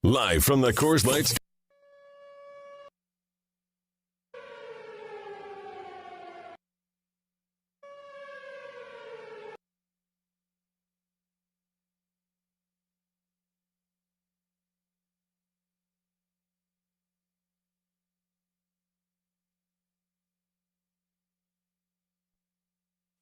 Live from the Coors Light.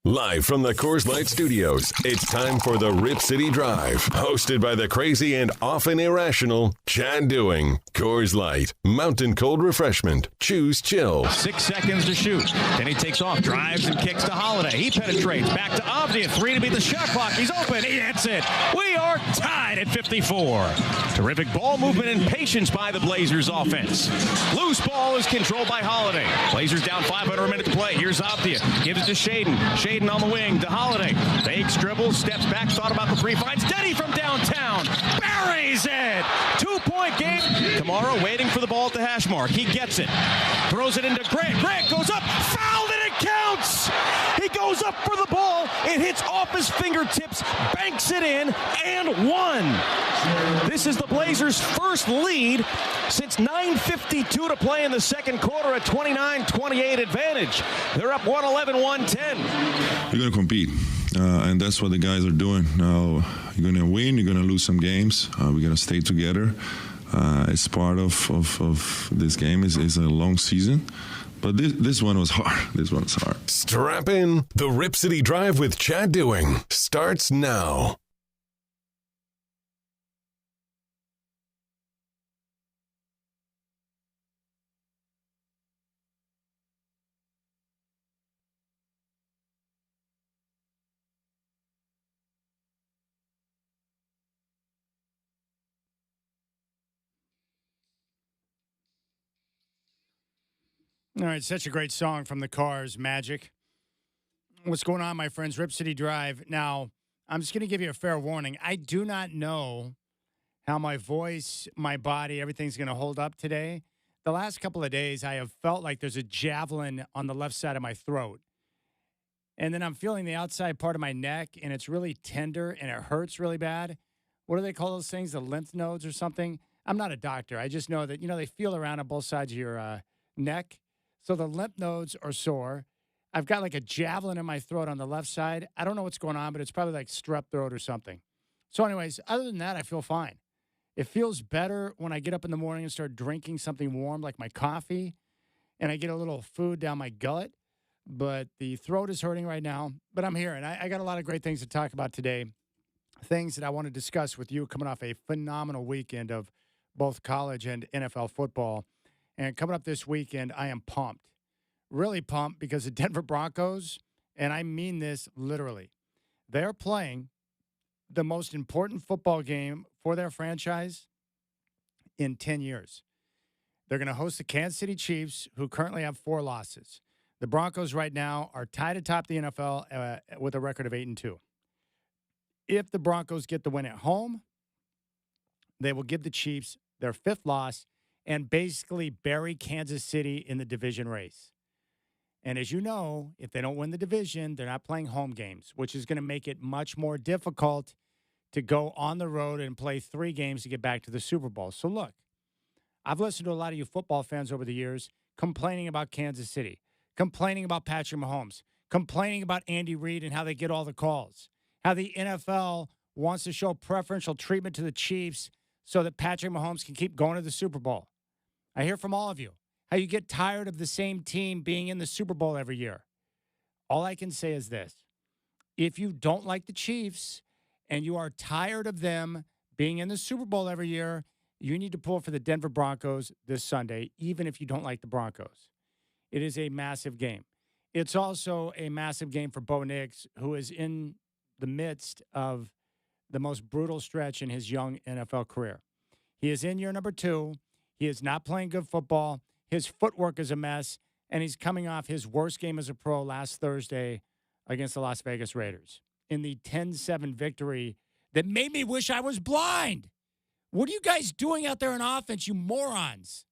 Live from the Coors Light Studios, it's time for the Rip City Drive, hosted by the crazy and often irrational Chad Doing. Coors Light, mountain cold refreshment. Choose chill. 6 seconds to shoot. Then he takes off, drives and kicks to Holiday. He penetrates back to Avdia. 3 to beat the shot clock. He's open. He hits it. We are tied at 54. Terrific ball movement and patience by the Blazers offense. Loose ball is controlled by Holiday. Blazers down 5 under a minute to play. Here's Avdia. Gives it to Shaden. Shaden on the wing to Holiday. Fakes, dribbles, steps back, thought about the three, finds Denny from downtown. Buries it. 2-point game. Kamara waiting for the ball at the hash mark. He gets it. Throws it into Grant. Grant goes up. Fouled and it counts. He goes up for the ball. It hits off his fingertips. Banks it in and one. This is the Blazers' first lead since 9:52 to play in the second quarter, a 29-28 advantage. They're up 111-110. You're going to compete, and that's what the guys are doing. Now, you're going to win, you're going to lose some games. We got to stay together. It's part of this game. It's a long season. But this one was hard. This one's hard. Strap in. The Rip City Drive with Chad Doing starts now. All right, such a great song from the Cars, Magic. What's going on, my friends? Rip City Drive. Now, I'm just going to give you a fair warning. I do not know how my voice, my body, everything's going to hold up today. The last couple of days, I have felt like there's a javelin on the left side of my throat. And then I'm feeling the outside part of my neck, and it's really tender, and it hurts really bad. What do they call those things? The lymph nodes or something? I'm not a doctor. I just know that, they feel around on both sides of your neck. So the lymph nodes are sore. I've got like a javelin in my throat on the left side. I don't know what's going on, but it's probably like strep throat or something. So anyways, other than that, I feel fine. It feels better when I get up in the morning and start drinking something warm like my coffee, and I get a little food down my gullet. But the throat is hurting right now. But I'm here, and I got a lot of great things to talk about today, things that I want to discuss with you coming off a phenomenal weekend of both college and NFL football. And coming up this weekend, I am pumped, really pumped, because the Denver Broncos, and I mean this literally, they're playing the most important football game for their franchise in 10 years. They're going to host the Kansas City Chiefs, who currently have 4 losses. The Broncos right now are tied atop the NFL with a record of 8-2. If the Broncos get the win at home, they will give the Chiefs their 5th loss and basically bury Kansas City in the division race. And as you know, if they don't win the division, they're not playing home games, which is going to make it much more difficult to go on the road and play 3 games to get back to the Super Bowl. So look, I've listened to a lot of you football fans over the years complaining about Kansas City, complaining about Patrick Mahomes, complaining about Andy Reid and how they get all the calls, how the NFL wants to show preferential treatment to the Chiefs so that Patrick Mahomes can keep going to the Super Bowl. I hear from all of you how you get tired of the same team being in the Super Bowl every year. All I can say is this. If you don't like the Chiefs and you are tired of them being in the Super Bowl every year, you need to pull for the Denver Broncos this Sunday, even if you don't like the Broncos. It is a massive game. It's also a massive game for Bo Nix, who is in the midst of the most brutal stretch in his young NFL career. He is in year number 2. He is not playing good football. His footwork is a mess, and he's coming off his worst game as a pro last Thursday against the Las Vegas Raiders in the 10-7 victory that made me wish I was blind. What are you guys doing out there on offense, you morons?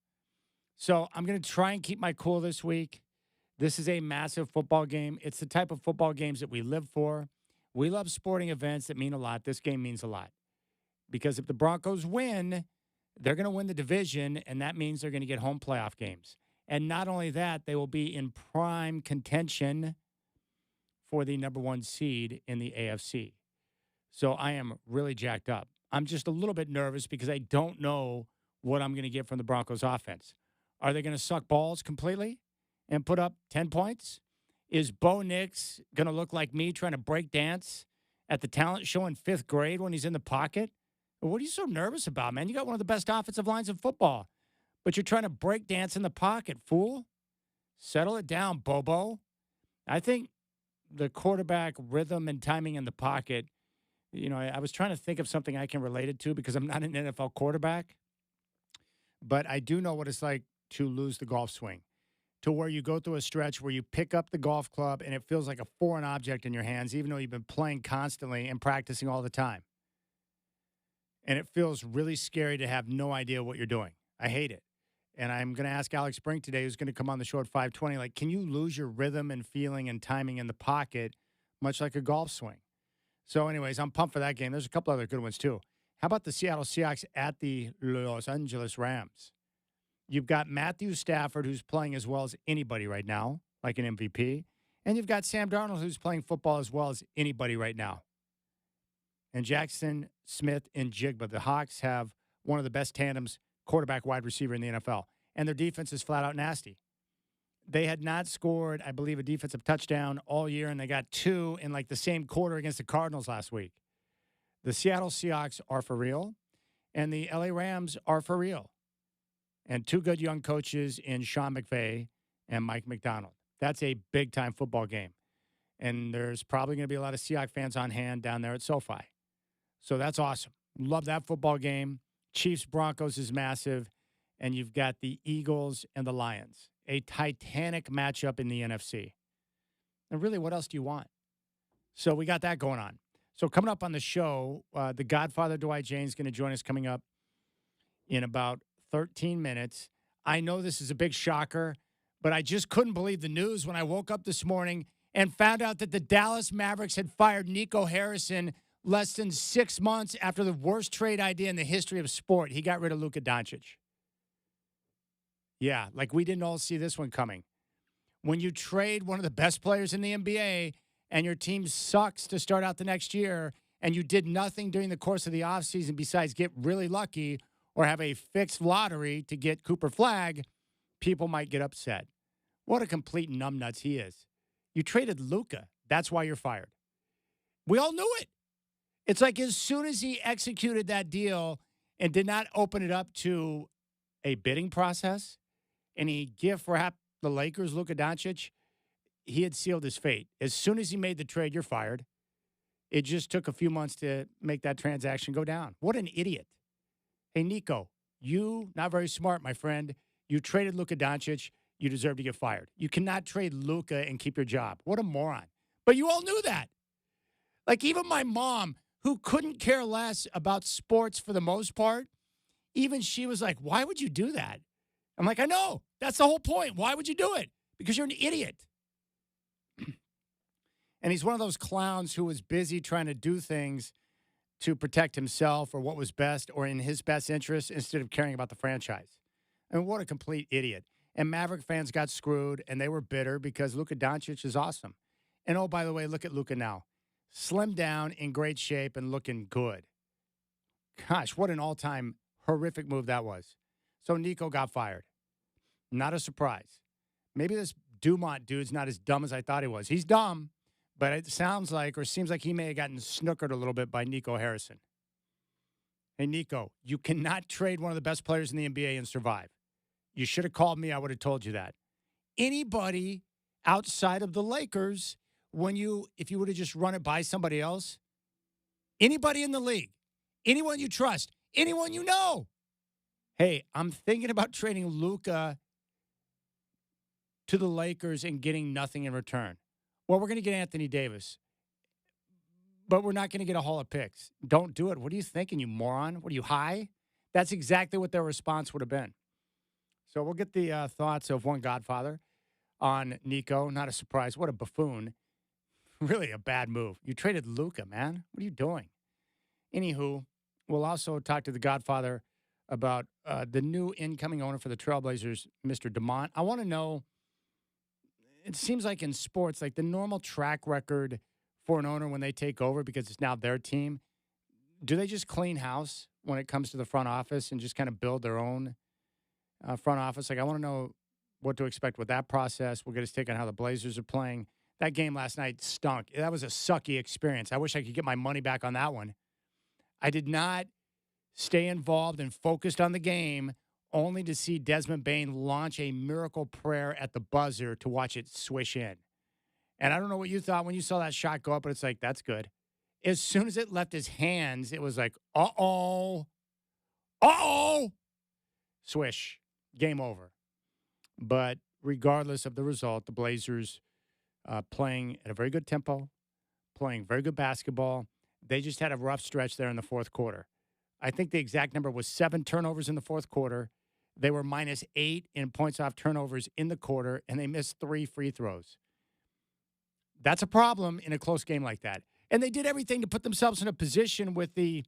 So I'm going to try and keep my cool this week. This is a massive football game. It's the type of football games that we live for. We love sporting events that mean a lot. This game means a lot. Because if the Broncos win, They're going to win the division, and that means they're going to get home playoff games. And not only that, they will be in prime contention for the number 1 seed in the AFC. So I am really jacked up. I'm just a little bit nervous because I don't know what I'm going to get from the Broncos offense. Are they going to suck balls completely and put up 10 points? Is Bo Nix going to look like me trying to break dance at the talent show in 5th grade when he's in the pocket? What are you so nervous about, man? You got one of the best offensive lines in football, but you're trying to break dance in the pocket, fool. Settle it down, Bobo. I think the quarterback rhythm and timing in the pocket, I was trying to think of something I can relate it to because I'm not an NFL quarterback, but I do know what it's like to lose the golf swing, to where you go through a stretch where you pick up the golf club and it feels like a foreign object in your hands, even though you've been playing constantly and practicing all the time. And it feels really scary to have no idea what you're doing. I hate it. And I'm going to ask Alex Brink today, who's going to come on the show at 5:20, like, can you lose your rhythm and feeling and timing in the pocket, much like a golf swing? So anyways, I'm pumped for that game. There's a couple other good ones too. How about the Seattle Seahawks at the Los Angeles Rams? You've got Matthew Stafford, who's playing as well as anybody right now, like an MVP. And you've got Sam Darnold, who's playing football as well as anybody right now. And Jackson Smith and Jigba. The Hawks have one of the best tandems, quarterback, wide receiver in the NFL. And their defense is flat out nasty. They had not scored, I believe, a defensive touchdown all year, and they got 2 in like the same quarter against the Cardinals last week. The Seattle Seahawks are for real, and the LA Rams are for real. And 2 good young coaches in Sean McVay and Mike McDonald. That's a big-time football game. And there's probably going to be a lot of Seahawks fans on hand down there at SoFi. So that's awesome. Love that football game. Chiefs-Broncos is massive. And you've got the Eagles and the Lions. A titanic matchup in the NFC. And really, what else do you want? So we got that going on. So coming up on the show, the Godfather Dwight Jane is going to join us coming up in about 13 minutes. I know this is a big shocker, but I just couldn't believe the news when I woke up this morning and found out that the Dallas Mavericks had fired Nico Harrison less than 6 months after the worst trade idea in the history of sport. He got rid of Luka Doncic. Yeah, like we didn't all see this one coming. When you trade one of the best players in the NBA and your team sucks to start out the next year and you did nothing during the course of the offseason besides get really lucky or have a fixed lottery to get Cooper Flagg, people might get upset. What a complete numbnuts he is. You traded Luka. That's why you're fired. We all knew it. It's like as soon as he executed that deal and did not open it up to a bidding process, and he gift wrapped the Lakers, Luka Doncic, he had sealed his fate. As soon as he made the trade, you're fired. It just took a few months to make that transaction go down. What an idiot. Hey, Nico, you, not very smart, my friend. You traded Luka Doncic. You deserve to get fired. You cannot trade Luka and keep your job. What a moron. But you all knew that. Like even my mom, who couldn't care less about sports for the most part, even she was like, why would you do that? I'm like, I know. That's the whole point. Why would you do it? Because you're an idiot. And he's one of those clowns who was busy trying to do things to protect himself or what was best or in his best interest instead of caring about the franchise. I mean, what a complete idiot. And Maverick fans got screwed, and they were bitter because Luka Doncic is awesome. And, oh, by the way, look at Luka now. Slimmed down, in great shape, and looking good. Gosh, what an all-time horrific move that was. So Nico got fired. Not a surprise. Maybe this Dumont dude's not as dumb as I thought he was. He's dumb, but it sounds like or seems like he may have gotten snookered a little bit by Nico Harrison. Hey, Nico, you cannot trade one of the best players in the NBA and survive. You should have called me. I would have told you that. Anybody outside of the Lakers, if you would have just run it by somebody else, anybody in the league, anyone you trust, anyone you know, hey, I'm thinking about trading Luka to the Lakers and getting nothing in return. Well, we're going to get Anthony Davis, but we're not going to get a haul of picks. Don't do it. What are you thinking, you moron? What are you, high? That's exactly what their response would have been. So we'll get the thoughts of one Godfather on Nico. Not a surprise. What a buffoon. Really a bad move. You traded Luka, man. What are you doing? Anywho, we'll also talk to the Godfather about the new incoming owner for the Trailblazers, Mr. DeMont. I want to know, it seems like in sports, like the normal track record for an owner when they take over because it's now their team, do they just clean house when it comes to the front office and just kind of build their own front office? Like, I want to know what to expect with that process. We'll get his take on how the Blazers are playing. That game last night stunk. That was a sucky experience. I wish I could get my money back on that one. I did not stay involved and focused on the game only to see Desmond Bane launch a miracle prayer at the buzzer to watch it swish in. And I don't know what you thought when you saw that shot go up, but it's like, that's good. As soon as it left his hands, it was like, uh-oh. Swish. Game over. But regardless of the result, the Blazers playing at a very good tempo, playing very good basketball. They just had a rough stretch there in the fourth quarter. I think the exact number was 7 turnovers in the fourth quarter. They were -8 in points off turnovers in the quarter, and they missed 3 free throws. That's a problem in a close game like that. And they did everything to put themselves in a position with the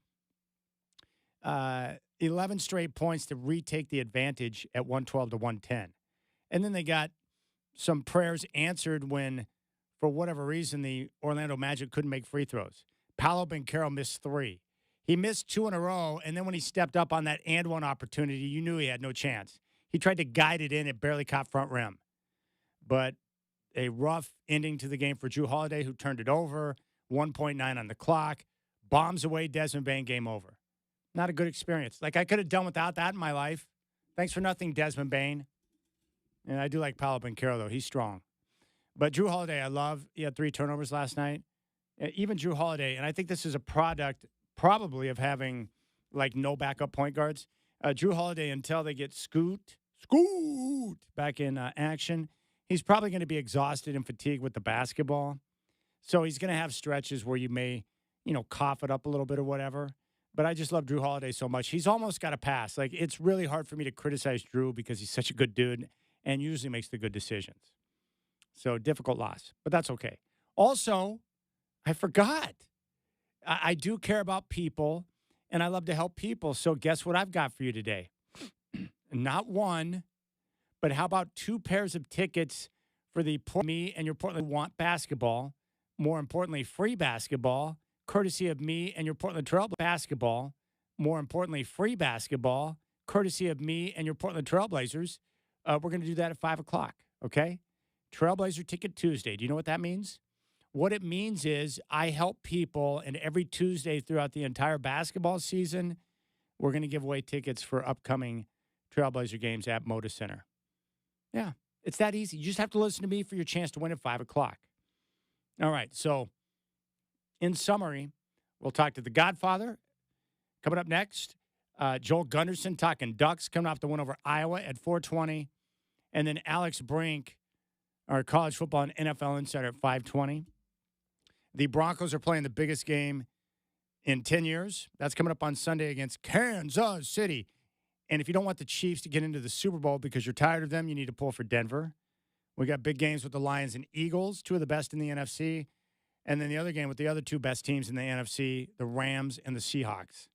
11 straight points to retake the advantage at 112 to 110. And then they got some prayers answered when, for whatever reason, the Orlando Magic couldn't make free throws. Paolo Banchero missed 3. He missed 2 in a row, and then when he stepped up on that and one opportunity, you knew he had no chance. He tried to guide it in. It barely caught front rim. But a rough ending to the game for Jrue Holiday, who turned it over, 1.9 on the clock, bombs away Desmond Bane, game over. Not a good experience. Like, I could have done without that in my life. Thanks for nothing, Desmond Bane. And I do like Paolo Banchero, though. He's strong. But Jrue Holiday, I love. He had 3 turnovers last night. Even Jrue Holiday, and I think this is a product probably of having, like, no backup point guards. Jrue Holiday, until they get Scoot back in action, he's probably going to be exhausted and fatigued with the basketball. So he's going to have stretches where you may, cough it up a little bit or whatever. But I just love Jrue Holiday so much. He's almost got a pass. Like, it's really hard for me to criticize Jrue because he's such a good dude and usually makes the good decisions. So, difficult loss, but that's okay. Also, I forgot. I do care about people, and I love to help people. So, guess what I've got for you today? Not one, but how about 2 pairs of tickets for the Me and Your Portland Want basketball. More importantly, free basketball, courtesy of me and your Portland Trail basketball. More importantly, free basketball, courtesy of me and your Portland Trailblazers. We're going to do that at 5 o'clock, okay? Trailblazer Ticket Tuesday. Do you know what that means? What it means is I help people, and every Tuesday throughout the entire basketball season, we're going to give away tickets for upcoming Trailblazer games at Moda Center. Yeah, it's that easy. You just have to listen to me for your chance to win at 5 o'clock. All right, so in summary, we'll talk to the Godfather. Coming up next, Joel Gunderson talking Ducks, coming off the win over Iowa at 4:20. And then Alex Brink, our college football and NFL insider, at 5:20. The Broncos are playing the biggest game in 10 years. That's coming up on Sunday against Kansas City. And if you don't want the Chiefs to get into the Super Bowl because you're tired of them, you need to pull for Denver. We got big games with the Lions and Eagles, 2 of the best in the NFC. And then the other game with the other 2 best teams in the NFC, the Rams and the Seahawks.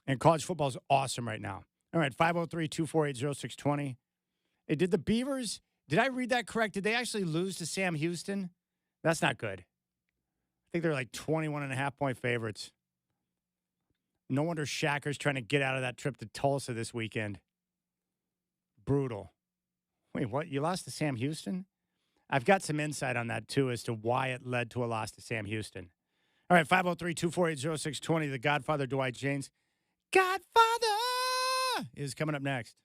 And college football is awesome right now. All right, 503-248-0620. Hey, did the Beavers, did I read that correct? Did they actually lose to Sam Houston? That's not good. I think they're like 21.5-point favorites. No wonder Shacker's trying to get out of that trip to Tulsa this weekend. Brutal. Wait, what? You lost to Sam Houston? I've got some insight on that, too, as to why it led to a loss to Sam Houston. All right, 503-248-0620, the Godfather, Dwight James. Godfather is coming up next.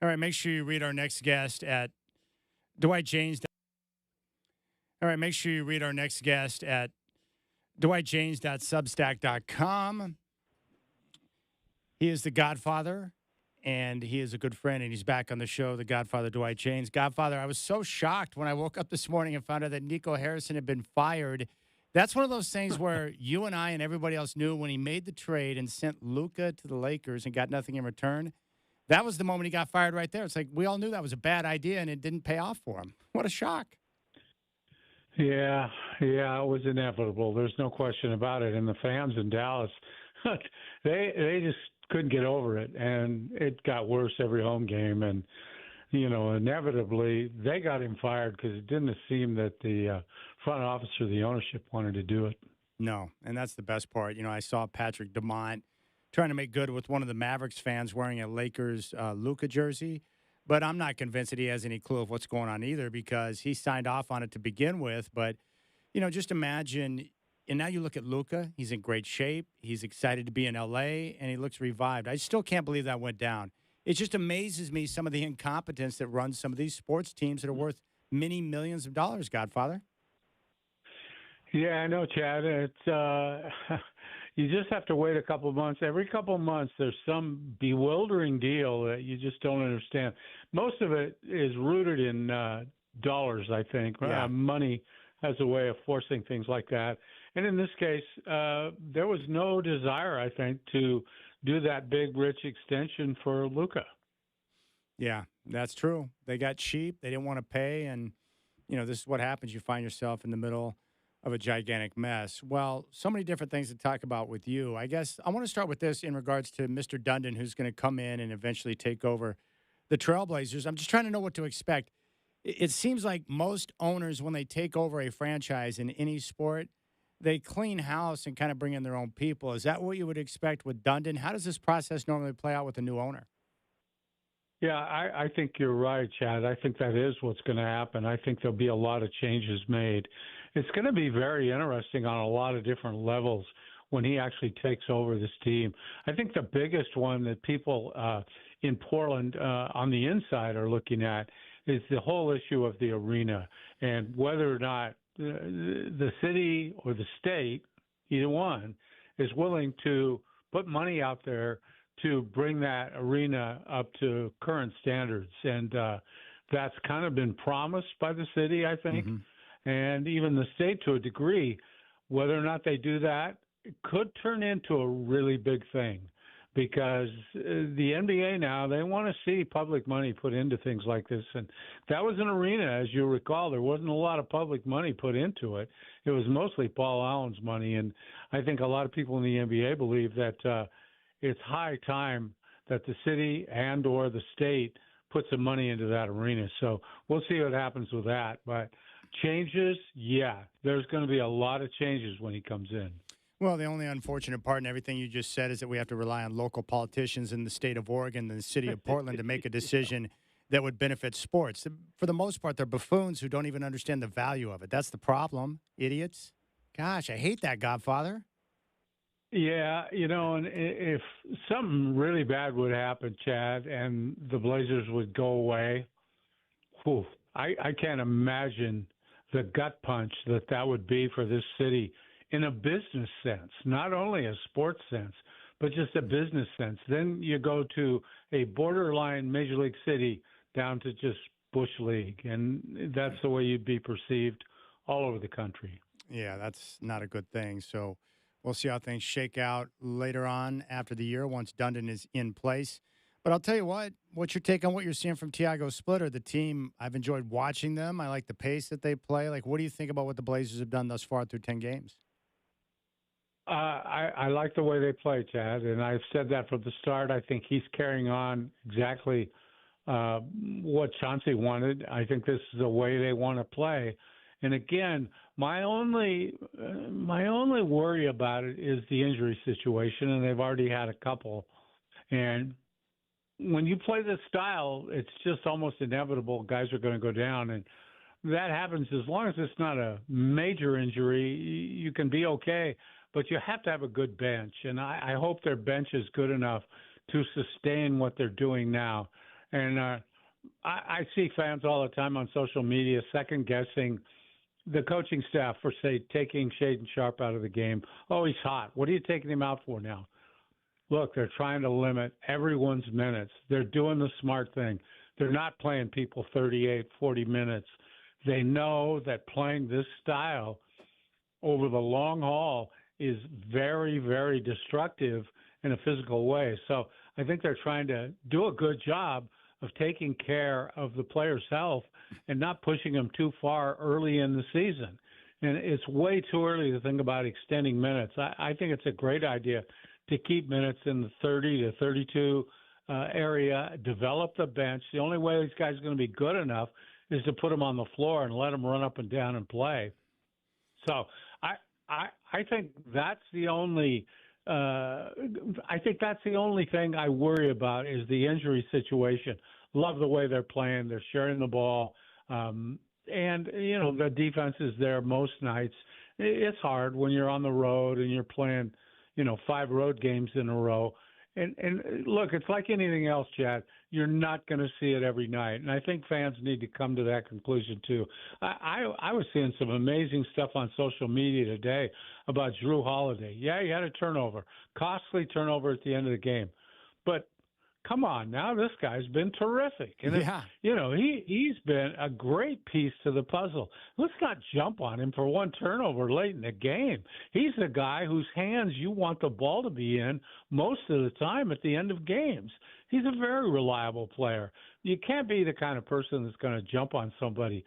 All right, make sure you read our next guest at Dwight James. All right, make sure you read our next guest at dwightjames.substack.com. He is the Godfather, and he is a good friend, and he's back on the show, the Godfather, Dwight James. Godfather, I was so shocked when I woke up this morning and found out that Nico Harrison had been fired. That's one of those things where you and I and everybody else knew when he made the trade and sent Luka to the Lakers and got nothing in return. That was the moment he got fired right there. It's like we all knew that was a bad idea, and it didn't pay off for him. What a shock. Yeah, it was inevitable. There's no question about it. And the fans in Dallas, they just couldn't get over it, and it got worse every home game. And inevitably they got him fired because it didn't seem that the front office or the ownership wanted to do it. No, and that's the best part. I saw Patrick DeMont trying to make good with one of the Mavericks fans wearing a Lakers Luka jersey. But I'm not convinced that he has any clue of what's going on either because he signed off on it to begin with. But, just imagine, and now you look at Luka, he's in great shape. He's excited to be in L.A., and he looks revived. I still can't believe that went down. It just amazes me some of the incompetence that runs some of these sports teams that are worth many millions of dollars, Godfather. Yeah, I know, Chad. It's you just have to wait a couple of months. Every couple of months, there's some bewildering deal that you just don't understand. Most of it is rooted in dollars, I think. Yeah. Money has a way of forcing things like that. And in this case, there was no desire, I think, to do that big, rich extension for Luka. Yeah, that's true. They got cheap. They didn't want to pay. And, this is what happens. You find yourself in the middle of a gigantic mess. Well, so many different things to talk about with you. I guess I want to start with this in regards to Mr. Dundon, who's going to come in and eventually take over the Trailblazers. I'm just trying to know what to expect. It seems like most owners, when they take over a franchise in any sport, they clean house and kind of bring in their own people. Is that what you would expect with Dundon? How does this process normally play out with a new owner? Yeah, I think you're right, Chad. I think that is what's going to happen. I think there'll be a lot of changes made. It's going to be very interesting on a lot of different levels when he actually takes over this team. I think the biggest one that people in Portland on the inside are looking at is the whole issue of the arena and whether or not the city or the state, either one, is willing to put money out there to bring that arena up to current standards. And that's kind of been promised by the city, I think. Mm-hmm. And even the state to a degree. Whether or not they do that, it could turn into a really big thing because the NBA now, they want to see public money put into things like this. And that was an arena, as you recall, there wasn't a lot of public money put into it. It was mostly Paul Allen's money. And I think a lot of people in the NBA believe that it's high time that the city and or the state put some money into that arena. So we'll see what happens with that. But changes, yeah, there's going to be a lot of changes when he comes in. Well, the only unfortunate part in everything you just said is that we have to rely on local politicians in the state of Oregon and the city of Portland to make a decision that would benefit sports. For the most part, they're buffoons who don't even understand the value of it. That's the problem, idiots. Gosh, I hate that, Godfather. Yeah, and if something really bad would happen, Chad, and the Blazers would go away, I can't imagine the gut punch that would be for this city in a business sense, not only a sports sense, but just a business sense. Then you go to a borderline Major League city down to just Bush League, and that's the way you'd be perceived all over the country. Yeah, that's not a good thing. So we'll see how things shake out later on after the year once Dundon is in place. But I'll tell you what's your take on what you're seeing from Tiago Splitter? The team, I've enjoyed watching them. I like the pace that they play. Like, what do you think about what the Blazers have done thus far through 10 games? I like the way they play, Chad, and I've said that from the start. I think he's carrying on exactly what Chauncey wanted. I think this is the way they want to play. And again, my only worry about it is the injury situation, and they've already had a couple. And when you play this style, it's just almost inevitable guys are going to go down, and that happens as long as it's not a major injury. You can be okay, but you have to have a good bench, and I hope their bench is good enough to sustain what they're doing now. And I see fans all the time on social media second guessing the coaching staff for, say, taking Shaden Sharp out of the game. Oh, he's hot. What are you taking him out for now? Look, they're trying to limit everyone's minutes. They're doing the smart thing. They're not playing people 38, 40 minutes. They know that playing this style over the long haul is very, very destructive in a physical way. So I think they're trying to do a good job of taking care of the player's health and not pushing them too far early in the season. And it's way too early to think about extending minutes. I think it's a great idea to keep minutes in the 30 to 32 area, develop the bench. The only way these guys are going to be good enough is to put them on the floor and let them run up and down and play. So I think that's the only thing I worry about is the injury situation. Love the way they're playing. They're sharing the ball. And, the defense is there most nights. It's hard when you're on the road and you're playing, 5 road games in a row. And look, it's like anything else, Chad. You're not going to see it every night. And I think fans need to come to that conclusion, too. I was seeing some amazing stuff on social media today about Drew Holiday. Yeah, he had a turnover, costly turnover at the end of the game. But come on now, this guy's been terrific. And he's been a great piece to the puzzle. Let's not jump on him for one turnover late in the game. He's the guy whose hands you want the ball to be in most of the time at the end of games. He's a very reliable player. You can't be the kind of person that's going to jump on somebody,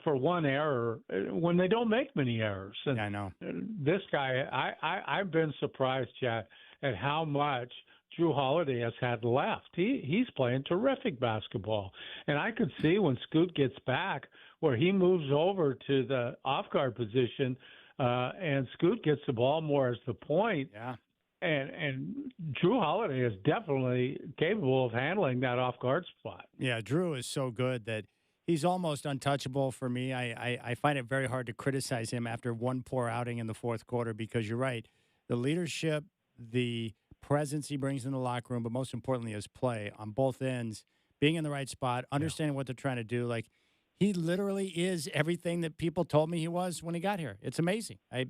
for one error when they don't make many errors. And I know. This guy, I've been surprised, Chad, at how much Drew Holiday has had left. He's playing terrific basketball. And I could see when Scoot gets back where he moves over to the off-guard position and Scoot gets the ball more as the point. Yeah. And Drew Holiday is definitely capable of handling that off-guard spot. Yeah, Drew is so good that he's almost untouchable for me. I find it very hard to criticize him after one poor outing in the fourth quarter because you're right. The leadership, the presence he brings in the locker room, but most importantly his play on both ends, being in the right spot, understanding what they're trying to do. Like, he literally is everything that people told me he was when he got here. It's amazing. I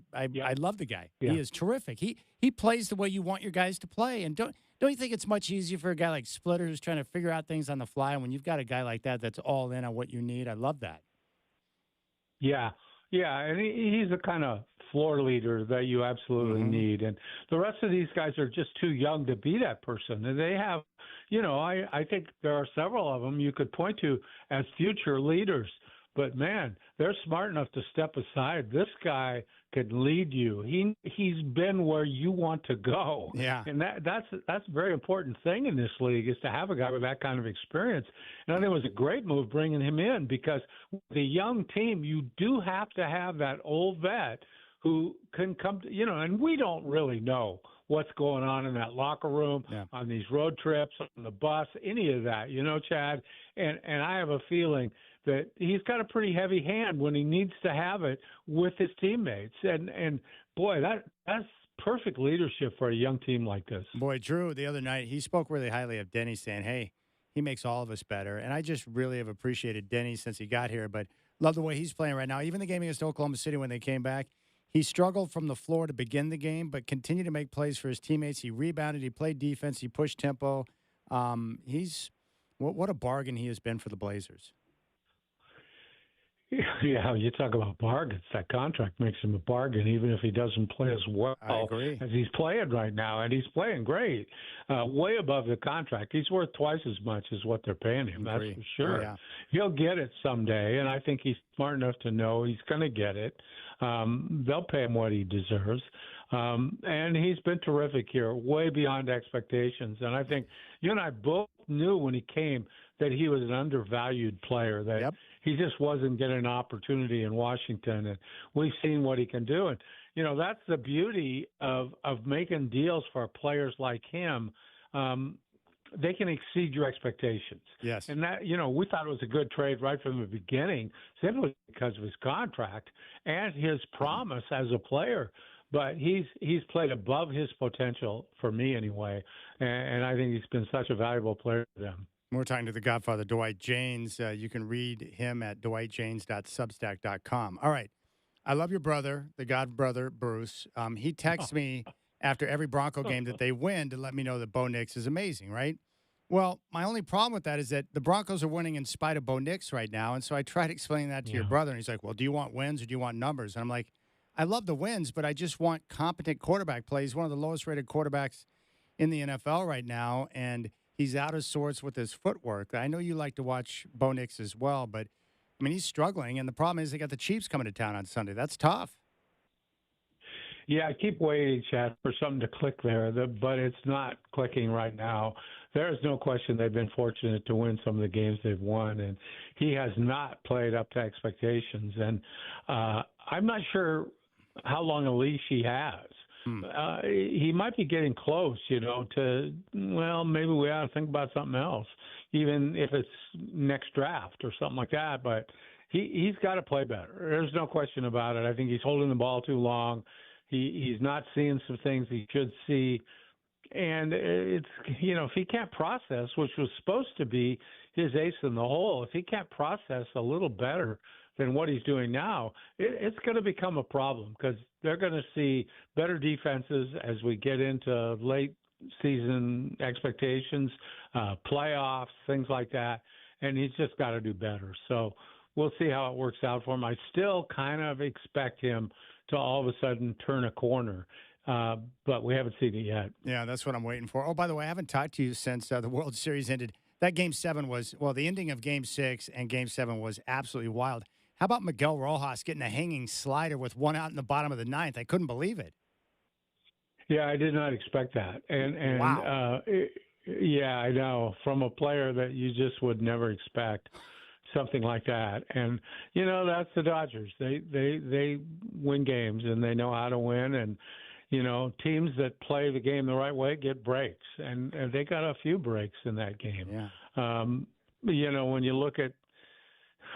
love the guy. Yeah. He is terrific. He plays the way you want your guys to play. And don't you think it's much easier for a guy like Splitter who's trying to figure out things on the fly when you've got a guy like that that's all in on what you need? I love that. Yeah. Yeah, and he's the kind of floor leader that you absolutely need. And the rest of these guys are just too young to be that person. And they have, I think there are several of them you could point to as future leaders. But, man, they're smart enough to step aside. This guy could lead you. He's been where you want to go. Yeah. And that's a very important thing in this league is to have a guy with that kind of experience. And I think it was a great move bringing him in because with a young team, you do have to have that old vet who can come to, and we don't really know what's going on in that locker room, on these road trips, on the bus, any of that, Chad. And I have a feeling that he's got a pretty heavy hand when he needs to have it with his teammates. And boy, that's perfect leadership for a young team like this. Boy, Drew, the other night, he spoke really highly of Denny, saying, hey, he makes all of us better. And I just really have appreciated Denny since he got here, but love the way he's playing right now. Even the game against Oklahoma City when they came back, he struggled from the floor to begin the game, but continued to make plays for his teammates. He rebounded. He played defense. He pushed tempo. What a bargain he has been for the Blazers. Yeah, you talk about bargains. That contract makes him a bargain, even if he doesn't play as well as he's playing right now. And he's playing great, way above the contract. He's worth twice as much as what they're paying him, that's for sure. Oh, yeah. He'll get it someday, and I think he's smart enough to know he's going to get it. They'll pay him what he deserves. And he's been terrific here, way beyond expectations. And I think you and I both knew when he came that he was an undervalued player, that he just wasn't getting an opportunity in Washington. And we've seen what he can do. And, that's the beauty of making deals for players like him. They can exceed your expectations. Yes. And that, we thought it was a good trade right from the beginning, simply because of his contract and his promise as a player. But he's played above his potential for me anyway, and I think he's been such a valuable player to them. We're talking to the Godfather, Dwight Jaynes. You can read him at dwightjaynes.substack.com. All right. I love your brother, the God brother, Bruce. He texts me after every Bronco game that they win to let me know that Bo Nix is amazing, right? Well, my only problem with that is that the Broncos are winning in spite of Bo Nix right now. And so I tried explaining that to your brother, and he's like, well, do you want wins or do you want numbers? And I'm like, I love the wins, but I just want competent quarterback play. He's one of the lowest-rated quarterbacks in the NFL right now, and he's out of sorts with his footwork. I know you like to watch Bo Nix as well, but, I mean, he's struggling, and the problem is they got the Chiefs coming to town on Sunday. That's tough. Yeah, I keep waiting, Chad, for something to click there, but it's not clicking right now. There is no question they've been fortunate to win some of the games they've won, and he has not played up to expectations. And I'm not sure how long a leash he has. He might be getting close, to, well, maybe we ought to think about something else, even if it's next draft or something like that. But he's got to play better. There's no question about it. I think he's holding the ball too long. He's not seeing some things he should see. And it's, if he can't process, which was supposed to be his ace in the hole, if he can't process a little better than what he's doing now, it's going to become a problem because they're going to see better defenses as we get into late season expectations, playoffs, things like that. And he's just got to do better. So we'll see how it works out for him. I still kind of expect him to all of a sudden turn a corner. But we haven't seen it yet. Yeah, that's what I'm waiting for. Oh, by the way, I haven't talked to you since the World Series ended. That Game 7 was, the ending of Game 6 and Game 7 was absolutely wild. How about Miguel Rojas getting a hanging slider with one out in the bottom of the ninth? I couldn't believe it. Yeah, I did not expect that. And wow. Yeah, I know. From a player that you just would never expect something like that. And, that's the Dodgers. They win games, and they know how to win. And, teams that play the game the right way get breaks. And they got a few breaks in that game. Yeah. When you look at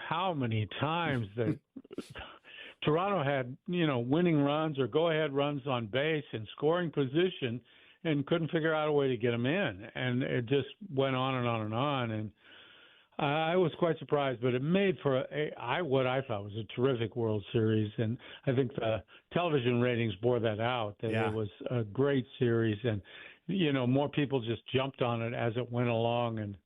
how many times that Toronto had, winning runs or go-ahead runs on base and scoring position and couldn't figure out a way to get them in. And it just went on and on and on. And I was quite surprised, but it made for what I thought was a terrific World Series. And I think the television ratings bore that out, that It was a great series. And, more people just jumped on it as it went along. And,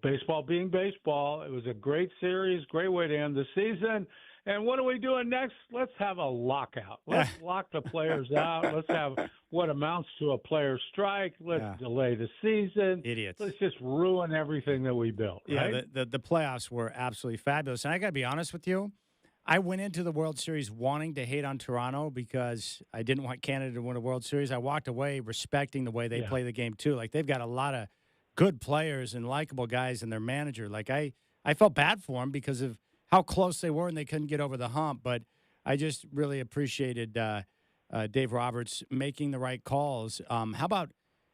baseball being baseball, it was a great series, great way to end the season. And what are we doing next? Let's have a lockout. Let's lock the players out. Let's have what amounts to a player strike. Let's delay the season. Idiots. Let's just ruin everything that we built. Right? Yeah, the playoffs were absolutely fabulous. And I got to be honest with you, I went into the World Series wanting to hate on Toronto because I didn't want Canada to win a World Series. I walked away respecting the way they play the game, too. Like, they've got a lot of good players and likable guys in their manager. Like, I felt bad for them because of how close they were and they couldn't get over the hump. But I just really appreciated Dave Roberts making the right calls. I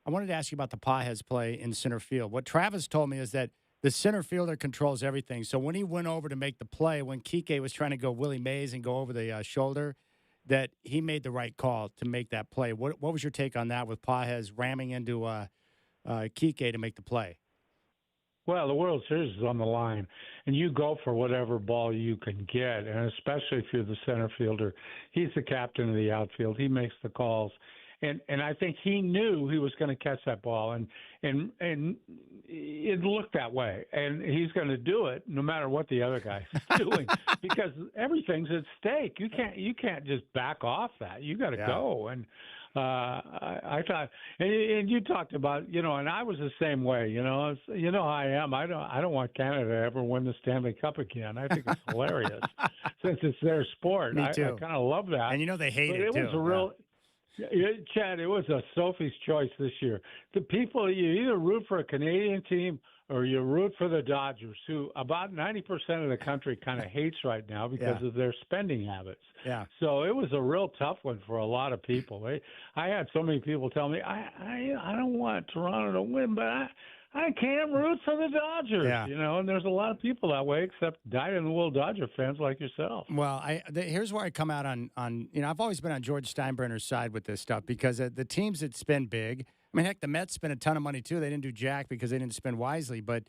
wanted to ask you about the Pages play in center field. What Travis told me is that the center fielder controls everything. So when he went over to make the play, when Kike was trying to go Willie Mays and go over the shoulder, that he made the right call to make that play. What was your take on that with Pages ramming into Kike to make the play? Well, the World Series is on the line, and you go for whatever ball you can get, and especially if you're the center fielder. He's the captain of the outfield. He makes the calls. And I think he knew he was going to catch that ball, and it looked that way. And he's going to do it no matter what the other guy's doing because everything's at stake. You can't just back off that. You got to go. And I thought, and you talked about, and I was the same way. How I am. I don't want Canada to ever win the Stanley Cup again. I think it's hilarious since it's their sport. Me too. I kind of love that. And they hate but it too. It was a real. Chad, it was a Sophie's choice this year. The people, you either root for a Canadian team or you root for the Dodgers, who about 90% of the country kind of hates right now because of their spending habits. Yeah. So it was a real tough one for a lot of people. I had so many people tell me, I don't want Toronto to win, but I can't root for the Dodgers, and there's a lot of people that way, except dyed-in-the-wool Dodger fans like yourself. Well, here's where I come out on I've always been on George Steinbrenner's side with this stuff because the teams that spend big I mean, heck, the Mets spent a ton of money too. They didn't do jack because they didn't spend wisely. But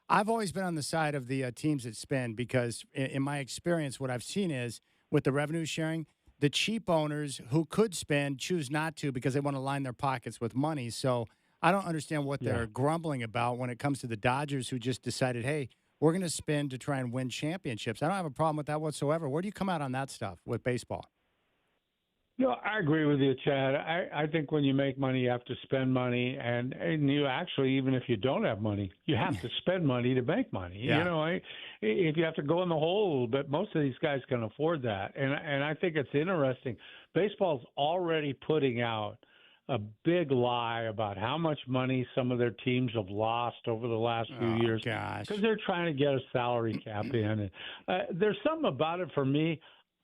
I've always been on the side of the teams that spend because, in my experience, what I've seen is with the revenue sharing, the cheap owners who could spend choose not to because they want to line their pockets with money. So I don't understand what they're grumbling about when it comes to the Dodgers, who just decided, hey, we're going to spend to try and win championships. I don't have a problem with that whatsoever. Where do you come out on that stuff with baseball? I agree with you, Chad. I think when you make money, you have to spend money, and you actually, even if you don't have money, you have to spend money to make money. Yeah. If you have to go in the hole a little bit, most of these guys can afford that, and I think it's interesting. Baseball's already putting out a big lie about how much money some of their teams have lost over the last few years because they're trying to get a salary cap in. And, there's something about it for me.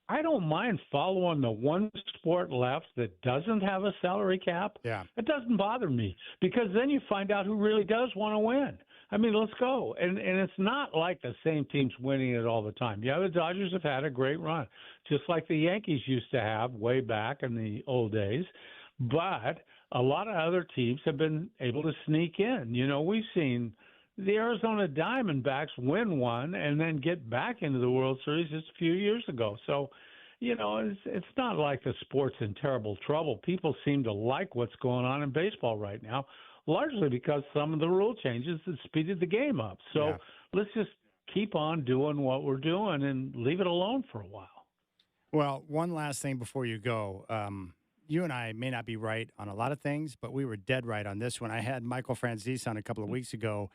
I don't mind following the one sport left that doesn't have a salary cap. Yeah. It doesn't bother me because then you find out who really does want to win. I mean, let's go. And it's not like the same team's winning it all the time. Yeah, the Dodgers have had a great run, just like the Yankees used to have way back in the old days. But a lot of other teams have been able to sneak in. We've seen the Arizona Diamondbacks win one and then get back into the World Series just a few years ago. So, it's not like the sport's in terrible trouble. People seem to like what's going on in baseball right now, largely because some of the rule changes have speeded the game up. So let's just keep on doing what we're doing and leave it alone for a while. Well, one last thing before you go. You and I may not be right on a lot of things, but we were dead right on this one. I had Michael Franzese on a couple of weeks ago,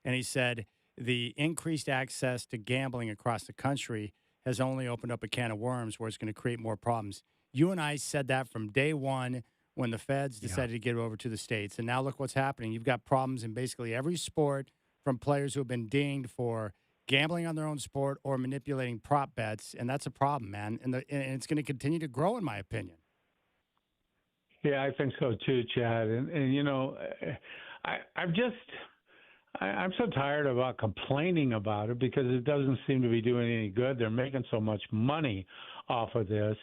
and he said the increased access to gambling across the country has only opened up a can of worms where it's going to create more problems. You and I said that from day one when the feds decided to get over to the states. And now look what's happening. You've got problems in basically every sport from players who have been dinged for gambling on their own sport or manipulating prop bets. And that's a problem, man. And it's going to continue to grow, in my opinion. Yeah, I think so too, Chad. And I'm so tired about complaining about it because it doesn't seem to be doing any good. They're making so much money off of this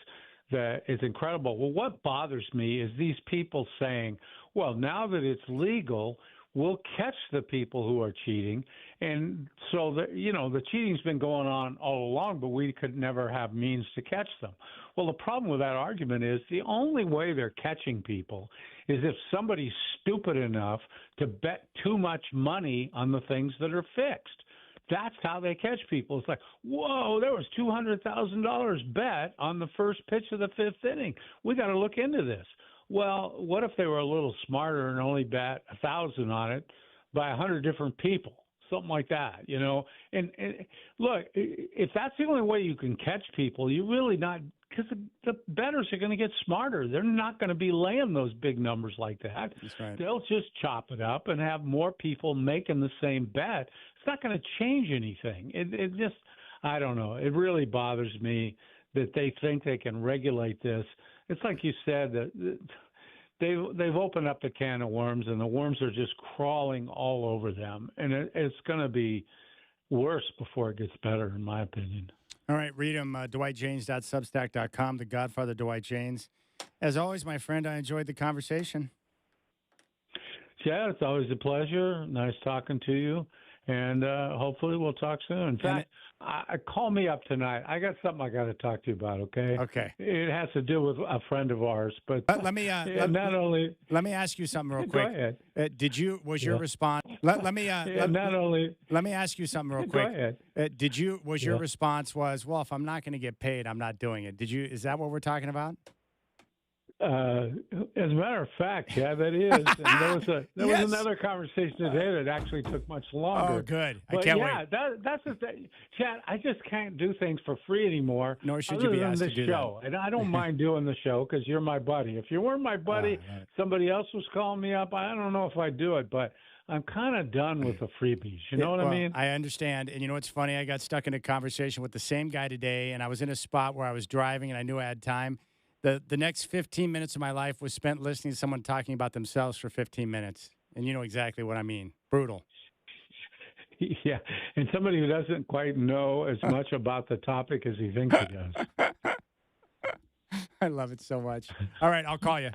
that it's incredible. Well, what bothers me is these people saying, well, now that it's legal, we'll catch the people who are cheating. And so, the cheating's been going on all along, but we could never have means to catch them. Well, the problem with that argument is the only way they're catching people is if somebody's stupid enough to bet too much money on the things that are fixed. That's how they catch people. It's like, whoa, there was $200,000 bet on the first pitch of the fifth inning. We got to look into this. Well, what if they were a little smarter and only bet 1,000 on it by 100 different people? Something like that, And look, if that's the only way you can catch people, you're really not, because the bettors are going to get smarter. They're not going to be laying those big numbers like that. That's right. They'll just chop it up and have more people making the same bet. It's not going to change anything. It just, I don't know. It really bothers me that they think they can regulate this. It's like you said, that they've opened up the can of worms, and the worms are just crawling all over them. And it's going to be worse before it gets better, in my opinion. All right, read him, DwightJanes.substack.com, the Godfather Dwight Jaynes. As always, my friend, I enjoyed the conversation. Yeah, it's always a pleasure. Nice talking to you. And hopefully we'll talk soon. In fact, call me up tonight. I got something I got to talk to you about, okay? Okay. It has to do with a friend of ours. But let me let me ask you something real quick. Go ahead. Your response? Let me ask you something real quick. Go ahead. Your response was, well, if I'm not going to get paid, I'm not doing it. Is that what we're talking about? As a matter of fact, yeah, that is. And there was another conversation today that actually took much longer. Oh, good. But I can't wait. That's the thing. Chad, I just can't do things for free anymore. Nor should you be asked to do show. that. And I don't mind doing the show because you're my buddy. If you weren't my buddy, right. Somebody else was calling me up, I don't know if I'd do it, but I'm kind of done with the freebies. You know what I mean? I understand. And you know what's funny? I got stuck in a conversation with the same guy today, and I was in a spot where I was driving, and I knew I had time. The next 15 minutes of my life was spent listening to someone talking about themselves for 15 minutes. And you know exactly what I mean. Brutal. Yeah. And somebody who doesn't quite know as much about the topic as he thinks he does. I love it so much. All right, I'll call you.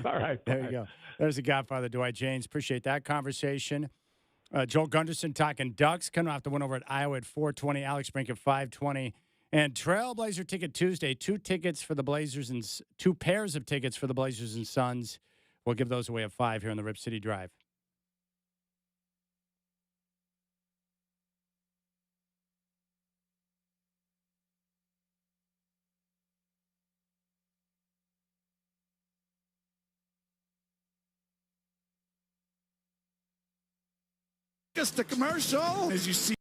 All right. There you go. There's the Godfather, Dwight Jaynes. Appreciate that conversation. Joel Gunderson talking Ducks, coming off the win over at Iowa at 4:20. Alex Brink at 5:20. And Trailblazer Ticket Tuesday, 2 tickets for the Blazers and 2 pairs of tickets for the Blazers and Suns. We'll give those away at 5 here on the Rip City Drive. Just a commercial, as you see.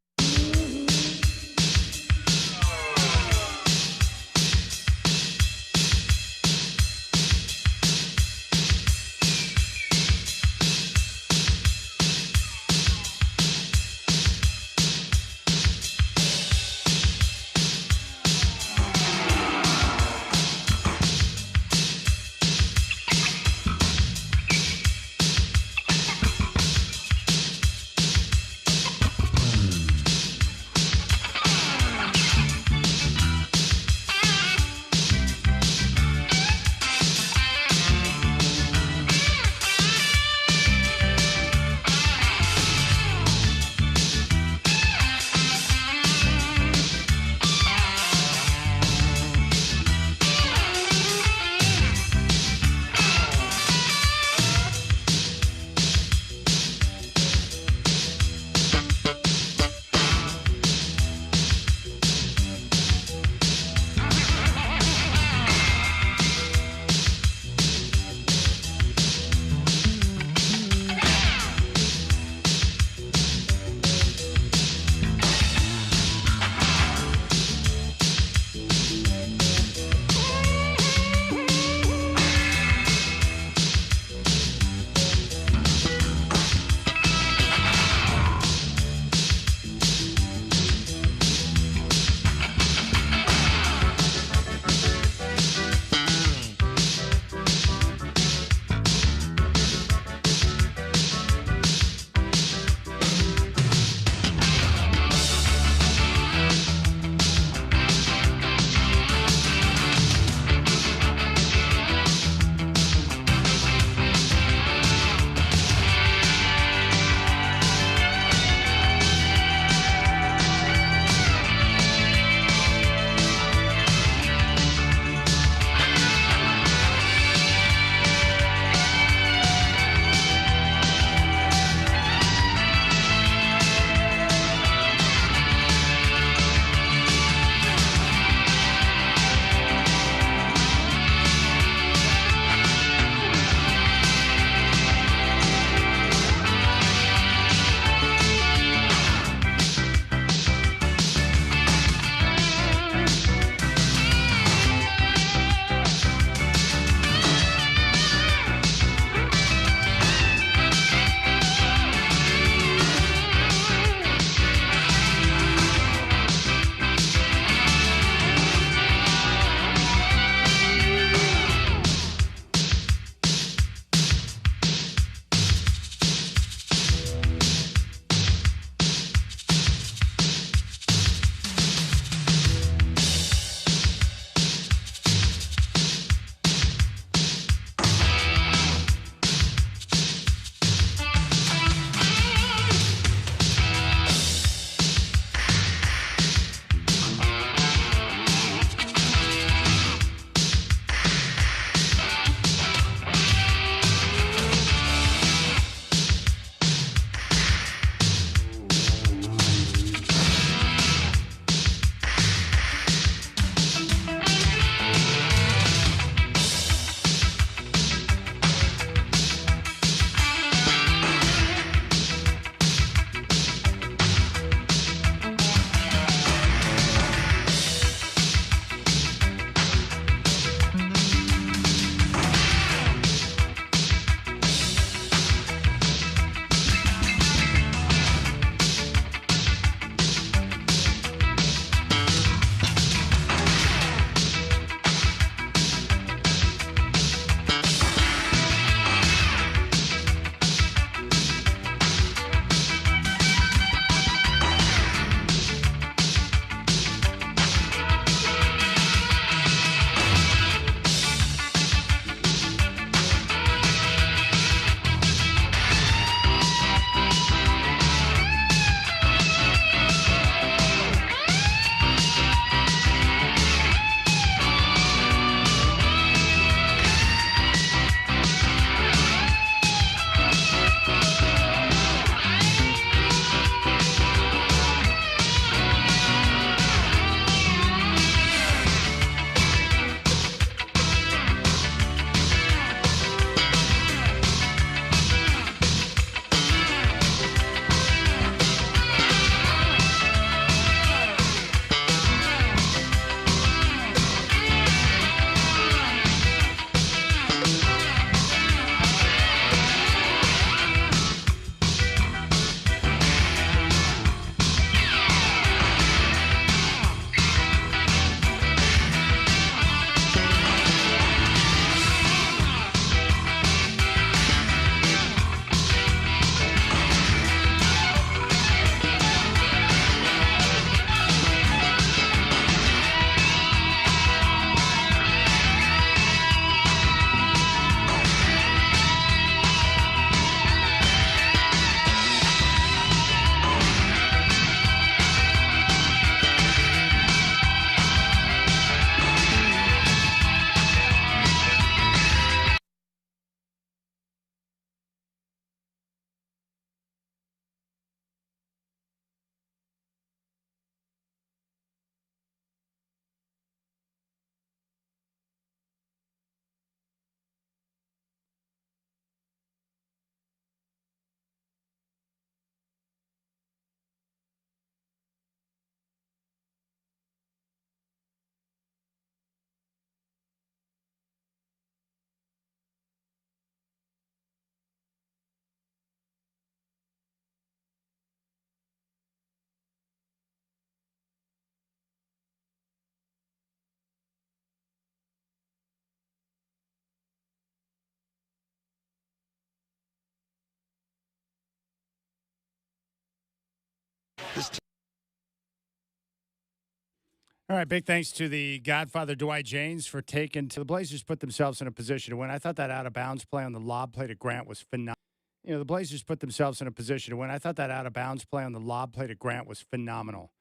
All right, big thanks to the Godfather Dwight James for taking to the Blazers put themselves in a position to win. I thought that out of bounds play on the lob play to Grant was phenomenal. The Blazers put themselves in a position to win. I thought that out of bounds play on the lob play to Grant was phenomenal.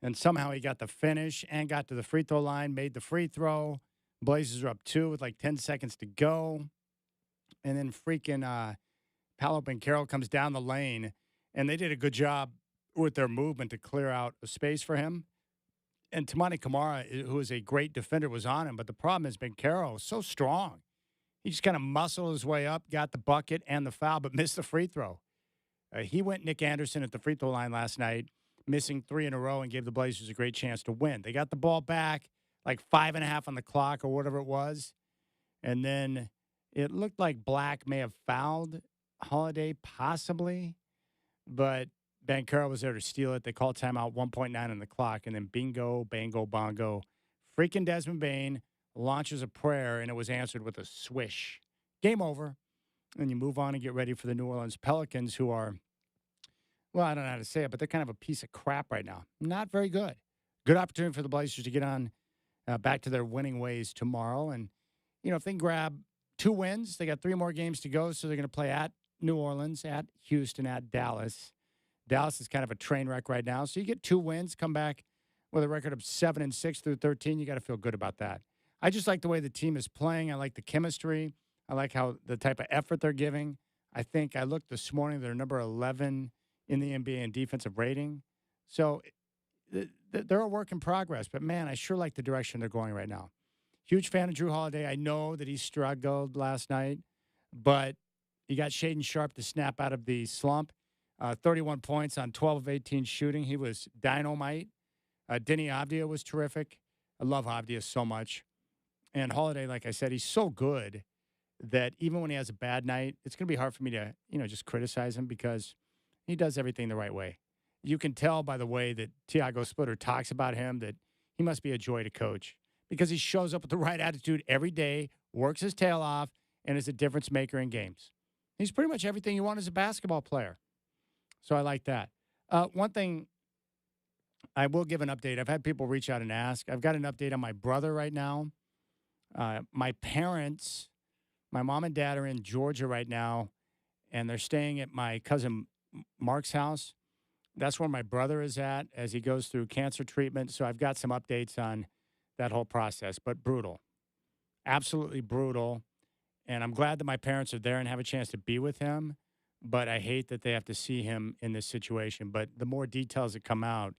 And somehow he got the finish and got to the free throw line, made the free throw. Blazers are up 2 with like 10 seconds to go. And then freaking Paolo Banchero comes down the lane, and they did a good job with their movement to clear out a space for him. And Tamani Kamara, who is a great defender, was on him. But the problem is Banchero is so strong. He just kind of muscled his way up, got the bucket and the foul, but missed the free throw. He went Nick Anderson at the free throw line last night, missing 3 in a row, and gave the Blazers a great chance to win. They got the ball back, like 5.5 on the clock or whatever it was. And then it looked like Black may have fouled Holiday, possibly. But Banchero was there to steal it. They called timeout, 1.9 on the clock, and then bingo, bango, bongo. Freaking Desmond Bane launches a prayer, and it was answered with a swish. Game over. And you move on and get ready for the New Orleans Pelicans, who are, well, I don't know how to say it, but they're kind of a piece of crap right now. Not very good. Good opportunity for the Blazers to get on back to their winning ways tomorrow. And, if they can grab 2 wins, they got 3 more games to go, so they're going to play at New Orleans, at Houston, at Dallas. Dallas is kind of a train wreck right now. So you get 2 wins, come back with a record of 7-6 through 13. You got to feel good about that. I just like the way the team is playing. I like the chemistry. I like how the type of effort they're giving. I think I looked this morning, they're number 11 in the NBA in defensive rating. So they're a work in progress. But, man, I sure like the direction they're going right now. Huge fan of Drew Holiday. I know that he struggled last night, but you got Shaden Sharp to snap out of the slump. 31 points on 12 of 18 shooting. He was dynamite. Denny Avdia was terrific. I love Avdia so much. And Holiday, like I said, he's so good that even when he has a bad night, it's going to be hard for me to, just criticize him because he does everything the right way. You can tell by the way that Tiago Splitter talks about him that he must be a joy to coach because he shows up with the right attitude every day, works his tail off, and is a difference maker in games. He's pretty much everything you want as a basketball player. So I like that. One thing, I will give an update. I've had people reach out and ask. I've got an update on my brother right now. My parents, my mom and dad are in Georgia right now, and they're staying at my cousin Mark's house. That's where my brother is at as he goes through cancer treatment. So I've got some updates on that whole process, but brutal. Absolutely brutal. And I'm glad that my parents are there and have a chance to be with him. But I hate that they have to see him in this situation. But the more details that come out,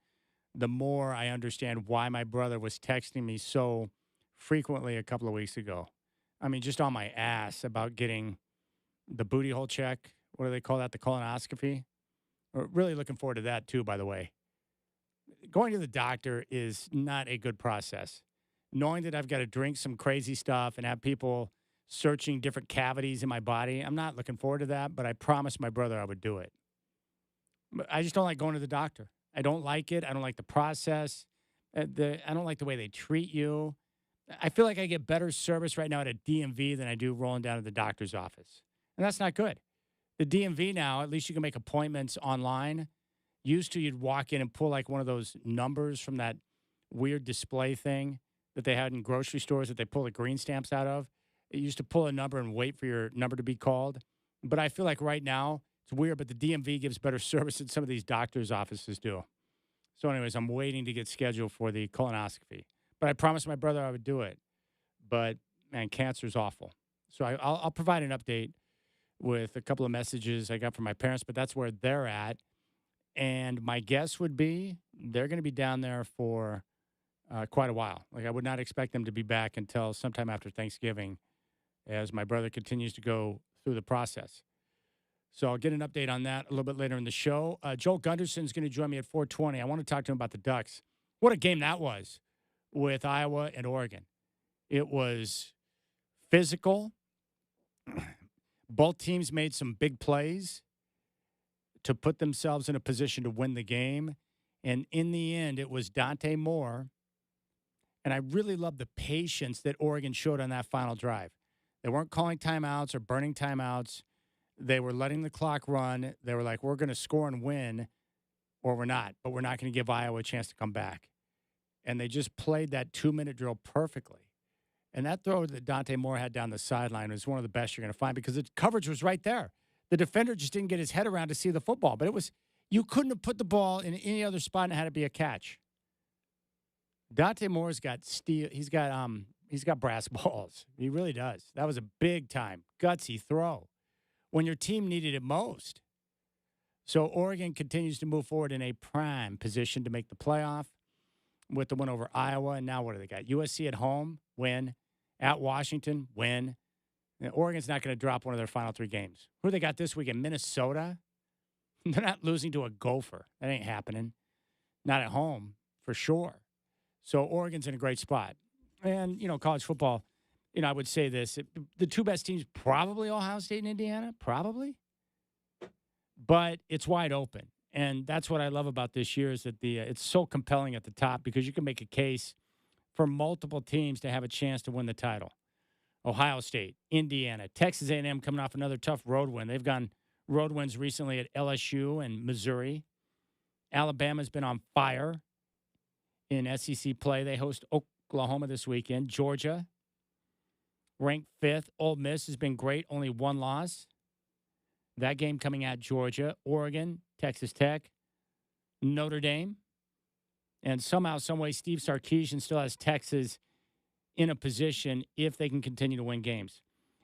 the more I understand why my brother was texting me so frequently a couple of weeks ago. I mean, just on my ass about getting the booty hole check. What do they call that? The colonoscopy. We're really looking forward to that, too, by the way. Going to the doctor is not a good process. Knowing that I've got to drink some crazy stuff and have people searching different cavities in my body. I'm not looking forward to that, but I promised my brother I would do it. But I just don't like going to the doctor. I don't like it. I don't like the process. I don't like the way they treat you. I feel like I get better service right now at a DMV than I do rolling down to the doctor's office. And that's not good. The DMV now, at least you can make appointments online. Used to, you'd walk in and pull like one of those numbers from that weird display thing that they had in grocery stores that they pull the green stamps out of. It used to pull a number and wait for your number to be called. But I feel like right now, it's weird, but the DMV gives better service than some of these doctors' offices do. So anyways, I'm waiting to get scheduled for the colonoscopy. But I promised my brother I would do it. But, man, cancer's awful. So I'll provide an update with a couple of messages I got from my parents, but that's where they're at. And my guess would be they're going to be down there for quite a while. Like, I would not expect them to be back until sometime after Thanksgiving as my brother continues to go through the process. So I'll get an update on that a little bit later in the show. Joel Gunderson's going to join me at 4:20. I want to talk to him about the Ducks. What a game that was with Iowa and Oregon. It was physical. Both teams made some big plays to put themselves in a position to win the game. And in the end, it was Dante Moore. And I really love the patience that Oregon showed on that final drive. They weren't calling timeouts or burning timeouts. They were letting the clock run. They were like, we're going to score and win, or we're not. But we're not going to give Iowa a chance to come back. and they just played that 2-minute drill perfectly. And that throw that Dante Moore had down the sideline was one of the best you're going to find because the coverage was right there. The defender just didn't get his head around to see the football, but you couldn't have put the ball in any other spot and it had to be a catch. Dante Moore's got steel. He's got brass balls. He really does. That was a big time gutsy throw when your team needed it most. So Oregon continues to move forward in a prime position to make the playoff with the win over Iowa. And now what do they got? USC at home, win. At Washington, win. And Oregon's not going to drop one of their final 3 games. Who they got this week in Minnesota? They're not losing to a Gopher. That ain't happening. Not at home, for sure. So Oregon's in a great spot. And, college football, I would say this. The 2 best teams, probably Ohio State and Indiana, probably. But it's wide open. And that's what I love about this year is that it's so compelling at the top because you can make a case for multiple teams to have a chance to win the title. Ohio State, Indiana, Texas A&M coming off another tough road win. They've gone road wins recently at LSU and Missouri. Alabama's been on fire in SEC play. They host Oklahoma this weekend. Georgia, ranked 5th. Ole Miss has been great, only 1 loss. That game coming at Georgia, Oregon, Texas Tech, Notre Dame. And somehow, someway, Steve Sarkisian still has Texas in a position if they can continue to win games.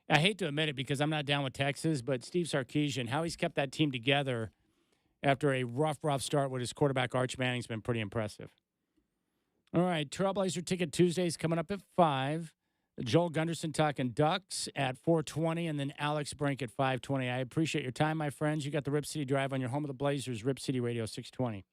I hate to admit it because I'm not down with Texas, but Steve Sarkisian, how he's kept that team together after a rough start with his quarterback, Arch Manning's been pretty impressive. All right, Trailblazer Ticket Tuesdays coming up at 5. Joel Gunderson talking Ducks at 4:20, and then Alex Brink at 5:20. I appreciate your time, my friends. You got the Rip City Drive on your home of the Blazers, Rip City Radio 620.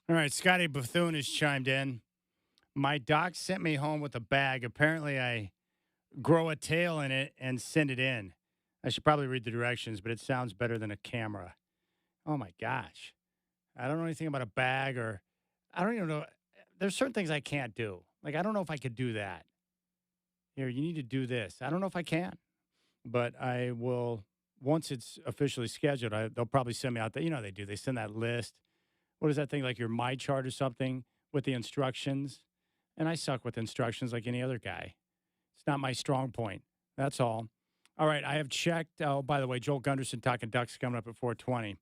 All right, Scotty Bethune has chimed in. My doc sent me home with a bag. Apparently, I grow a tail in it and send it in. I should probably read the directions, but it sounds better than a camera. Oh, my gosh. I don't know anything about a bag or I don't even know. There's certain things I can't do. Like, I don't know if I could do that. Here, you need to do this. I don't know if I can, but I will. Once it's officially scheduled, they'll probably send me out there. You know how they do. They send that list. What is that thing, like your My Chart or something with the instructions? And I suck with instructions like any other guy. It's not my strong point. That's all. All right, I have checked. Oh, by the way, Joel Gunderson talking Ducks coming up at 4:20.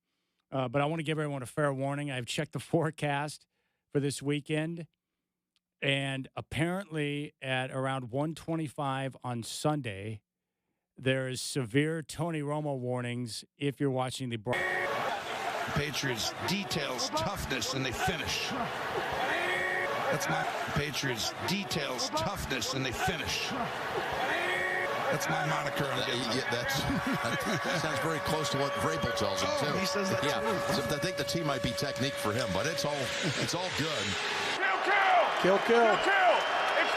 But I want to give everyone a fair warning. I've checked the forecast for this weekend, and apparently at around 1:25 on Sunday, there is severe Tony Romo warnings if you're watching the Patriots details toughness and they finish. That's my Patriots details toughness and they finish. That's my moniker. That sounds very close to what Vrabel tells him too. He says that too. So I think the T might be technique for him, but it's all good. Kill.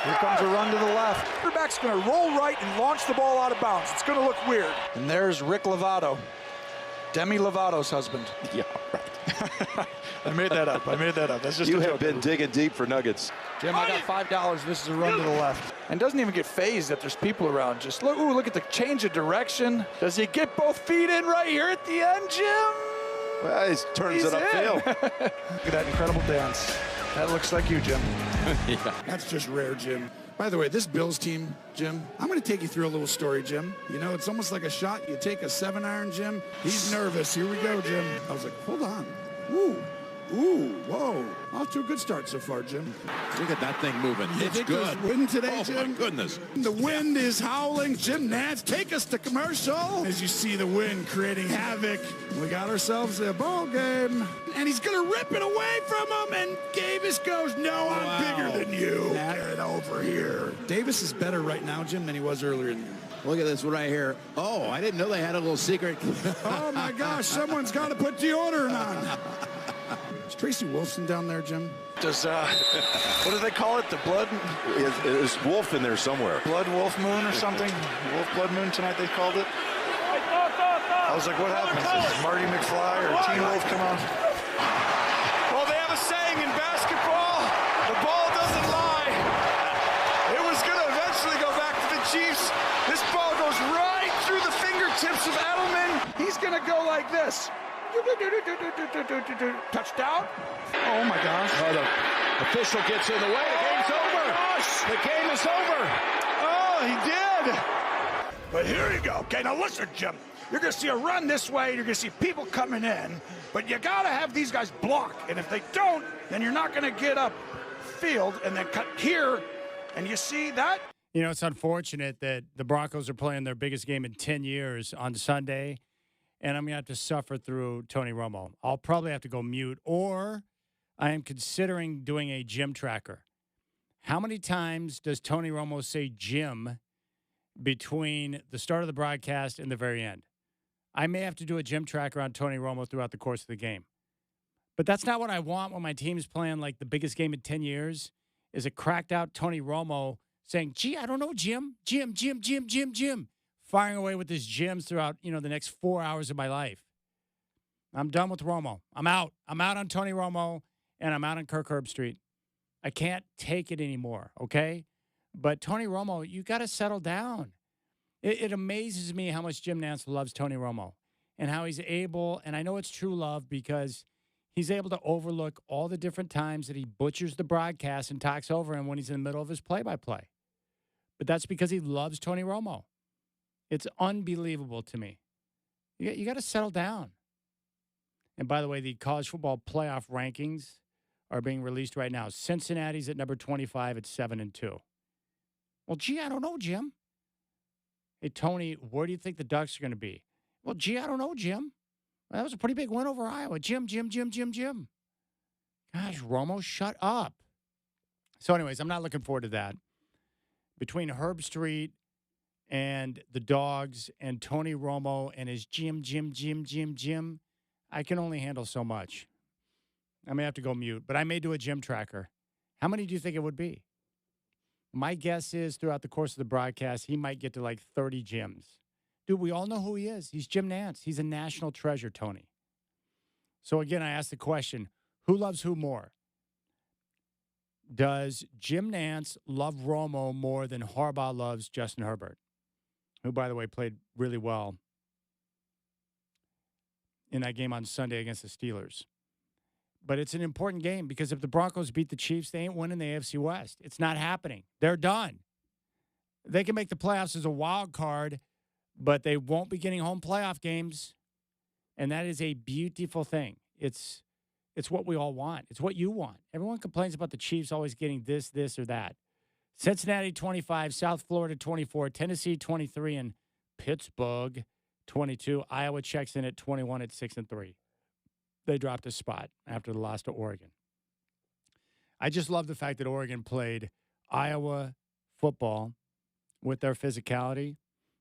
Here comes a run to the left. Quarterback's going to roll right and launch the ball out of bounds. It's going to look weird. And there's Rick Lovato, Demi Lovato's husband. Yeah, right. I made that up. That's just You a have joke. been digging deep for nuggets. Jim, I got $5. This is a run to the left. And doesn't even get phased that there's people around. Just look at the change of direction. Does he get both feet in right here at the end, Jim? Well, he turns it upfield. Look at that incredible dance. That looks like you, Jim. Yeah. That's just rare, Jim. By the way, this Bills team, Jim, I'm going to take you through a little story, Jim. You know, it's almost like a shot. You take a 7-iron, Jim. He's nervous. Here we go, Jim. I was like, hold on. Ooh, whoa. Off to a good start so far, Jim. Look at that thing moving. It's good. There's wind today, Oh, Jim? my goodness. The wind is howling. Jim Nance, take us to commercial. As you see the wind creating havoc, we got ourselves a ball game. And he's going to rip it away from him. And Davis goes, no, I'm bigger than you. Get over here. Davis is better right now, Jim, than he was earlier in the year. Look at this one right here. Oh, I didn't know they had a little secret. Oh, my gosh, someone's got to put deodorant on. Is Tracy Wolfson down there, Jim? Does, what do they call it? The blood? There's wolf in there somewhere. Blood wolf moon or something? Wolf blood moon tonight they called it. I was like, what happens? Does Marty McFly or Teen Wolf come on? Well, they have a saying in basketball, the ball doesn't lie. It was going to eventually go back to the Chiefs. This ball goes right through the fingertips of Edelman. He's going to go like this. Touchdown. Oh, my gosh. Oh, the official gets in the way. The game's over. Gosh. The game is over. Oh, he did. But here you go. Okay, now listen, Jim. You're going to see a run this way. You're going to see people coming in. But you got to have these guys block. And if they don't, then you're not going to get up field and then cut here. And you see that? You know, it's unfortunate that the Broncos are playing their biggest game in 10 years on Sunday, and I'm going to have to suffer through Tony Romo. I'll probably have to go mute, or I am considering doing a gym tracker. How many times does Tony Romo say gym between the start of the broadcast and the very end? I may have to do a gym tracker on Tony Romo throughout the course of the game. But that's not what I want when my team's playing like the biggest game in 10 years, is a cracked out Tony Romo saying, gee, I don't know, Jim, firing away with his gyms throughout, the next 4 hours of my life. I'm done with Romo. I'm out. I'm out on Tony Romo, and I'm out on Kirk Herbstreit. I can't take it anymore, okay? But Tony Romo, you got to settle down. It amazes me how much Jim Nance loves Tony Romo and how he's able, and I know it's true love because he's able to overlook all the different times that he butchers the broadcast and talks over him when he's in the middle of his play-by-play. But that's because he loves Tony Romo. It's unbelievable to me. You got to settle down. And by the way, the college football playoff rankings are being released right now. Cincinnati's at number 25 at 7-2. Well, gee, I don't know, Jim. Hey, Tony, where do you think the Ducks are going to be? Well, gee, I don't know, Jim. Well, that was a pretty big win over Iowa. Jim. Gosh, Romo, shut up. So anyways, I'm not looking forward to that. Between Herbstreit and the Dogs and Tony Romo and his Jim, I can only handle so much. I may have to go mute, but I may do a gym tracker. How many do you think it would be? My guess is throughout the course of the broadcast, he might get to like 30 gyms. Dude, we all know who he is. He's Jim Nantz. He's a national treasure, Tony. So again, I asked the question, who loves who more? Does Jim Nantz love Romo more than Harbaugh loves Justin Herbert, who, by the way, played really well in that game on Sunday against the Steelers? But it's an important game because if the Broncos beat the Chiefs, they ain't winning the AFC West. It's not happening. They're done. They can make the playoffs as a wild card, but they won't be getting home playoff games. And that is a beautiful thing. It's what we all want. It's what you want. Everyone complains about the Chiefs always getting this, or that. Cincinnati 25, South Florida 24, Tennessee 23, and Pittsburgh 22. Iowa checks in at 21 at 6-3. They dropped a spot after the loss to Oregon. I just love the fact that Oregon played Iowa football with their physicality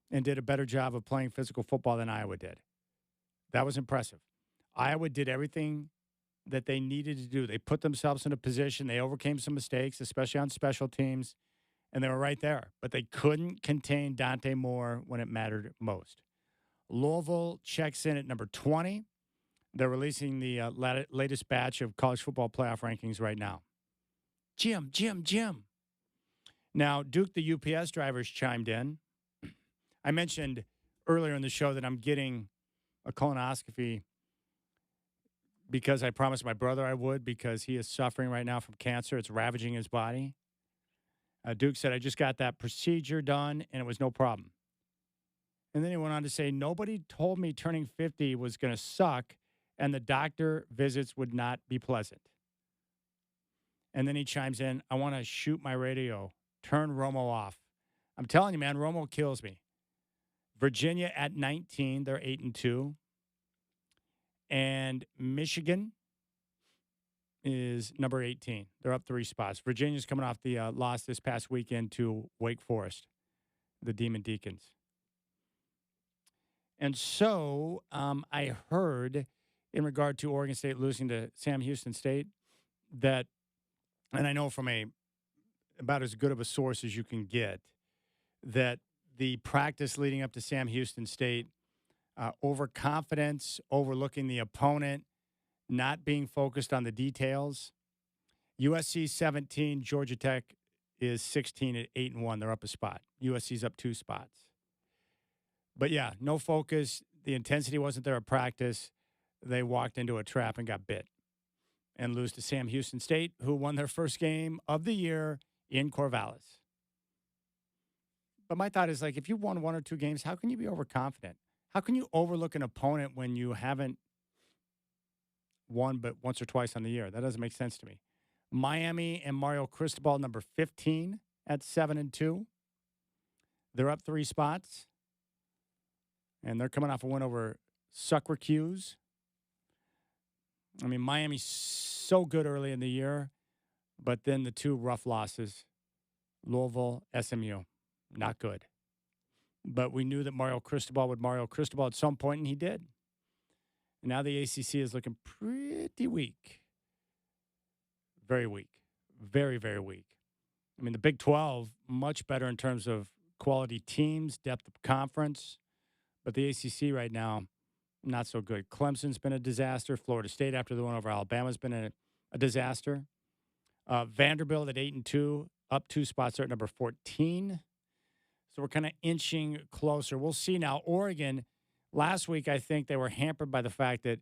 and did a better job of playing physical football than Iowa did. That was impressive. Iowa did everything that they needed to do. They put themselves in a position. They overcame some mistakes, especially on special teams, and they were right there. But they couldn't contain Dante Moore when it mattered most. Louisville checks in at number 20. They're releasing the latest batch of college football playoff rankings right now. Jim. Now, Duke, the UPS drivers, chimed in. I mentioned earlier in the show that I'm getting a colonoscopy because I promised my brother I would because he is suffering right now from cancer. It's ravaging his body. Duke said, I just got that procedure done, and it was no problem. And then he went on to say, nobody told me turning 50 was going to suck and the doctor visits would not be pleasant. And then he chimes in, I want to shoot my radio. Turn Romo off. I'm telling you, man, Romo kills me. Virginia at 19, they're 8-2. And Michigan is number 18. They're up 3 spots. Virginia's coming off the loss this past weekend to Wake Forest, the Demon Deacons. And so I heard in regard to Oregon State losing to Sam Houston State that, and I know from about as good of a source as you can get, that the practice leading up to Sam Houston State, overconfidence, overlooking the opponent, not being focused on the details. USC 17, Georgia Tech is 16 at 8-1. They're up a spot. USC's up 2 spots. But yeah, no focus. The intensity wasn't there at practice. They walked into a trap and got bit and lose to Sam Houston State, who won their first game of the year in Corvallis. But my thought is, like, if you won 1 or 2 games, how can you be overconfident? How can you overlook an opponent when you haven't won but once or twice on the year? That doesn't make sense to me. Miami and Mario Cristobal, number 15 at 7-2. They're up 3 spots. And they're coming off a win over Syracuse. I mean, Miami's so good early in the year, but then the 2 rough losses, Louisville, SMU, not good. But we knew that Mario Cristobal would Mario Cristobal at some point, and he did. And now the ACC is looking pretty weak. Very weak. Very, very weak. I mean, the Big 12, much better in terms of quality teams, depth of conference. But the ACC right now, not so good. Clemson's been a disaster. Florida State, after the one over Alabama, has been a disaster. Vanderbilt at 8-2, up 2 spots. They're at number 14. So we're kind of inching closer. We'll see now. Oregon, last week, I think they were hampered by the fact that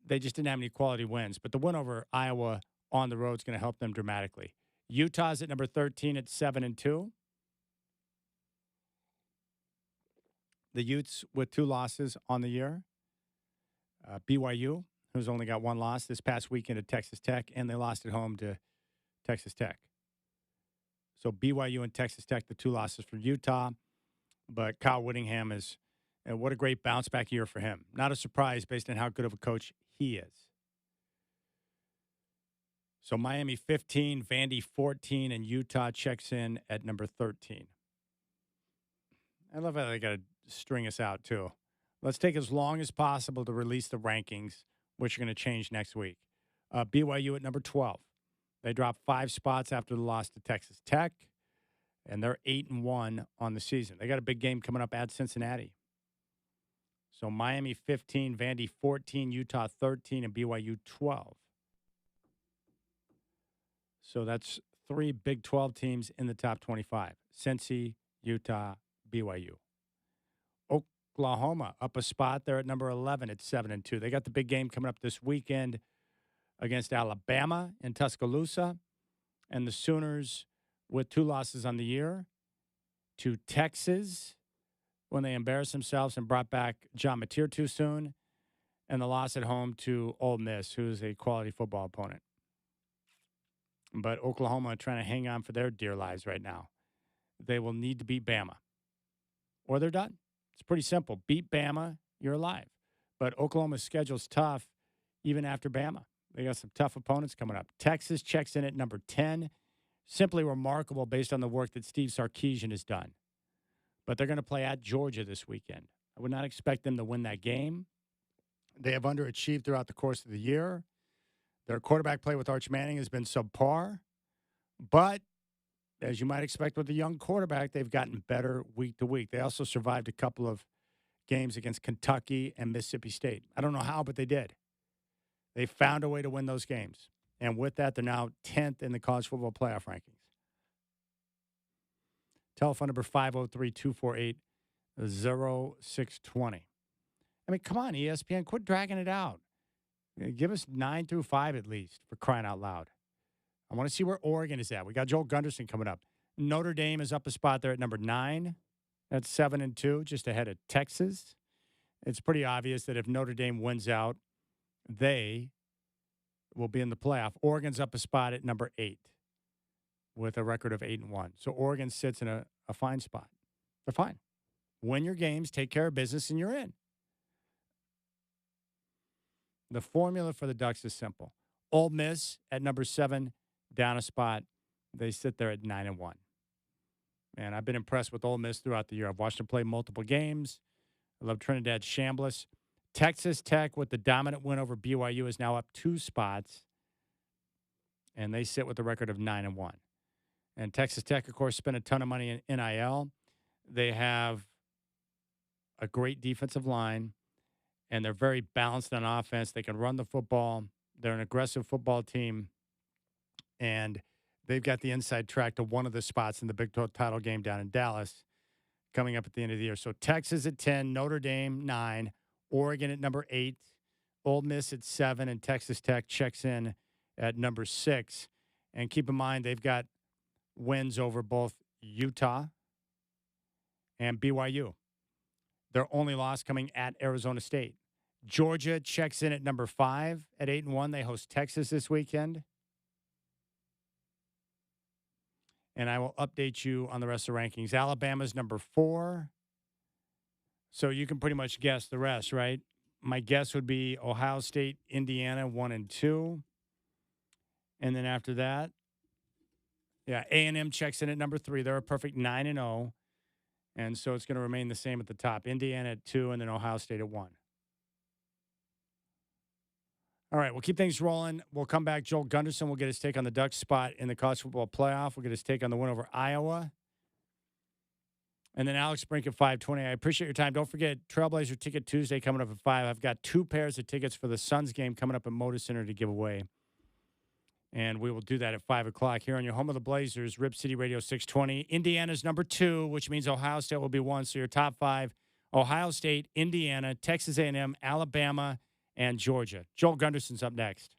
they just didn't have any quality wins. But the win over Iowa on the road is going to help them dramatically. Utah's at number 13 at 7-2. The Utes with 2 losses on the year. BYU, who's only got 1 loss this past weekend at Texas Tech, and they lost at home to Texas Tech. So BYU and Texas Tech, the 2 losses for Utah. But Kyle Whittingham is, what a great bounce back year for him. Not a surprise based on how good of a coach he is. So Miami 15, Vandy 14, and Utah checks in at number 13. I love how they got to string us out, too. Let's take as long as possible to release the rankings, which are going to change next week. BYU at number 12. They dropped 5 spots after the loss to Texas Tech, and they're 8-1 on the season. They got a big game coming up at Cincinnati. So Miami 15, Vandy 14, Utah 13, and BYU 12. So that's 3 Big 12 teams in the top 25. Cincy, Utah, BYU. Oklahoma up a spot. They're at number 11 at 7-2. They got the big game coming up this weekend against Alabama in Tuscaloosa. And the Sooners with 2 losses on the year to Texas when they embarrassed themselves and brought back John Mateer too soon, and the loss at home to Ole Miss, who's a quality football opponent. But Oklahoma trying to hang on for their dear lives right now. They will need to beat Bama, or they're done. It's pretty simple. Beat Bama, you're alive. But Oklahoma's schedule's tough even after Bama. They got some tough opponents coming up. Texas checks in at number 10. Simply remarkable based on the work that Steve Sarkisian has done. But they're going to play at Georgia this weekend. I would not expect them to win that game. They have underachieved throughout the course of the year. Their quarterback play with Arch Manning has been subpar. But as you might expect with a young quarterback, they've gotten better week to week. They also survived a couple of games against Kentucky and Mississippi State. I don't know how, but they did. They found a way to win those games. And with that, they're now 10th in the college football playoff rankings. Telephone number 503-248-0620. I mean, come on, ESPN, quit dragging it out. Give us 9 through 5 at least, for crying out loud. I want to see where Oregon is at. We got Joel Gunderson coming up. Notre Dame is up a spot there at number 9. That's 7-2, just ahead of Texas. It's pretty obvious that if Notre Dame wins out, they will be in the playoff. Oregon's up a spot at number 8 with a record of 8-1. So Oregon sits in a fine spot. They're fine. Win your games, take care of business, and you're in. The formula for the Ducks is simple. Ole Miss at number 7, down a spot. They sit there at 9-1. And I've been impressed with Ole Miss throughout the year. I've watched them play multiple games. I love Trinidad Chambliss. Texas Tech with the dominant win over BYU is now up 2 spots. And they sit with a record of 9-1. And Texas Tech, of course, spent a ton of money in NIL. They have a great defensive line, and they're very balanced on offense. They can run the football. They're an aggressive football team, and they've got the inside track to one of the spots in the Big 12 title game down in Dallas coming up at the end of the year. So Texas at 10, Notre Dame 9, Oregon at number 8, Ole Miss at 7, and Texas Tech checks in at number 6. And keep in mind, they've got wins over both Utah and BYU. Their only loss coming at Arizona State. Georgia checks in at number 5 at 8-1. They host Texas this weekend. And I will update you on the rest of the rankings. Alabama's number 4. So you can pretty much guess the rest, right? My guess would be Ohio State, Indiana, 1 and 2. And then after that, A&M checks in at number 3. They're a perfect 9-0. And so it's going to remain the same at the top. Indiana at 2 and then Ohio State at 1. All right, we'll keep things rolling. We'll come back. Joel Gunderson will get his take on the Ducks spot in the college football playoff. We'll get his take on the win over Iowa. And then Alex Brink at 5:20. I appreciate your time. Don't forget, Trailblazer Ticket Tuesday coming up at 5. I've got 2 pairs of tickets for the Suns game coming up at Moda Center to give away. And we will do that at 5 o'clock here on your home of the Blazers, Rip City Radio 620. Indiana's number 2, which means Ohio State will be 1. So your top 5, Ohio State, Indiana, Texas A&M, Alabama, and Georgia. Joel Gunderson's up next.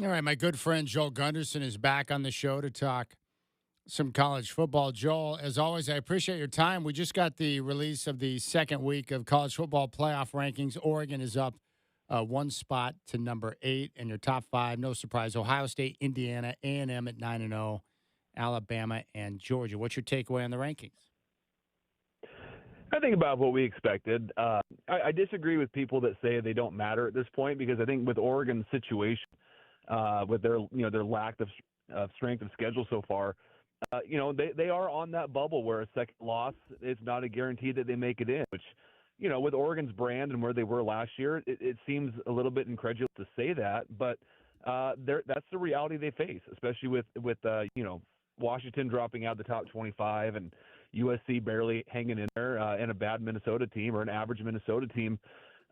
All right, my good friend Joel Gunderson is back on the show to talk some college football. Joel, as always, I appreciate your time. We just got the release of the second week of college football playoff rankings. Oregon is up one spot to number 8, and your top 5, no surprise, Ohio State, Indiana, A&M at 9-0, Alabama, and Georgia. What's your takeaway on the rankings? I think about what we expected. I disagree with people that say they don't matter at this point, because I think with Oregon's situation, with their lack of strength of schedule so far, they are on that bubble where a second loss is not a guarantee that they make it in. Which, with Oregon's brand and where they were last year, it seems a little bit incredulous to say that, but that's the reality they face, especially with Washington dropping out of the top 25 and USC barely hanging in there, and a bad Minnesota team or an average Minnesota team.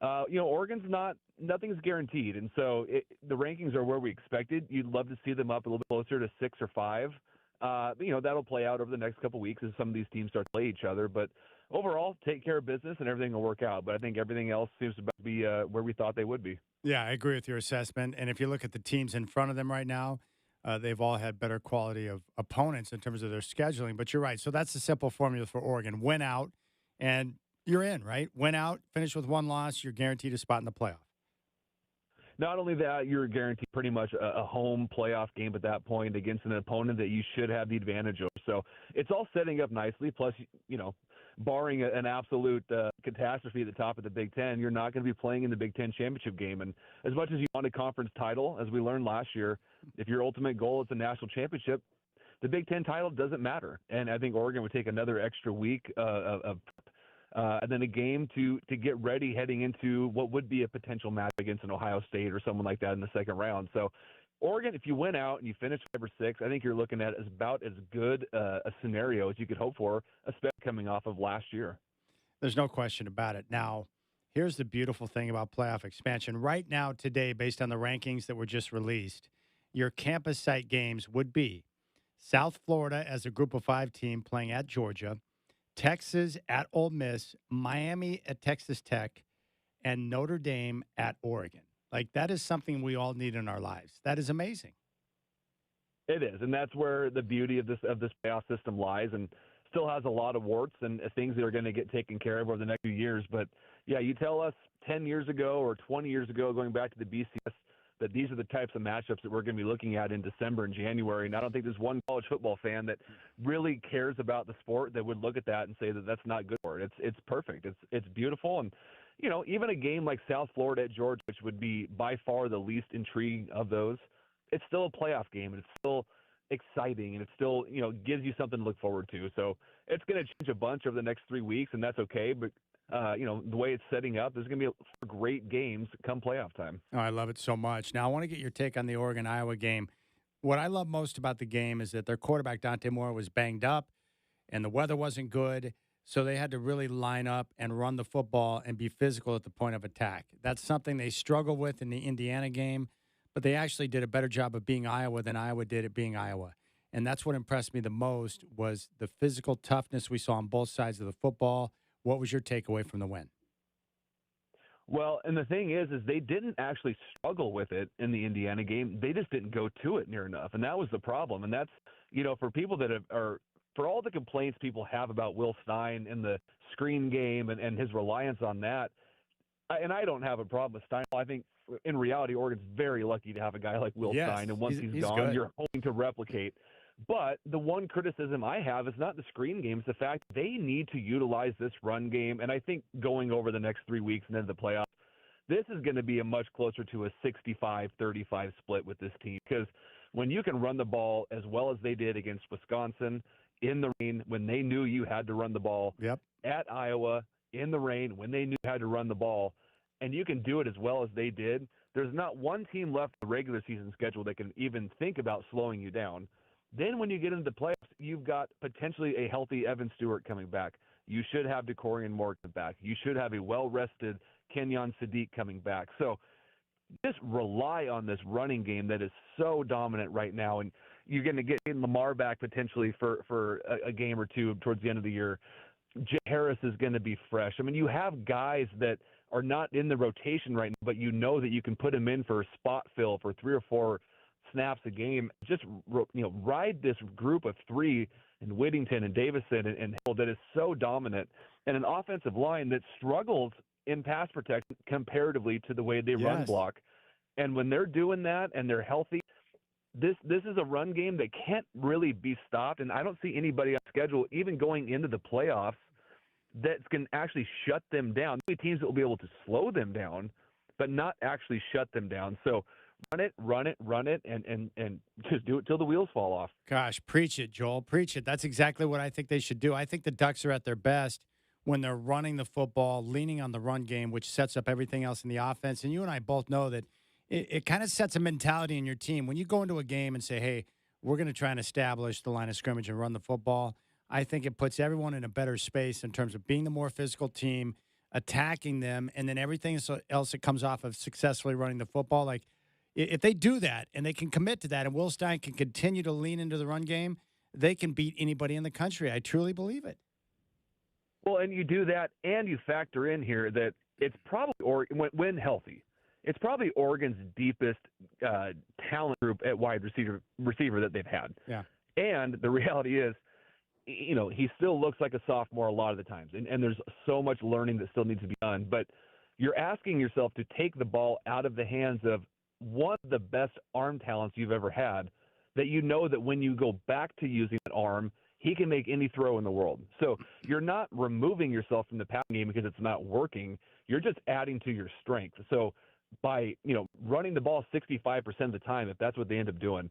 Oregon's nothing's guaranteed. And so the rankings are where we expected. You'd love to see them up a little bit closer to 6 or 5. That'll play out over the next couple of weeks as some of these teams start to play each other. But overall, take care of business and everything will work out. But I think everything else seems to be where we thought they would be. Yeah, I agree with your assessment. And if you look at the teams in front of them right now, they've all had better quality of opponents in terms of their scheduling. But you're right. So that's the simple formula for Oregon. Win out, and you're in, right? Win out, finish with one loss, you're guaranteed a spot in the playoff. Not only that, you're guaranteed pretty much a home playoff game at that point against an opponent that you should have the advantage over. So it's all setting up nicely. Plus, barring an absolute catastrophe at the top of the Big Ten, you're not going to be playing in the Big Ten championship game. And as much as you want a conference title, as we learned last year, if your ultimate goal is a national championship, the Big Ten title doesn't matter. And I think Oregon would take another extra week and then a game to get ready heading into what would be a potential match against an Ohio State or someone like that in the second round. So Oregon, if you win out and you finish 5 or 6, I think you're looking at about as good a scenario as you could hope for, especially coming off of last year. There's no question about it. Now, here's the beautiful thing about playoff expansion. Right now, today, based on the rankings that were just released, your campus site games would be South Florida as a group of 5 team playing at Georgia, Texas at Ole Miss, Miami at Texas Tech, and Notre Dame at Oregon. Like, that is something we all need in our lives. That is amazing. It is, and that's where the beauty of this playoff system lies, and still has a lot of warts and things that are going to get taken care of over the next few years. But, yeah, you tell us 10 years ago or 20 years ago, going back to the BCS, that these are the types of matchups that we're going to be looking at in December and January. And I don't think there's one college football fan that really cares about the sport that would look at that and say that that's not good for it. It's perfect. It's beautiful. And, even a game like South Florida at Georgia, which would be by far the least intriguing of those, it's still a playoff game, and it's still exciting, and it still, gives you something to look forward to. So it's going to change a bunch over the next 3 weeks, and that's okay. But, the way it's setting up, there's going to be great games come playoff time. Oh, I love it so much. Now, I want to get your take on the Oregon-Iowa game. What I love most about the game is that their quarterback, Dante Moore, was banged up, and the weather wasn't good, so they had to really line up and run the football and be physical at the point of attack. That's something they struggled with in the Indiana game, but they actually did a better job of being Iowa than Iowa did at being Iowa. And that's what impressed me the most was the physical toughness we saw on both sides of the football. What was your takeaway from the win? Well, and the thing is they didn't actually struggle with it in the Indiana game. They just didn't go to it near enough, and that was the problem. And that's, for people that for all the complaints people have about Will Stein and the screen game and his reliance on that, and I don't have a problem with Stein. I think in reality, Oregon's very lucky to have a guy like Will Stein, and once he's gone, you're hoping to replicate. But the one criticism I have is not the screen game. It's the fact they need to utilize this run game. And I think going over the next 3 weeks and into the playoffs, this is going to be a much closer to a 65-35 split with this team. Because when you can run the ball as well as they did against Wisconsin in the rain, when they knew you had to run the ball, at Iowa in the rain, when they knew you had to run the ball, and you can do it as well as they did, there's not one team left in the regular season schedule that can even think about slowing you down. Then when you get into the playoffs, you've got potentially a healthy Evan Stewart coming back. You should have DeCorian Moore coming back. You should have a well-rested Kenyon Sadiq coming back. So just rely on this running game that is so dominant right now, and you're going to get Lamar back potentially for a game or two towards the end of the year. Jay Harris is going to be fresh. I mean, you have guys that are not in the rotation right now, but you know that you can put them in for a spot fill for 3 or 4 snaps a game. Just ride this group of three in Whittington and Davison and Hill that is so dominant, and an offensive line that struggles in pass protection comparatively to the way they run block. And when they're doing that and they're healthy, this is a run game that can't really be stopped. And I don't see anybody on schedule, even going into the playoffs, that can actually shut them down. There will be teams that will be able to slow them down, but not actually shut them down. So run it, and just do it till the wheels fall off. Gosh, preach it, Joel. Preach it. That's exactly what I think they should do. I think the Ducks are at their best when they're running the football, leaning on the run game, which sets up everything else in the offense. And you and I both know that it kind of sets a mentality in your team. When you go into a game and say, hey, we're going to try and establish the line of scrimmage and run the football, I think it puts everyone in a better space in terms of being the more physical team, attacking them, and then everything else that comes off of successfully running the football. Like, if they do that and they can commit to that and Will Stein can continue to lean into the run game, they can beat anybody in the country. I truly believe it. Well, and you do that and you factor in here that it's probably, or when healthy, it's probably Oregon's deepest talent group at wide receiver that they've had. Yeah. And the reality is, he still looks like a sophomore a lot of the times. And there's so much learning that still needs to be done. But you're asking yourself to take the ball out of the hands of one of the best arm talents you've ever had, that you know that when you go back to using an arm, he can make any throw in the world. So you're not removing yourself from the passing game because it's not working. You're just adding to your strength. So by, running the ball 65% of the time, if that's what they end up doing,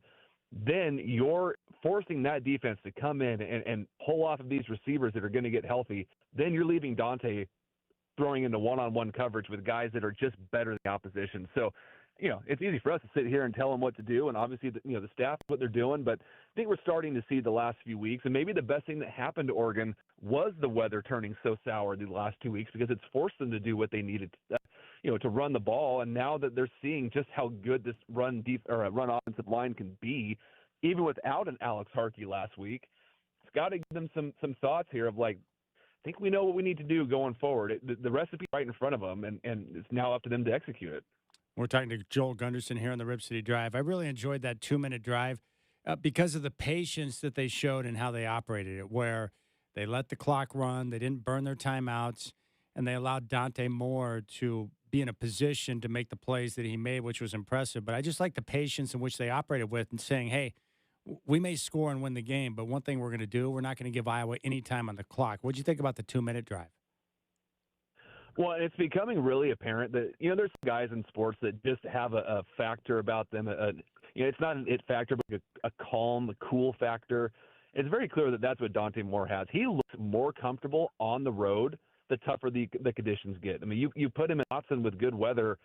then you're forcing that defense to come in and pull off of these receivers that are going to get healthy. Then you're leaving Dante throwing into one-on-one coverage with guys that are just better than the opposition. So, it's easy for us to sit here and tell them what to do, and obviously, the staff, what they're doing, but I think we're starting to see the last few weeks, and maybe the best thing that happened to Oregon was the weather turning so sour the last 2 weeks, because it's forced them to do what they needed to run the ball. And now that they're seeing just how good this run offensive line can be, even without an Alex Harkey last week, it's got to give them some thoughts here of like, I think we know what we need to do going forward. The recipe's right in front of them, and it's now up to them to execute it. We're talking to Joel Gunderson here on the Rip City Drive. I really enjoyed that 2-minute drive because of the patience that they showed and how they operated it, where they let the clock run, they didn't burn their timeouts, and they allowed Dante Moore to be in a position to make the plays that he made, which was impressive. But I just like the patience in which they operated with and saying, hey, we may score and win the game, but one thing we're going to do, we're not going to give Iowa any time on the clock. What did you think about the 2-minute drive? Well, it's becoming really apparent that, there's guys in sports that just have a factor about them. It's not an it factor, but a calm, cool factor. It's very clear that that's what Dante Moore has. He looks more comfortable on the road the tougher the conditions get. I mean, you put him in Watson with good weather,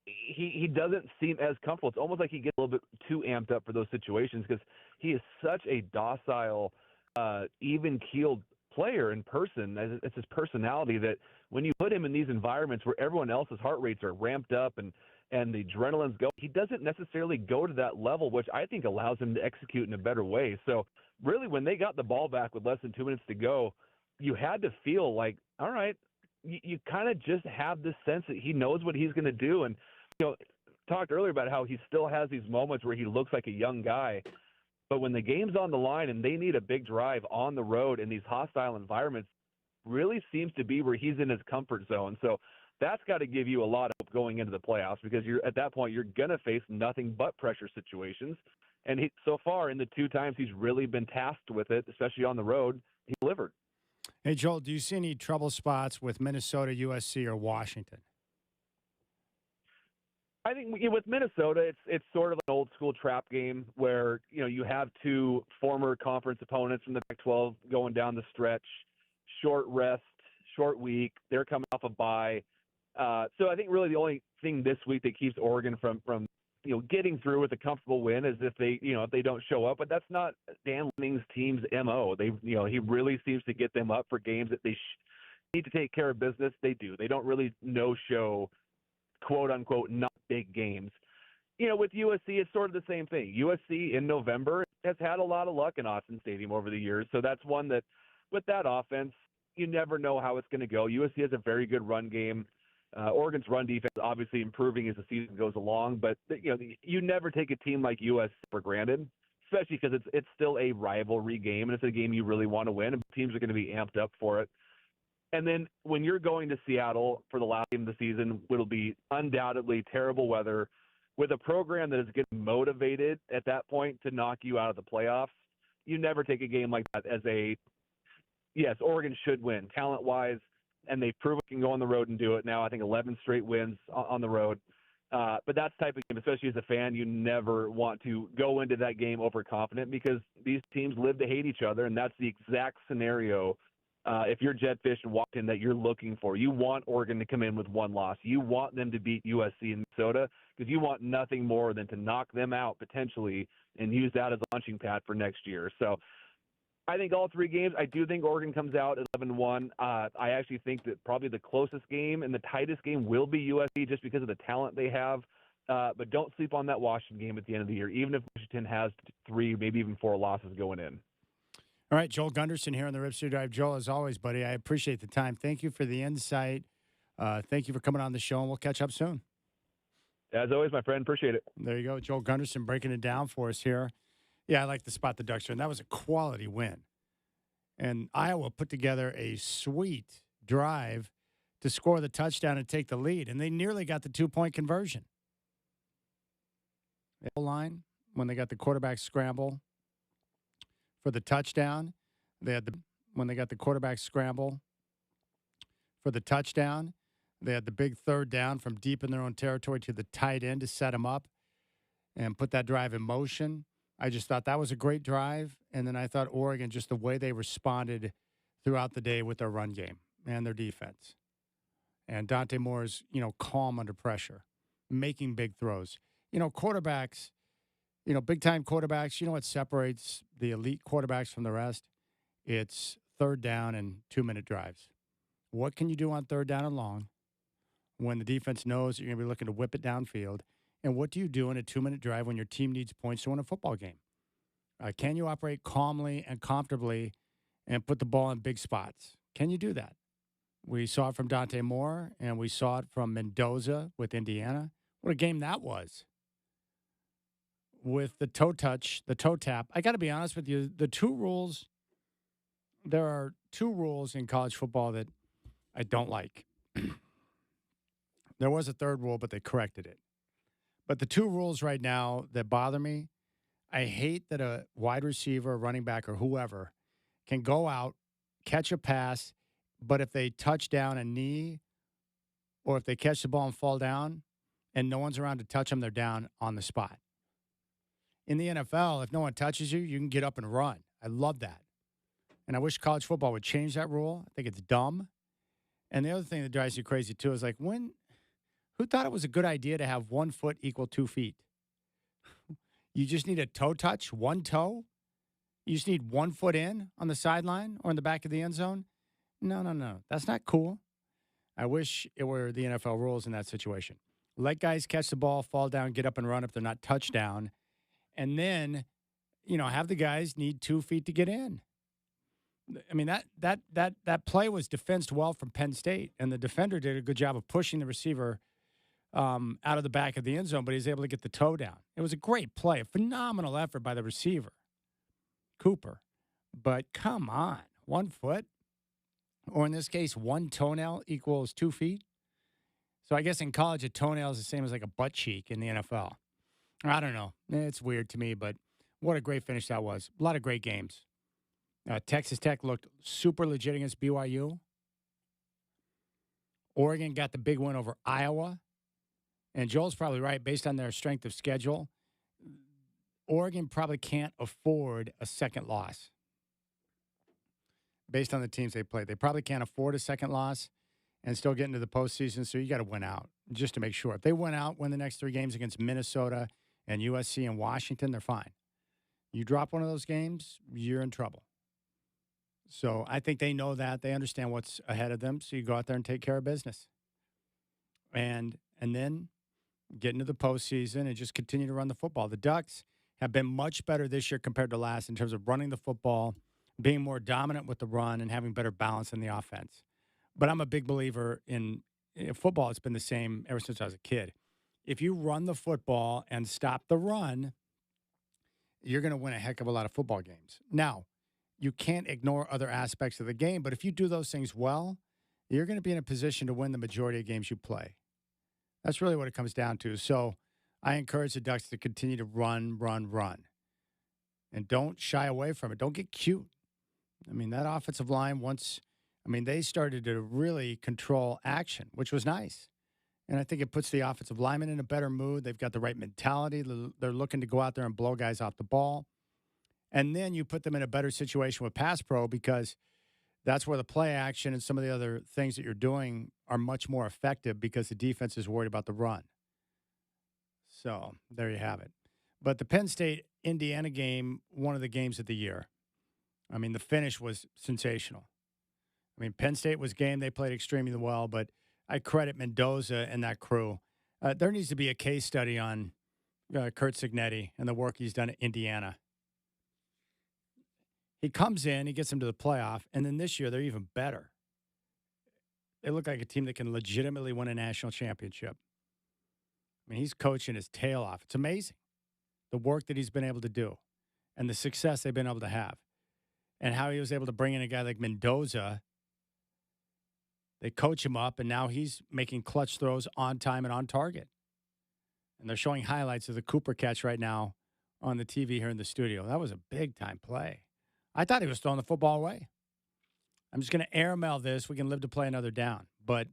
he doesn't seem as comfortable. It's almost like he gets a little bit too amped up for those situations because he is such a docile, even-keeled player in person. It's his personality that when you put him in these environments where everyone else's heart rates are ramped up and the adrenaline's going, he doesn't necessarily go to that level, which I think allows him to execute in a better way. So really, when they got the ball back with less than 2 minutes to go, you had to feel like, all right, you kind of just have this sense that he knows what he's going to do. And, talked earlier about how he still has these moments where he looks like a young guy. But when the game's on the line and they need a big drive on the road in these hostile environments, really seems to be where he's in his comfort zone. So that's got to give you a lot of hope going into the playoffs because at that point, you're going to face nothing but pressure situations. And so far, in the 2 times he's really been tasked with it, especially on the road, he delivered. Hey, Joel, do you see any trouble spots with Minnesota, USC, or Washington? I think with Minnesota, it's sort of an old school trap game where, you have 2 former conference opponents from the Pac-12 going down the stretch, short rest, short week. They're coming off a bye. So I think really the only thing this week that keeps Oregon from getting through with a comfortable win is if they don't show up. But that's not Dan Lanning's team's MO. He really seems to get them up for games that they need to take care of business. They do. They don't really no-show, quote-unquote, not big games. With USC, it's sort of the same thing. USC in November has had a lot of luck in Austin Stadium over the years, so that's one that with that offense, you never know how it's going to go. USC has a very good run game. Oregon's run defense is obviously improving as the season goes along, but you never take a team like USC for granted, especially because it's still a rivalry game and it's a game you really want to win, and teams are going to be amped up for it. And then when you're going to Seattle for the last game of the season, it'll be undoubtedly terrible weather with a program that is getting motivated at that point to knock you out of the playoffs. You never take a game like that as yes, Oregon should win talent-wise, and they've proven they can go on the road and do it now. I think 11 straight wins on the road. But that's the type of game, especially as a fan, you never want to go into that game overconfident because these teams live to hate each other, and that's the exact scenario if you're Jetfish and Washington that you're looking for. You want Oregon to come in with one loss. You want them to beat USC and Minnesota because you want nothing more than to knock them out potentially and use that as a launching pad for next year. So I think all three games, I do think Oregon comes out at 11-1. I actually think that probably the closest game and the tightest game will be USC just because of the talent they have. But don't sleep on that Washington game at the end of the year, even if Washington has 3, maybe even 4 losses going in. All right, Joel Gunderson here on the Rip City Drive. Joel, as always, buddy, I appreciate the time. Thank you for the insight. Thank you for coming on the show, and we'll catch up soon. As always, my friend, appreciate it. There you go. Joel Gunderson breaking it down for us here. Yeah, I like to spot the Ducks, and that was a quality win. And Iowa put together a sweet drive to score the touchdown and take the lead, and they nearly got the 2-point conversion. Line, when they got the quarterback scramble for the touchdown, when they got the quarterback scramble for the touchdown, they had the big third down from deep in their own territory to the tight end to set them up and put that drive in motion. I just thought that was a great drive. And then I thought Oregon, just the way they responded throughout the day with their run game and their defense. And Dante Moore's, calm under pressure, making big throws. Quarterbacks, big-time quarterbacks, what separates the elite quarterbacks from the rest? It's third down and 2-minute drives. What can you do on third down and long when the defense knows you're going to be looking to whip it downfield? And what do you do in a 2-minute drive when your team needs points to win a football game? Can you operate calmly and comfortably and put the ball in big spots? Can you do that? We saw it from Dante Moore, and we saw it from Mendoza with Indiana. What a game that was. With the toe touch, the toe tap, I got to be honest with you, there are 2 rules in college football that I don't like. There was a third rule, but they corrected it. But the 2 rules right now that bother me, I hate that a wide receiver, running back, or whoever can go out, catch a pass, but if they touch down a knee or if they catch the ball and fall down and no one's around to touch them, they're down on the spot. In the NFL, if no one touches you, you can get up and run. I love that. And I wish college football would change that rule. I think it's dumb. And the other thing that drives you crazy, too, is who thought it was a good idea to have 1 foot equal 2 feet? You just need a toe touch, 1 toe? You just need 1 foot in on the sideline or in the back of the end zone? No. That's not cool. I wish it were the NFL rules in that situation. Let guys catch the ball, fall down, get up and run if they're not touchdown. And then, have the guys need 2 feet to get in. I mean, that play was defensed well from Penn State, and the defender did a good job of pushing the receiver out of the back of the end zone, but he was able to get the toe down. It was a great play, a phenomenal effort by the receiver, Cooper. But come on, 1 foot, or in this case, 1 toenail equals 2 feet. So I guess in college, a toenail is the same as like a butt cheek in the NFL. I don't know. It's weird to me, but what a great finish that was. A lot of great games. Texas Tech looked super legit against BYU. Oregon got the big win over Iowa. And Joel's probably right. Based on their strength of schedule, Oregon probably can't afford a second loss. Based on the teams they played, they probably can't afford a second loss and still get into the postseason, so you got to win out just to make sure. If they win out, win the next 3 games against Minnesota and USC and Washington, they're fine. You drop one of those games, you're in trouble. So I think they know that. They understand what's ahead of them, so you go out there and take care of business. And then get into the postseason and just continue to run the football. The Ducks have been much better this year compared to last in terms of running the football, being more dominant with the run, and having better balance in the offense. But I'm a big believer in in football, it's been the same ever since I was a kid. If you run the football and stop the run, you're going to win a heck of a lot of football games. Now, you can't ignore other aspects of the game, but if you do those things well, you're going to be in a position to win the majority of games you play. That's really what it comes down to. So I encourage the Ducks to continue to run. And don't shy away from it. Don't get cute. I mean, that offensive line they started to really control action, which was nice. And I think it puts the offensive linemen in a better mood. They've got the right mentality. They're looking to go out there and blow guys off the ball. And then you put them in a better situation with pass pro because that's where the play action and some of the other things that you're doing are much more effective because the defense is worried about the run. So there you have it. But the Penn State-Indiana game, one of the games of the year. I mean, the finish was sensational. I mean, Penn State was game. They played extremely well, but I credit Mendoza and that crew. There needs to be a case study on Curt Cignetti and the work he's done at Indiana. He comes in, he gets them to the playoff, and then this year they're even better. They look like a team that can legitimately win a national championship. I mean, he's coaching his tail off. It's amazing, the work that he's been able to do and the success they've been able to have and how he was able to bring in a guy like Mendoza. They coach him up, and now he's making clutch throws on time and on target. And they're showing highlights of the Cooper catch right now on the TV here in the studio. That was a big-time play. I thought he was throwing the football away. I'm just going to airmail this. We can live to play another down. But,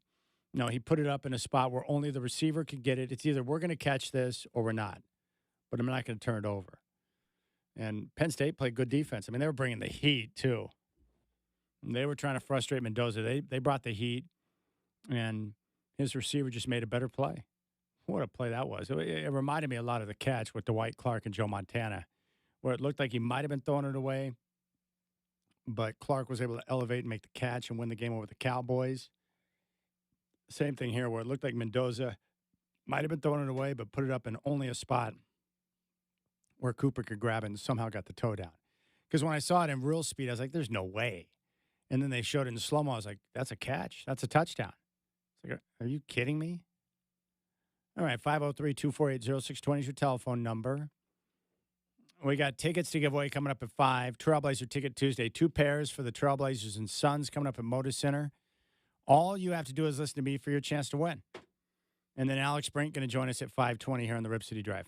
no, he put it up in a spot where only the receiver could get it. It's either we're going to catch this or we're not. But I'm not going to turn it over. And Penn State played good defense. I mean, they were bringing the heat, too. And they were trying to frustrate Mendoza. They brought the heat, and his receiver just made a better play. What a play that was. It reminded me a lot of the catch with Dwight Clark and Joe Montana, where it looked like he might have been throwing it away, but Clark was able to elevate and make the catch and win the game over the Cowboys. Same thing here, where it looked like Mendoza might have been throwing it away, but put it up in only a spot where Cooper could grab it and somehow got the toe down. Because when I saw it in real speed, I was like, there's no way. And then they showed it in slow-mo. I was like, that's a catch. That's a touchdown. It's like, are you kidding me? All right, 503-248-0620 is your telephone number. We got tickets to give away coming up at 5. Trailblazer Ticket Tuesday. 2 pairs for the Trailblazers and Suns coming up at Moda Center. All you have to do is listen to me for your chance to win. And then Alex Brink going to join us at 5:20 here on the Rip City Drive.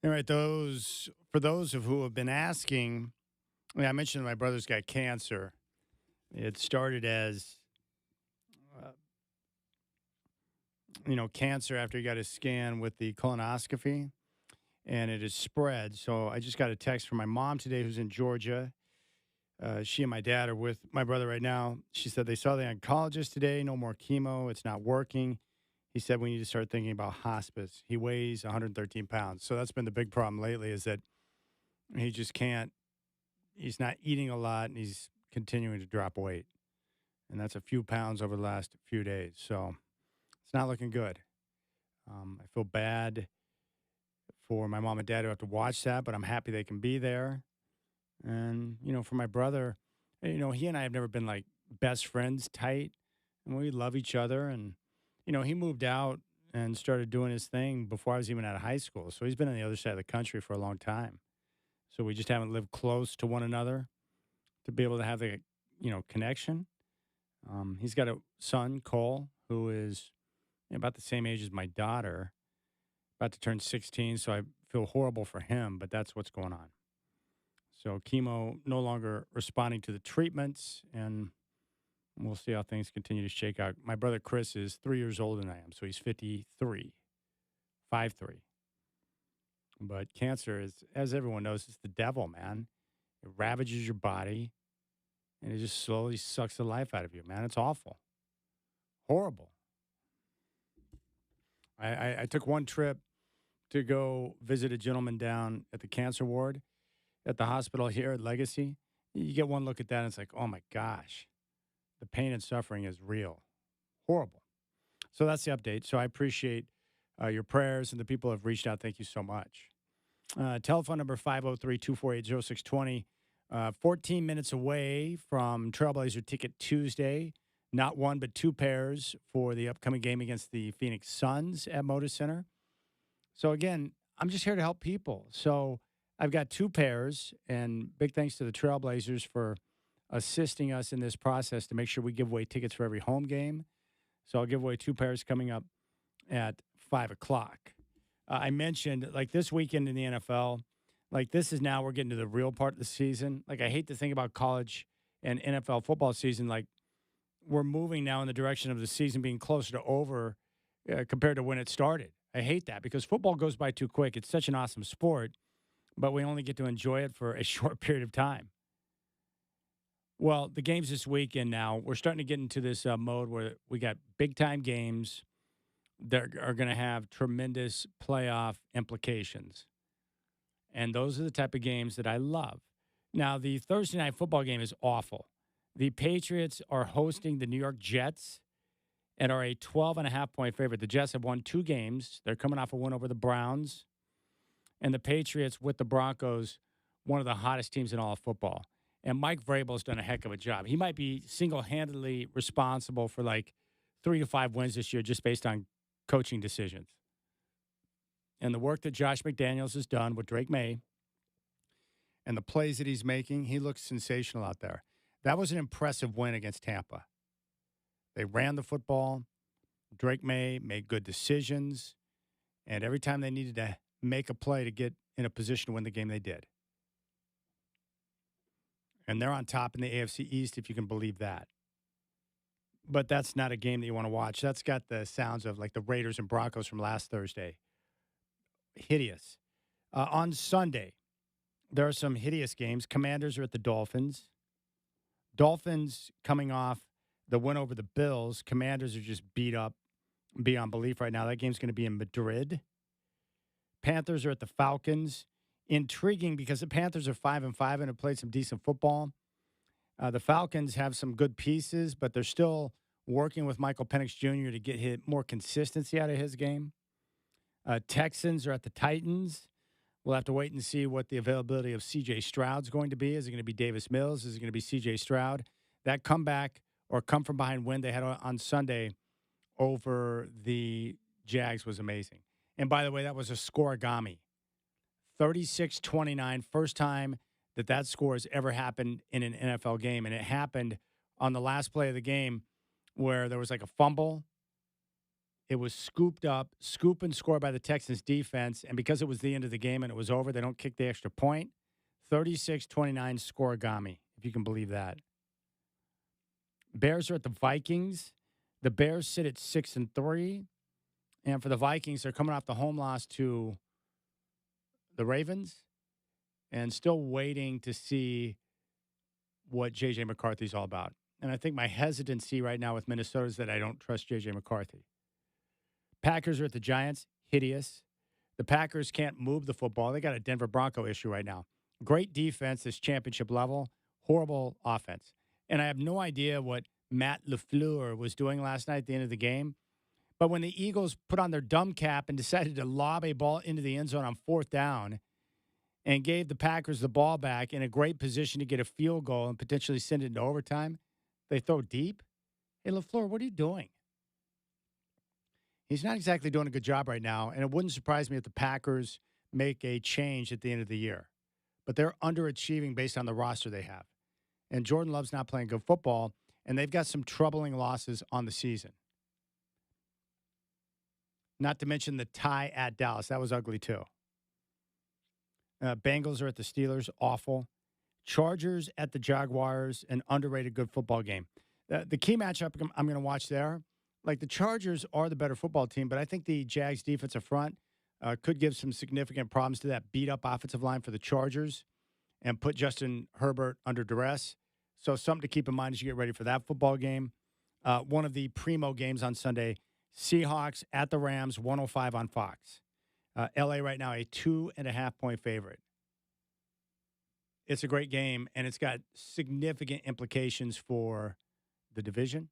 All right, for those of who have been asking, I mentioned my brother's got cancer. It started as, cancer after he got his scan with the colonoscopy, and it has spread. So I just got a text from my mom today, who's in Georgia. She and my dad are with my brother right now. She said they saw the oncologist today. No more chemo. It's not working. He said we need to start thinking about hospice. He weighs 113 pounds. So that's been the big problem lately, is that he just can't. He's not eating a lot, and he's continuing to drop weight. And that's a few pounds over the last few days. So it's not looking good. I feel bad for my mom and dad who have to watch that, but I'm happy they can be there. And, for my brother, he and I have never been like best friends tight, and we love each other. And, he moved out and started doing his thing before I was even out of high school. So he's been on the other side of the country for a long time. So we just haven't lived close to one another to be able to have the, connection. He's got a son, Cole, who is about the same age as my daughter, about to turn 16. So I feel horrible for him, but that's what's going on. So chemo no longer responding to the treatments, and we'll see how things continue to shake out. My brother Chris is 3 years older than I am, so he's 53, 5'3". But cancer is, as everyone knows, it's the devil, man. It ravages your body, and it just slowly sucks the life out of you, man. It's awful. Horrible. I took one trip to go visit a gentleman down at the cancer ward at the hospital here at Legacy. You get one look at that, and it's like, oh, my gosh. The pain and suffering is real. Horrible. So that's the update. So I appreciate your prayers, and the people who have reached out. Thank you so much. Telephone number 503-248-0620. 14 minutes away from Trailblazer Ticket Tuesday. Not one, but two pairs for the upcoming game against the Phoenix Suns at Moda Center. So, again, I'm just here to help people. So I've got two pairs, and big thanks to the Trailblazers for assisting us in this process to make sure we give away tickets for every home game. So I'll give away two pairs coming up at 5 o'clock. I mentioned, like, this weekend in the NFL, like, this is now we're getting to the real part of the season. Like, I hate to think about college and NFL football season. Like, we're moving now in the direction of the season being closer to over compared to when it started. I hate that because football goes by too quick. It's such an awesome sport, but we only get to enjoy it for a short period of time. Well, the games this weekend now, we're starting to get into this mode where we got big-time games that are going to have tremendous playoff implications. And those are the type of games that I love. Now, the Thursday night football game is awful. The Patriots are hosting the New York Jets and are a 12.5-point favorite. The Jets have won 2 games. They're coming off a win over the Browns. And the Patriots with the Broncos, one of the hottest teams in all of football. And Mike Vrabel's done a heck of a job. He might be single-handedly responsible for like 3 to 5 wins this year just based on coaching decisions. And the work that Josh McDaniels has done with Drake May and the plays that he's making, he looks sensational out there. That was an impressive win against Tampa. They ran the football. Drake May made good decisions. And every time they needed to make a play to get in a position to win the game, they did. And they're on top in the AFC East, if you can believe that. But that's not a game that you want to watch. That's got the sounds of like the Raiders and Broncos from last Thursday. Hideous. On Sunday, there are some hideous games. Commanders are at the Dolphins. Dolphins coming off the win over the Bills. Commanders are just beat up beyond belief right now. That game's going to be in Madrid. Panthers are at the Falcons. Intriguing because the Panthers are 5-5 and have played some decent football. The Falcons have some good pieces, but they're still working with Michael Penix Jr. to get more consistency out of his game. Texans are at the Titans. We'll have to wait and see what the availability of C.J. Stroud's going to be. Is it going to be Davis Mills? Is it going to be C.J. Stroud? That comeback or come from behind win they had on Sunday over the Jags was amazing. And by the way, that was a scoregami. 36-29, first time that score has ever happened in an NFL game. And it happened on the last play of the game where there was like a fumble It was scoop and score by the Texans defense. And because it was the end of the game and it was over, they don't kick the extra point. 36-29 scoregami, if you can believe that. Bears are at the Vikings. The Bears sit at 6-3. And for the Vikings, they're coming off the home loss to the Ravens and still waiting to see what J.J. McCarthy's all about. And I think my hesitancy right now with Minnesota is that I don't trust J.J. McCarthy. Packers are at the Giants. Hideous. The Packers can't move the football. They got a Denver Bronco issue right now. Great defense, this championship level. Horrible offense. And I have no idea what Matt LaFleur was doing last night at the end of the game. But when the Eagles put on their dumb cap and decided to lob a ball into the end zone on 4th down and gave the Packers the ball back in a great position to get a field goal and potentially send it into overtime, they throw deep. Hey, LaFleur, what are you doing? He's not exactly doing a good job right now, and it wouldn't surprise me if the Packers make a change at the end of the year. But they're underachieving based on the roster they have. And Jordan Love's not playing good football, and they've got some troubling losses on the season. Not to mention the tie at Dallas. That was ugly, too. Bengals are at the Steelers. Awful. Chargers at the Jaguars. An underrated good football game. The key matchup I'm going to watch there, like the Chargers are the better football team, but I think the Jags defensive front could give some significant problems to that beat-up offensive line for the Chargers and put Justin Herbert under duress. So something to keep in mind as you get ready for that football game. One of the primo games on Sunday, Seahawks at the Rams, 105 on Fox. L.A. right now a 2.5-point favorite. It's a great game, and it's got significant implications for the division,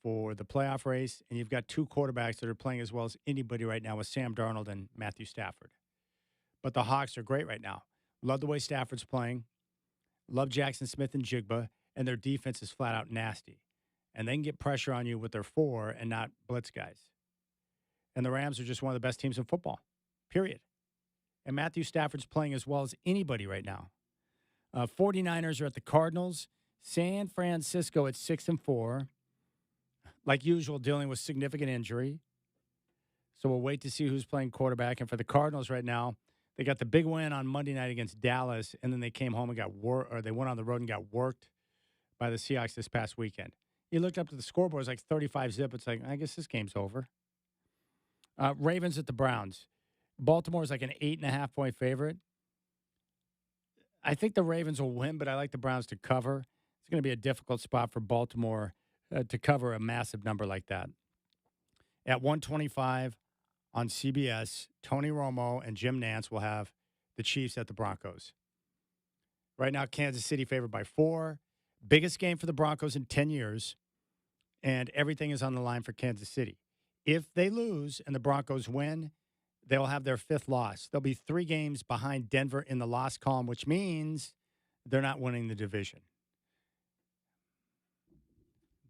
for the playoff race, and you've got two quarterbacks that are playing as well as anybody right now with Sam Darnold and Matthew Stafford. But the Hawks are great right now. Love the way Stafford's playing. Love Jackson Smith and Jigba, and their defense is flat out nasty. And they can get pressure on you with their 4 and not blitz guys. And the Rams are just one of the best teams in football, period. And Matthew Stafford's playing as well as anybody right now. 49ers are at the Cardinals. San Francisco at 6-4. Like usual, dealing with significant injury. So we'll wait to see who's playing quarterback. And for the Cardinals right now, they got the big win on Monday night against Dallas, and then they came home and they went on the road and got worked by the Seahawks this past weekend. You looked up to the scoreboard, it's like 35-zip. It's like, I guess this game's over. Ravens at the Browns. Baltimore is like an 8.5-point favorite. I think the Ravens will win, but I like the Browns to cover. It's going to be a difficult spot for Baltimore to cover a massive number like that. At 125 on CBS, Tony Romo and Jim Nantz will have the Chiefs at the Broncos. Right now, Kansas City favored by 4. Biggest game for the Broncos in 10 years, and everything is on the line for Kansas City. If they lose and the Broncos win, they'll have their 5th loss. They'll be 3 games behind Denver in the loss column, which means they're not winning the division.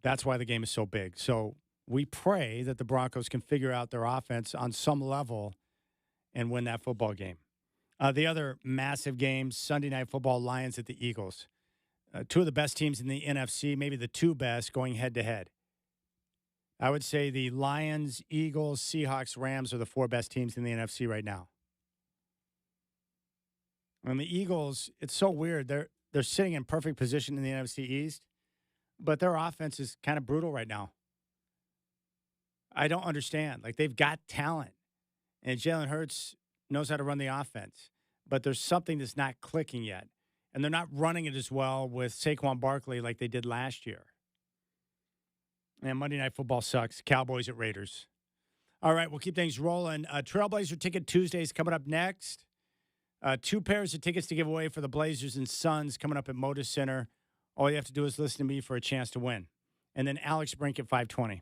That's why the game is so big. So we pray that the Broncos can figure out their offense on some level and win that football game. The other massive games, Sunday Night Football, Lions at the Eagles. 2 of the best teams in the NFC, maybe the 2 best, going head-to-head. I would say the Lions, Eagles, Seahawks, Rams are the 4 best teams in the NFC right now. And the Eagles, it's so weird. They're sitting in perfect position in the NFC East, but their offense is kind of brutal right now. I don't understand. Like, they've got talent, and Jalen Hurts knows how to run the offense, but there's something that's not clicking yet. And they're not running it as well with Saquon Barkley like they did last year. And Monday Night Football sucks. Cowboys at Raiders. All right, we'll keep things rolling. Trailblazer Ticket Tuesdays coming up next. 2 pairs of tickets to give away for the Blazers and Suns coming up at Moda Center. All you have to do is listen to me for a chance to win. And then Alex Brink at 5:20.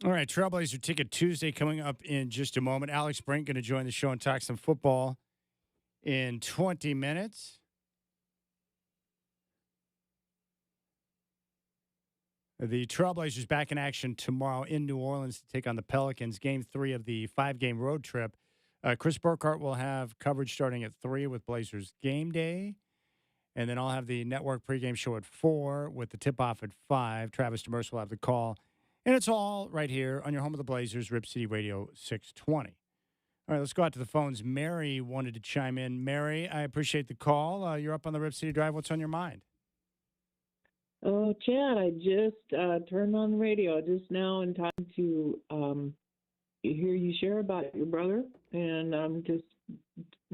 All right, Trailblazer Ticket Tuesday coming up in just a moment. Alex Brink going to join the show and talk some football in 20 minutes. The Trailblazers back in action tomorrow in New Orleans to take on the Pelicans, Game 3 of the 5-game road trip. Chris Burkhardt will have coverage starting at 3 with Blazers Game Day. And then I'll have the network pregame show at 4 with the tip-off at 5. Travis Demers will have the call. And it's all right here on your home of the Blazers, Rip City Radio 620. All right, let's go out to the phones. Mary wanted to chime in. Mary, I appreciate the call. You're up on the Rip City Drive. What's on your mind? Oh, Chad, I just turned on the radio just now in time to hear you share about your brother. And I'm just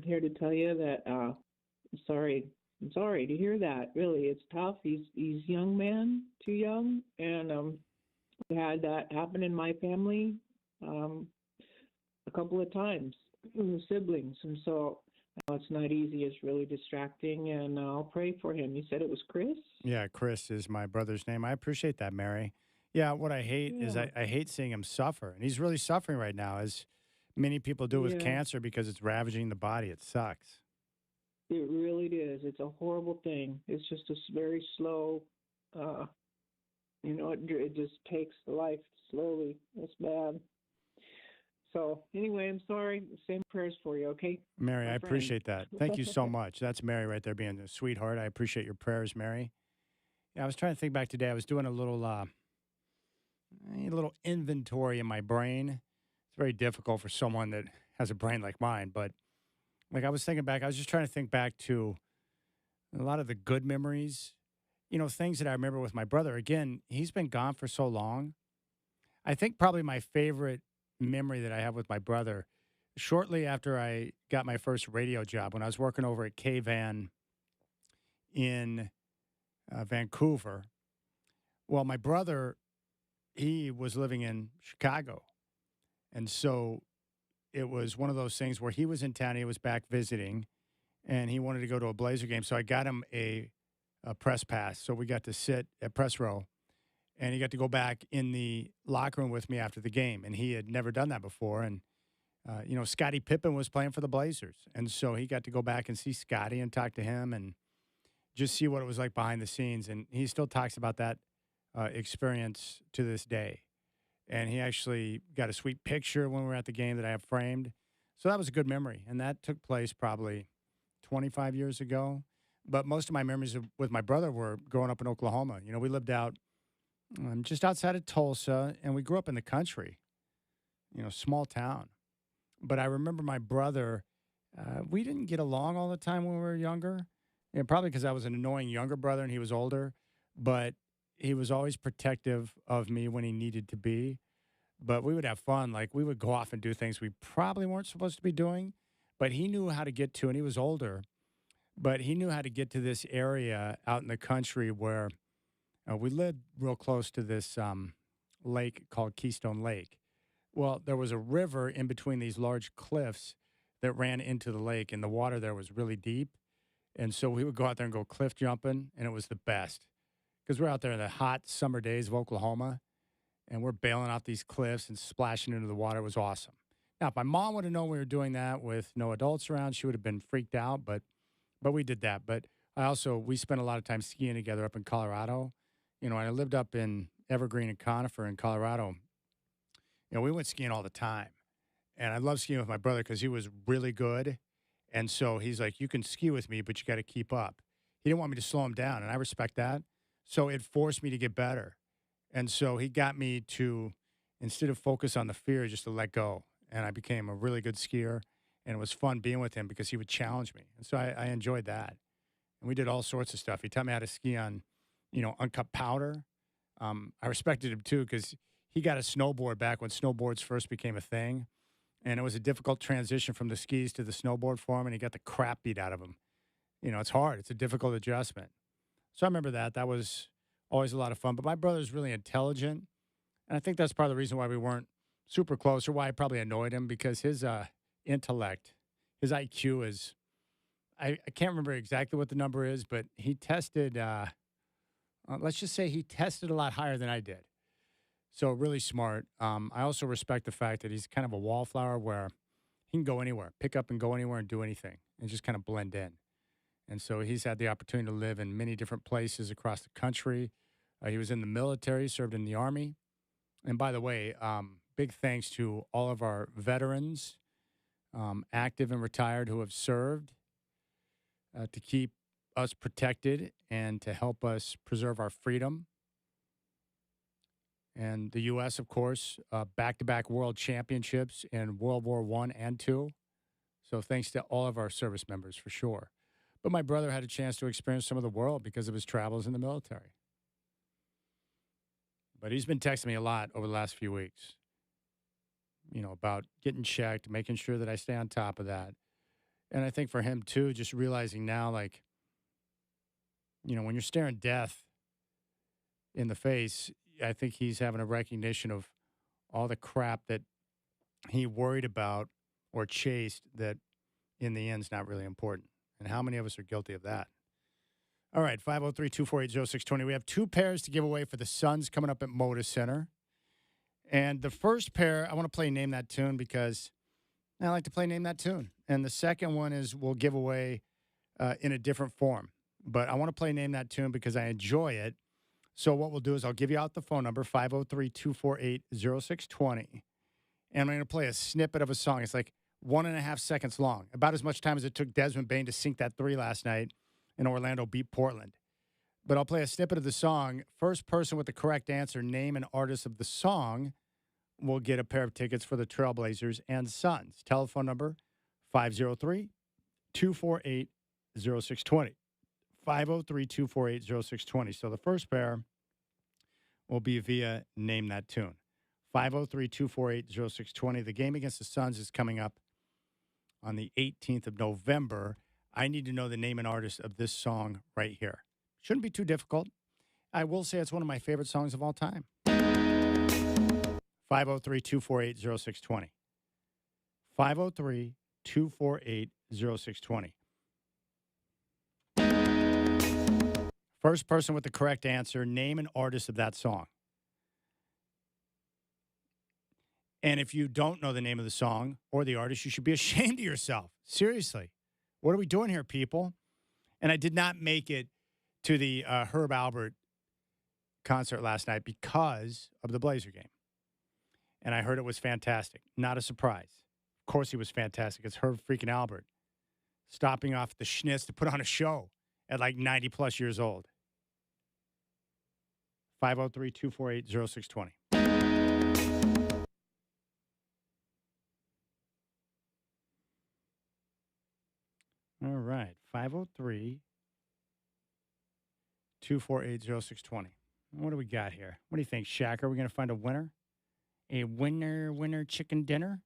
here to tell you that I'm sorry to hear that. Really, it's tough. He's a young man, too young. And we had that happen in my family a couple of times, siblings. And so it's not easy. It's really distracting, and I'll pray for him. You said it was Chris? Yeah, Chris is my brother's name. I appreciate that, Mary. Yeah, what I hate is I hate seeing him suffer. And he's really suffering right now, as many people do with cancer, because it's ravaging the body. It sucks. It really is. It's a horrible thing. It's just a very slow, it just takes life slowly. It's bad. So anyway, I'm sorry. Same prayers for you, okay? Mary, I appreciate that. Thank you so much. That's Mary right there being a sweetheart. I appreciate your prayers, Mary. Yeah, I was trying to think back today. I was doing a little inventory in my brain. It's very difficult for someone that has a brain like mine. But I was thinking back. I was just trying to think back to a lot of the good memories, things that I remember with my brother. Again, he's been gone for so long. I think probably my favorite memory that I have with my brother, shortly after I got my first radio job, when I was working over at K-Van in Vancouver. Well, my brother, he was living in Chicago. And so it was one of those things where he was in town, he was back visiting, and he wanted to go to a Blazer game. So I got him a press pass. So we got to sit at press row. And he got to go back in the locker room with me after the game. And he had never done that before. And, Scottie Pippen was playing for the Blazers. And so he got to go back and see Scottie and talk to him and just see what it was like behind the scenes. And he still talks about that experience to this day. And he actually got a sweet picture when we were at the game that I have framed. So that was a good memory. And that took place probably 25 years ago. But most of my memories with my brother were growing up in Oklahoma. We lived out just outside of Tulsa, and we grew up in the country, small town. But I remember my brother, we didn't get along all the time when we were younger, probably because I was an annoying younger brother and he was older, but he was always protective of me when he needed to be. But we would have fun. Like, we would go off and do things we probably weren't supposed to be doing, but he knew how to get to, and he was older, but he knew how to get to this area out in the country where we lived real close to this lake called Keystone Lake. Well, there was a river in between these large cliffs that ran into the lake, and the water there was really deep. And so we would go out there and go cliff jumping, and it was the best because we're out there in the hot summer days of Oklahoma, and we're bailing out these cliffs and splashing into the water. It was awesome. Now, if my mom would have known we were doing that with no adults around, she would have been freaked out, but we did that. But we spent a lot of time skiing together up in Colorado. When I lived up in Evergreen and Conifer in Colorado, we went skiing all the time. And I love skiing with my brother because he was really good. And so he's like, you can ski with me, but you got to keep up. He didn't want me to slow him down, and I respect that. So it forced me to get better. And so he got me to, instead of focus on the fear, just to let go. And I became a really good skier. And it was fun being with him because he would challenge me. And so I enjoyed that. And we did all sorts of stuff. He taught me how to ski on uncut powder. I respected him, too, because he got a snowboard back when snowboards first became a thing. And it was a difficult transition from the skis to the snowboard for him, and he got the crap beat out of him. It's hard. It's a difficult adjustment. So I remember that. That was always a lot of fun. But my brother's really intelligent, and I think that's part of the reason why we weren't super close, or why I probably annoyed him, because his intellect, his IQ is, I can't remember exactly what the number is, but he tested let's just say he tested a lot higher than I did. So really smart. I also respect the fact that he's kind of a wallflower where he can go anywhere, pick up and go anywhere and do anything and just kind of blend in. And so he's had the opportunity to live in many different places across the country. He was in the military, served in the Army. And by the way, big thanks to all of our veterans, active and retired, who have served to keep us protected and to help us preserve our freedom. And the U.S., of course, back-to-back world championships in World War I and II. So thanks to all of our service members, for sure. But my brother had a chance to experience some of the world because of his travels in the military. But he's been texting me a lot over the last few weeks, about getting checked, making sure that I stay on top of that. And I think for him, too, just realizing now, when you're staring death in the face, I think he's having a recognition of all the crap that he worried about or chased that in the end's not really important. And how many of us are guilty of that? All right, 503-248-0620. We have two pairs to give away for the Suns coming up at Moda Center. And the first pair, I want to play Name That Tune because I like to play Name That Tune. And the second one is we'll give away in a different form. But I want to play Name That Tune because I enjoy it. So what we'll do is I'll give you out the phone number, 503-248-0620. And I'm going to play a snippet of a song. It's like 1.5 seconds long, about as much time as it took Desmond Bain to sink that three last night and Orlando beat Portland. But I'll play a snippet of the song. First person with the correct answer, name and artist of the song, will get a pair of tickets for the Trailblazers and Suns. Telephone number, 503-248-0620. 503-248-0620. So the first pair will be via Name That Tune. 503-248-0620. The game against the Suns is coming up on the 18th of November. I need to know the name and artist of this song right here. Shouldn't be too difficult. I will say it's one of my favorite songs of all time. 503-248-0620. 503-248-0620. First person with the correct answer, name and artist of that song. And if you don't know the name of the song or the artist, you should be ashamed of yourself. Seriously. What are we doing here, people? And I did not make it to the Herb Alpert concert last night because of the Blazer game. And I heard it was fantastic. Not a surprise. Of course he was fantastic. It's Herb freaking Alpert stopping off the Schnitz to put on a show at like 90-plus years old. 503-248-0620. All right, 503-248-0620. What do we got here? What do you think, Shaq? Are we going to find a winner? A winner chicken dinner?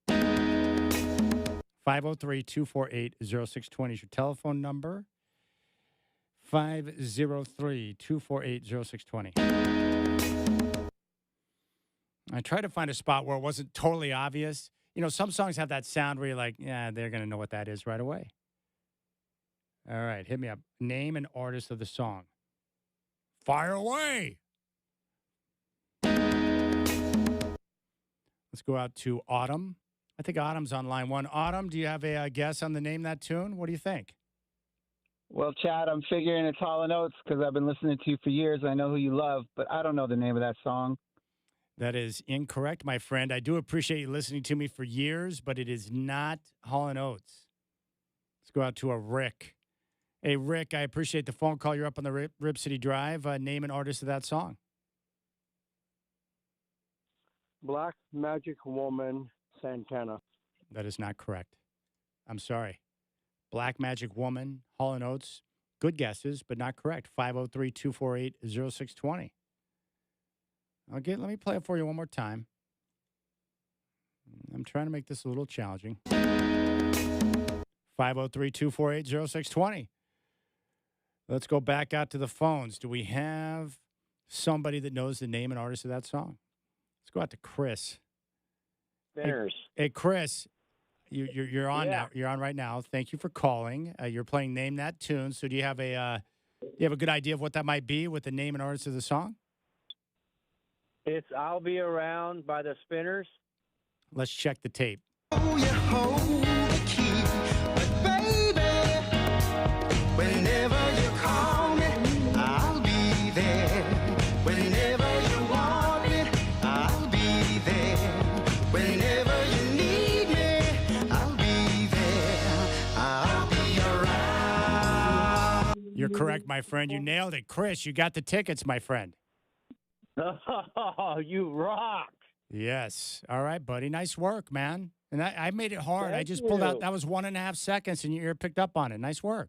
503-248-0620 is your telephone number. 503-248-0620. I tried to find a spot where it wasn't totally obvious. Some songs have that sound where you're like, yeah, they're going to know what that is right away. All right, hit me up. Name and artist of the song. Fire away. Let's go out to Autumn. I think Autumn's on line one. Autumn, do you have a guess on the Name That Tune? What do you think? Well, Chad, I'm figuring it's Hall & Oates because I've been listening to you for years. I know who you love, but I don't know the name of that song. That is incorrect, my friend. I do appreciate you listening to me for years, but it is not Hall & Oates. Let's go out to a Rick. Hey, Rick, I appreciate the phone call. You're up on the Rip City Drive. Name and artist of that song. Black Magic Woman, Santana. That is not correct. I'm sorry. Black Magic Woman, Hall & Oates. Good guesses, but not correct. 503-248-0620. Let me play it for you one more time. I'm trying to make this a little challenging. 503-248-0620. Let's go back out to the phones. Do we have somebody that knows the name and artist of that song? Let's go out to Chris. Bears. Hey, Chris, you're on now. You're on right now. Thank you for calling. You're playing Name That Tune. So do you have a good idea of what that might be with the name and artist of the song? It's I'll Be Around by the Spinners. Let's check the tape. Whenever you call me, I'll be there. Whenever you want me, I'll be there. Whenever you need me, I'll be there. I'll be around. You're correct, my friend. You nailed it. Chris, you got the tickets, my friend. Oh, you rock. Yes. All right, buddy. Nice work, man. And I made it hard. I Thank just pulled out. you. That was 1.5 seconds, and your ear picked up on it. Nice work.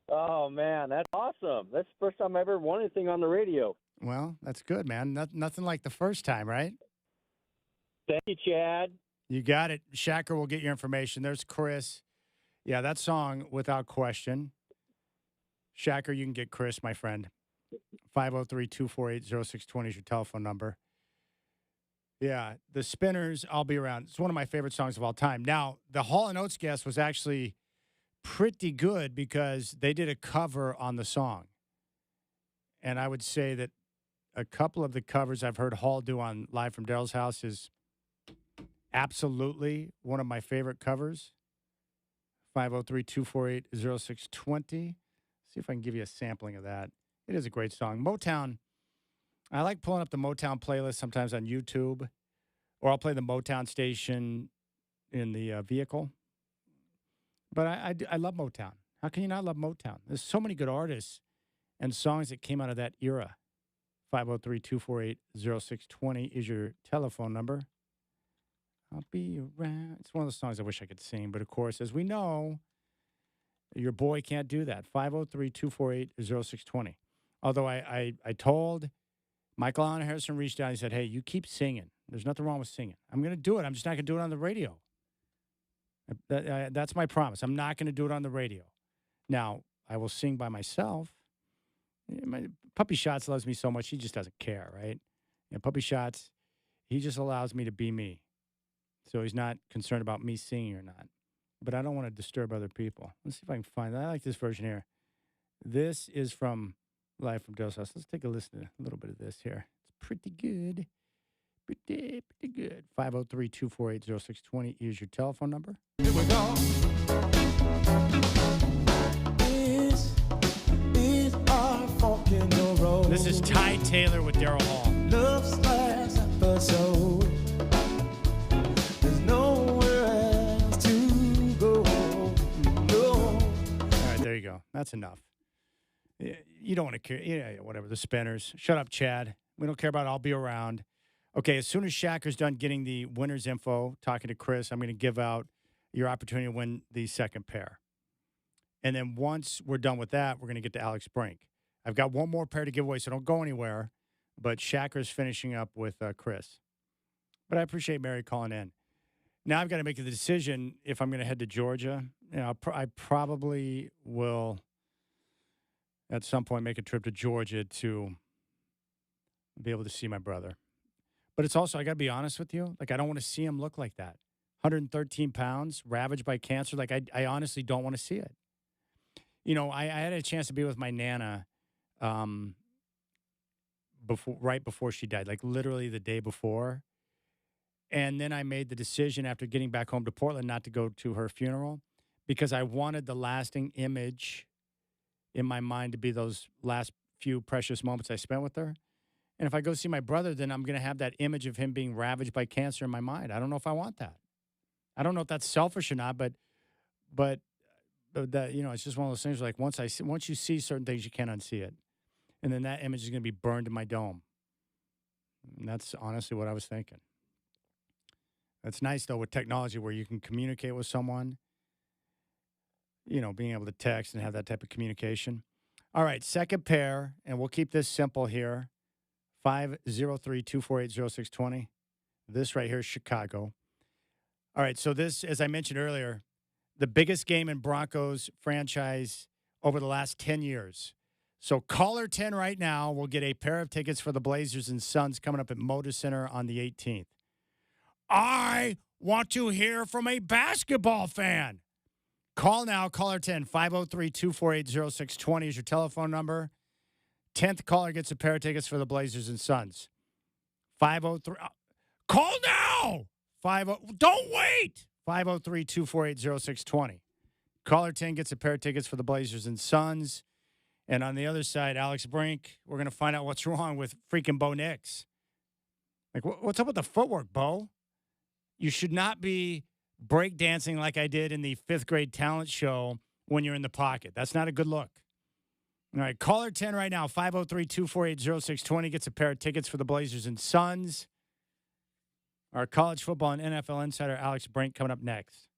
Oh, man, that's awesome. That's the first time I ever won anything on the radio. Well, that's good, man. Nothing like the first time, right? Thank you, Chad. You got it. Shacker will get your information. There's Chris. Yeah, that song, without question. Shacker, you can get Chris, my friend. 503-248-0620 is your telephone number. Yeah, the Spinners, I'll Be Around. It's one of my favorite songs of all time. Now, the Hall & Oates guest was actually pretty good because they did a cover on the song. And I would say that a couple of the covers I've heard Hall do on Live from Daryl's House is absolutely one of my favorite covers. 503-248-0620. See if I can give you a sampling of that. It is a great song. Motown, I like pulling up the Motown playlist sometimes on YouTube, or I'll play the Motown station in the vehicle. But I love Motown. How can you not love Motown? There's so many good artists and songs that came out of that era. 503-248-0620 is your telephone number. I'll be around. It's one of those songs I wish I could sing. But, of course, as we know, your boy can't do that. 503-248-0620. Although I told Michael Allen Harrison reached out. He said, hey, you keep singing. There's nothing wrong with singing. I'm going to do it. I'm just not going to do it on the radio. That's my promise. I'm not going to do it on the radio. Now, I will sing by myself. My Puppy Shots loves me so much, he just doesn't care, right? And Puppy Shots, he just allows me to be me. So he's not concerned about me singing or not. But I don't want to disturb other people. Let's see if I can find that. I like this version here. This is from Live from Daryl's House. Let's take a listen to a little bit of this here. It's pretty good. Pretty good. 503-248-0620 is your telephone number. Here we go. This is our fork in the road. This is Ty Taylor with Daryl Hall. Love's last episode. There's nowhere else to go. No. All right, there you go. That's enough. You don't want to care. Yeah, whatever. The Spinners. Shut up, Chad. We don't care about I'll Be Around. Okay, as soon as Shacker's done getting the winner's info, talking to Chris, I'm going to give out your opportunity to win the second pair. And then once we're done with that, we're going to get to Alex Brink. I've got one more pair to give away, so don't go anywhere. But Shacker's finishing up with Chris. But I appreciate Mary calling in. Now I've got to make the decision if I'm going to head to Georgia. You know, I probably will at some point make a trip to Georgia to be able to see my brother. But it's also, I got to be honest with you, like I don't want to see him look like that. 113 pounds, ravaged by cancer. Like I honestly don't want to see it. You know, I had a chance to be with my Nana right before she died, like literally the day before. And then I made the decision after getting back home to Portland not to go to her funeral because I wanted the lasting image in my mind to be those last few precious moments I spent with her. And if I go see my brother, then I'm going to have that image of him being ravaged by cancer in my mind. I don't know if I want that. I don't know if that's selfish or not, but that, you know, it's just one of those things like once you see certain things, you can't unsee it. And then that image is going to be burned in my dome. And that's honestly what I was thinking. That's nice, though, with technology where you can communicate with someone, you know, being able to text and have that type of communication. All right, second pair, and we'll keep this simple here. 503-248-0620. This right here is Chicago. All right, so this, as I mentioned earlier, the biggest game in Broncos franchise over the last 10 years. So caller 10 right now will get a pair of tickets for the Blazers and Suns coming up at Moda Center on the 18th. I want to hear from a basketball fan. Call now, caller 10, 503-248-0620 is your telephone number. 10th caller gets a pair of tickets for the Blazers and Suns. 503. Call now! 50. Don't wait! 503-248-0620. Caller 10 gets a pair of tickets for the Blazers and Suns. And on the other side, Alex Brink, we're going to find out what's wrong with freaking Bo Nix. Like, what's up with the footwork, Bo? You should not be breakdancing like I did in the 5th grade talent show when you're in the pocket. That's not a good look. All right, caller 10 right now, 503-248-0620 gets a pair of tickets for the Blazers and Suns. Our college football and NFL insider, Alex Brink, coming up next.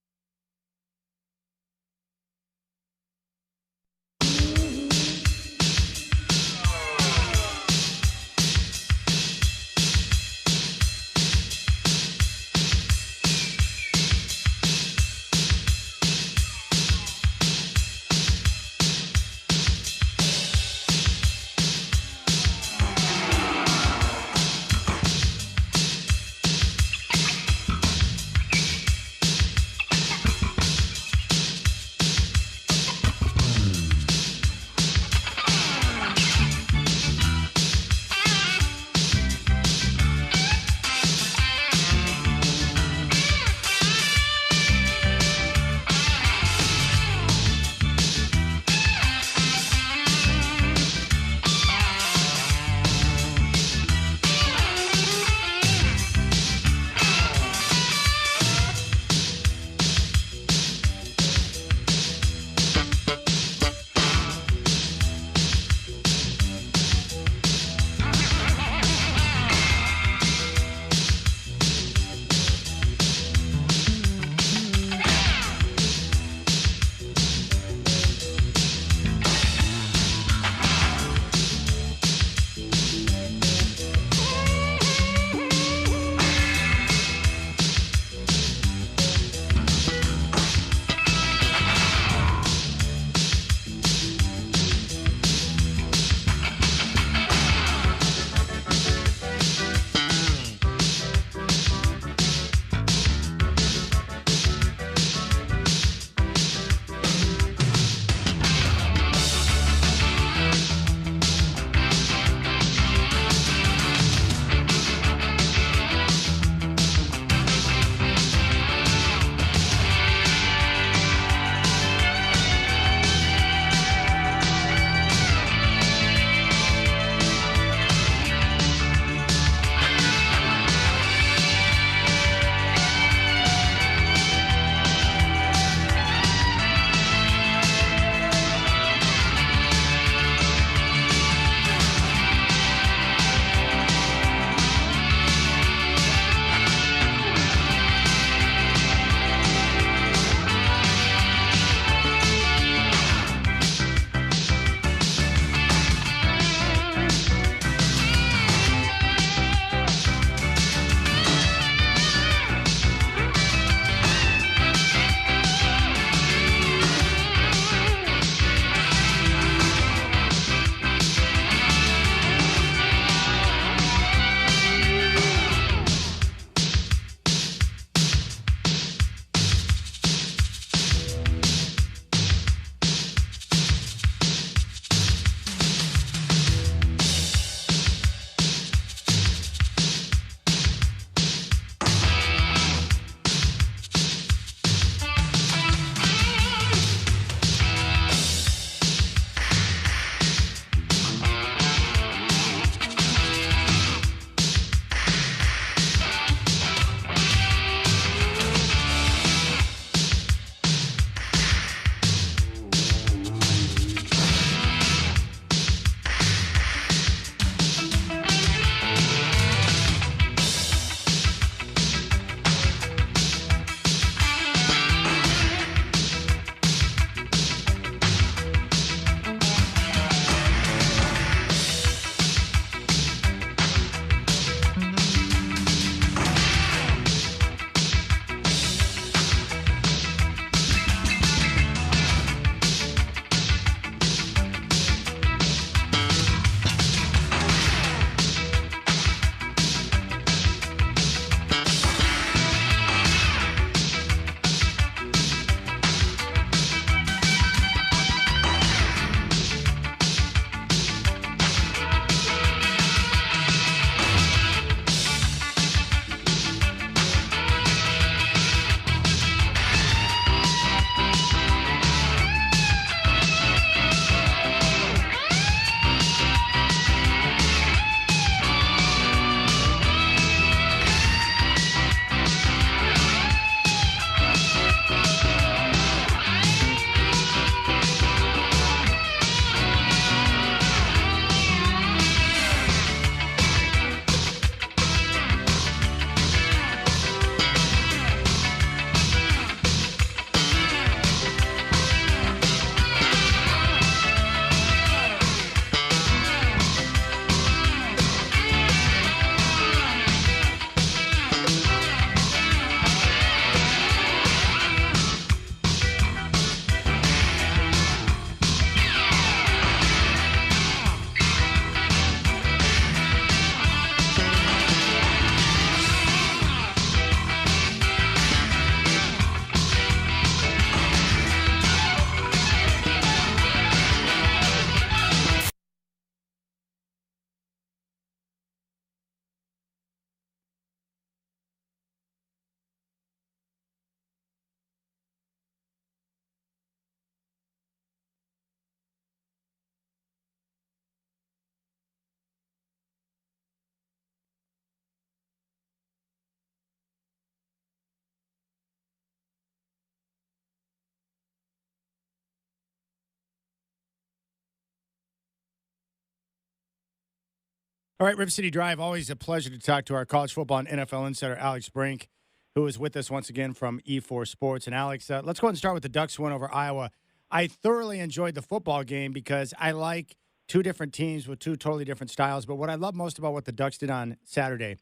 All right, Rip City Drive, always a pleasure to talk to our college football and NFL insider, Alex Brink, who is with us once again from E4 Sports. And, Alex, let's go ahead and start with the Ducks win over Iowa. I thoroughly enjoyed the football game because I like two different teams with two totally different styles. But what I love most about what the Ducks did on Saturday,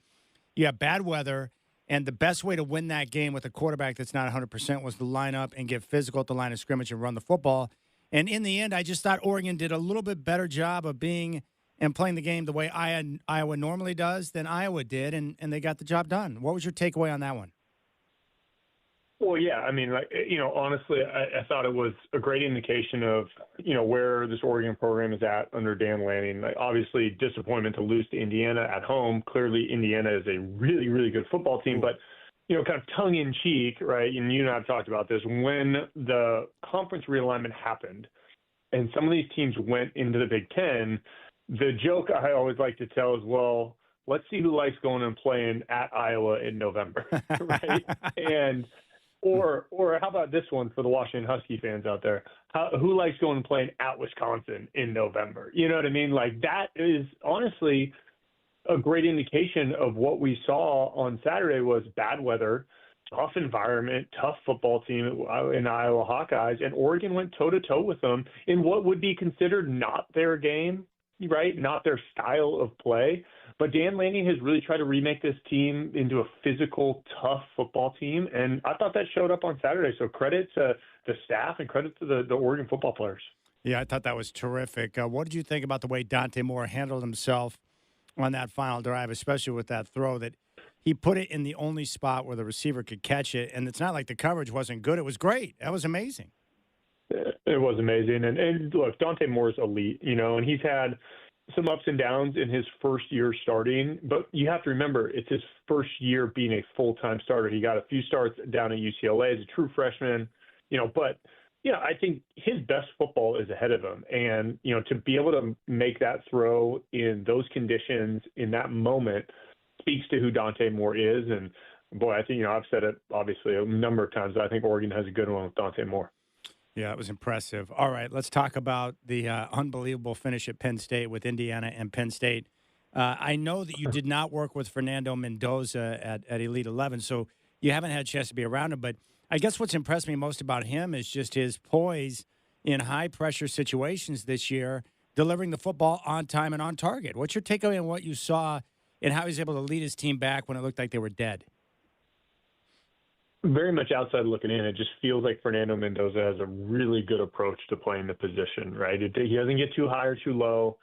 you have bad weather, and the best way to win that game with a quarterback that's not 100% was to line up and get physical at the line of scrimmage and run the football. And in the end, I just thought Oregon did a little bit better job of being and playing the game the way Iowa normally does than Iowa did, and they got the job done. What was your takeaway on that one? Well, yeah, I mean, honestly, I thought it was a great indication of, where this Oregon program is at under Dan Lanning. Like, obviously, disappointment to lose to Indiana at home. Clearly, Indiana is a really, really good football team, but, kind of tongue-in-cheek, right, and you and I have talked about this, when the conference realignment happened and some of these teams went into the Big Ten, the joke I always like to tell is, well, let's see who likes going and playing at Iowa in November, right? Or how about this one for the Washington Husky fans out there? Who likes going and playing at Wisconsin in November? You know what I mean? Like, that is honestly a great indication of what we saw on Saturday was bad weather, tough environment, tough football team in Iowa Hawkeyes, and Oregon went toe-to-toe with them in what would be considered not their game, right? Not their style of play. But Dan Lanning has really tried to remake this team into a physical, tough football team, and I thought that showed up on Saturday. So credit to the staff and credit to the Oregon football players. Yeah, I thought that was terrific. What did you think about the way Dante Moore handled himself on that final drive, especially with that throw that he put it in the only spot where the receiver could catch it? And it's not like the coverage wasn't good. It was great. That was amazing. It was amazing. And look, Dante Moore's elite, and he's had some ups and downs in his first year starting, but you have to remember it's his first year being a full-time starter. He got a few starts down at UCLA as a true freshman, but I think his best football is ahead of him. And, to be able to make that throw in those conditions in that moment speaks to who Dante Moore is. And boy, I think, I've said it obviously a number of times. I think Oregon has a good one with Dante Moore. Yeah, it was impressive. All right, let's talk about the unbelievable finish at Penn State with Indiana and Penn State. I know that you did not work with Fernando Mendoza at Elite 11, so you haven't had a chance to be around him. But I guess what's impressed me most about him is just his poise in high-pressure situations this year, delivering the football on time and on target. What's your takeaway on what you saw and how he's able to lead his team back when it looked like they were dead? Very much outside looking in, it just feels like Fernando Mendoza has a really good approach to playing the position, right? He doesn't get too high or too low.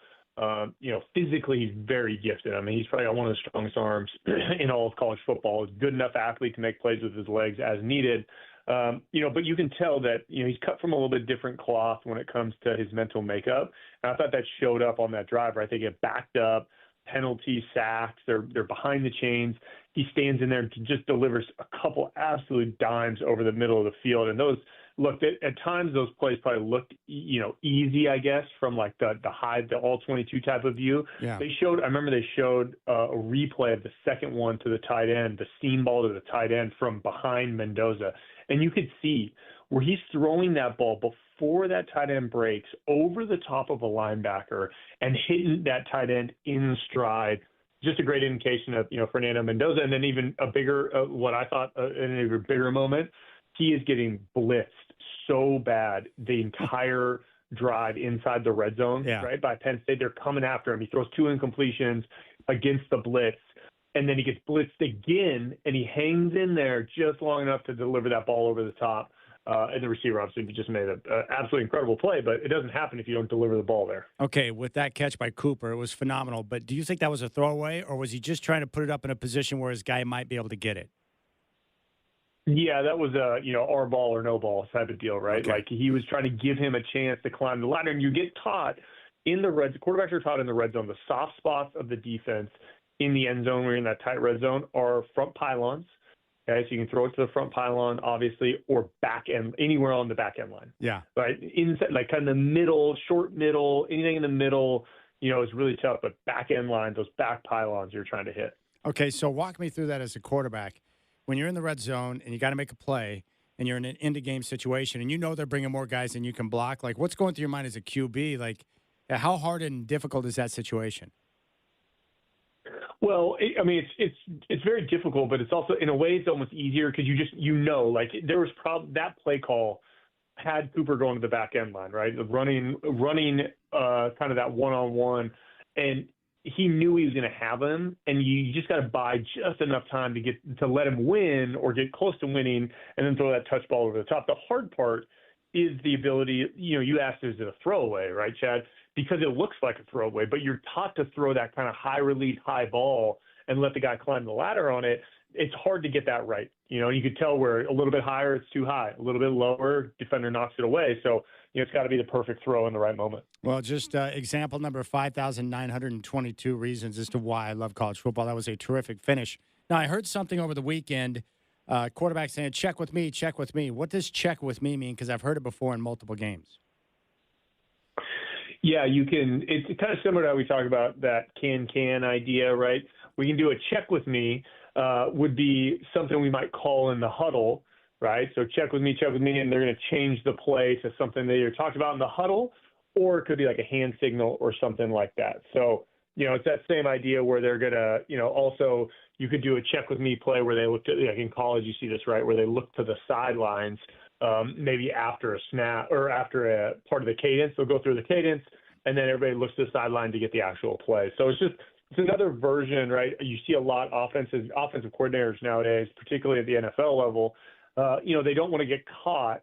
Physically, he's very gifted. I mean, he's probably got one of the strongest arms in all of college football. He's a good enough athlete to make plays with his legs as needed. But you can tell that, he's cut from a little bit different cloth when it comes to his mental makeup. And I thought that showed up on that drive, right? They get backed up, penalties, sacks, they're behind the chains. He stands in there and just delivers a couple absolute dimes over the middle of the field. And those, look, at times those plays probably looked, easy, I guess, from like the all-22 type of view. Yeah. I remember they showed a replay of the second one to the tight end, the seam ball to the tight end from behind Mendoza. And you could see where he's throwing that ball before that tight end breaks over the top of a linebacker and hitting that tight end in stride. Just a great indication of, Fernando Mendoza. And then even a bigger, what I thought an even bigger moment, he is getting blitzed so bad the entire drive inside the red zone, right, by Penn State. They're coming after him. He throws 2 incompletions against the blitz, and then he gets blitzed again, and he hangs in there just long enough to deliver that ball over the top. And the receiver obviously just made an absolutely incredible play, but it doesn't happen if you don't deliver the ball there. Okay, with that catch by Cooper, it was phenomenal. But do you think that was a throwaway, or was he just trying to put it up in a position where his guy might be able to get it? Yeah, that was a, our ball or no ball type of deal, right? Okay. Like he was trying to give him a chance to climb the ladder. And you get taught in the quarterbacks are taught in the red zone, the soft spots of the defense in the end zone, where you're in that tight red zone, are front pylons. Okay, so you can throw it to the front pylon, obviously, or back end, anywhere on the back end line. Yeah. Right? Inside, like kind of the middle, short middle, anything in the middle, is really tough. But back end line, those back pylons you're trying to hit. Okay, so walk me through that as a quarterback. When you're in the red zone and you got to make a play and you're in an end-of-game situation and they're bringing more guys than you can block, like what's going through your mind as a QB? Like how hard and difficult is that situation? Well, it's very difficult, but it's also in a way it's almost easier because like there was that play call had Cooper going to the back end line, right? Running kind of that one-on-one, and he knew he was going to have him, and you just got to buy just enough time to let him win or get close to winning, and then throw that touch ball over the top. The hard part is the ability. You asked, is it a throwaway, right, Chad? Because it looks like a throwaway, but you're taught to throw that kind of high release, high ball and let the guy climb the ladder on it. It's hard to get that right. You could tell where a little bit higher, it's too high. A little bit lower, defender knocks it away. So, it's got to be the perfect throw in the right moment. Well, just example number 5,922 reasons as to why I love college football. That was a terrific finish. Now, I heard something over the weekend, quarterback saying, check with me, check with me. What does check with me mean? Because I've heard it before in multiple games. Yeah, you can. It's kind of similar to how we talk about that can idea, right? We can do a check with me would be something we might call in the huddle, right? So check with me, and they're going to change the play to something they either talked about in the huddle, or it could be like a hand signal or something like that. So, it's that same idea where they're going to, also you could do a check with me play where they look at, like in college, you see this, right, where they look to the sidelines. Maybe after a snap or after a part of the cadence, they'll go through the cadence, and then everybody looks to the sideline to get the actual play. So it's another version, right? You see a lot offensive coordinators nowadays, particularly at the NFL level. They don't want to get caught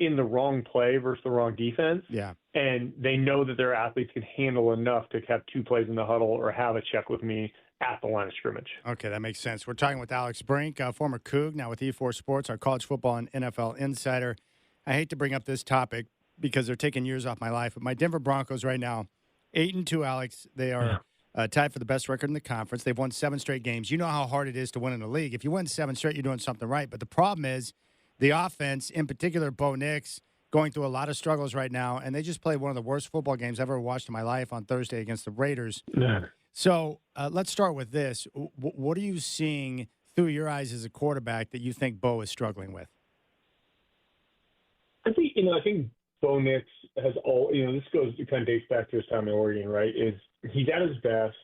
in the wrong play versus the wrong defense. Yeah. And they know that their athletes can handle enough to have two plays in the huddle or have a check with me at the line of scrimmage. Okay, that makes sense. We're talking with Alex Brink, former Coug, now with E4 Sports, our college football and NFL insider. I hate to bring up this topic because they're taking years off my life, but my Denver Broncos right now, 8-2, Alex. They are tied for the best record in the conference. They've won 7 straight games. You know how hard it is to win in the league. If you win 7 straight, you're doing something right. But the problem is the offense, in particular Bo Nix, going through a lot of struggles right now, and they just played one of the worst football games I've ever watched in my life on Thursday against the Raiders. Yeah. So let's start with this. What are you seeing through your eyes as a quarterback that you think Bo is struggling with? I think Bo Nix has this kind of dates back to his time in Oregon, right? Is he's at his best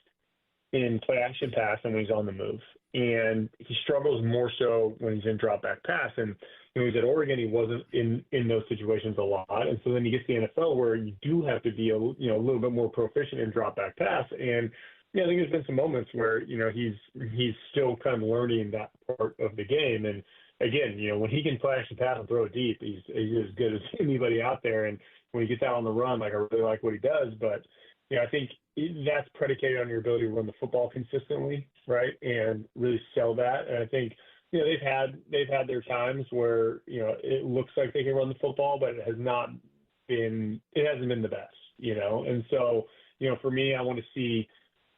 in play action pass and when he's on the move. And he struggles more so when he's in drop back pass. And when he was at Oregon, he wasn't in those situations a lot. And so then you get to the NFL where you do have to be a little bit more proficient in drop back pass. And I think there's been some moments where, he's still kind of learning that part of the game. And again, when he can play action pass and throw it deep, he's as good as anybody out there. And when he gets out on the run, I really like what he does. But, I think that's predicated on your ability to run the football consistently, right, and really sell that. And I think, they've had their times where, it looks like they can run the football, but it hasn't been the best, And so, for me, I want to see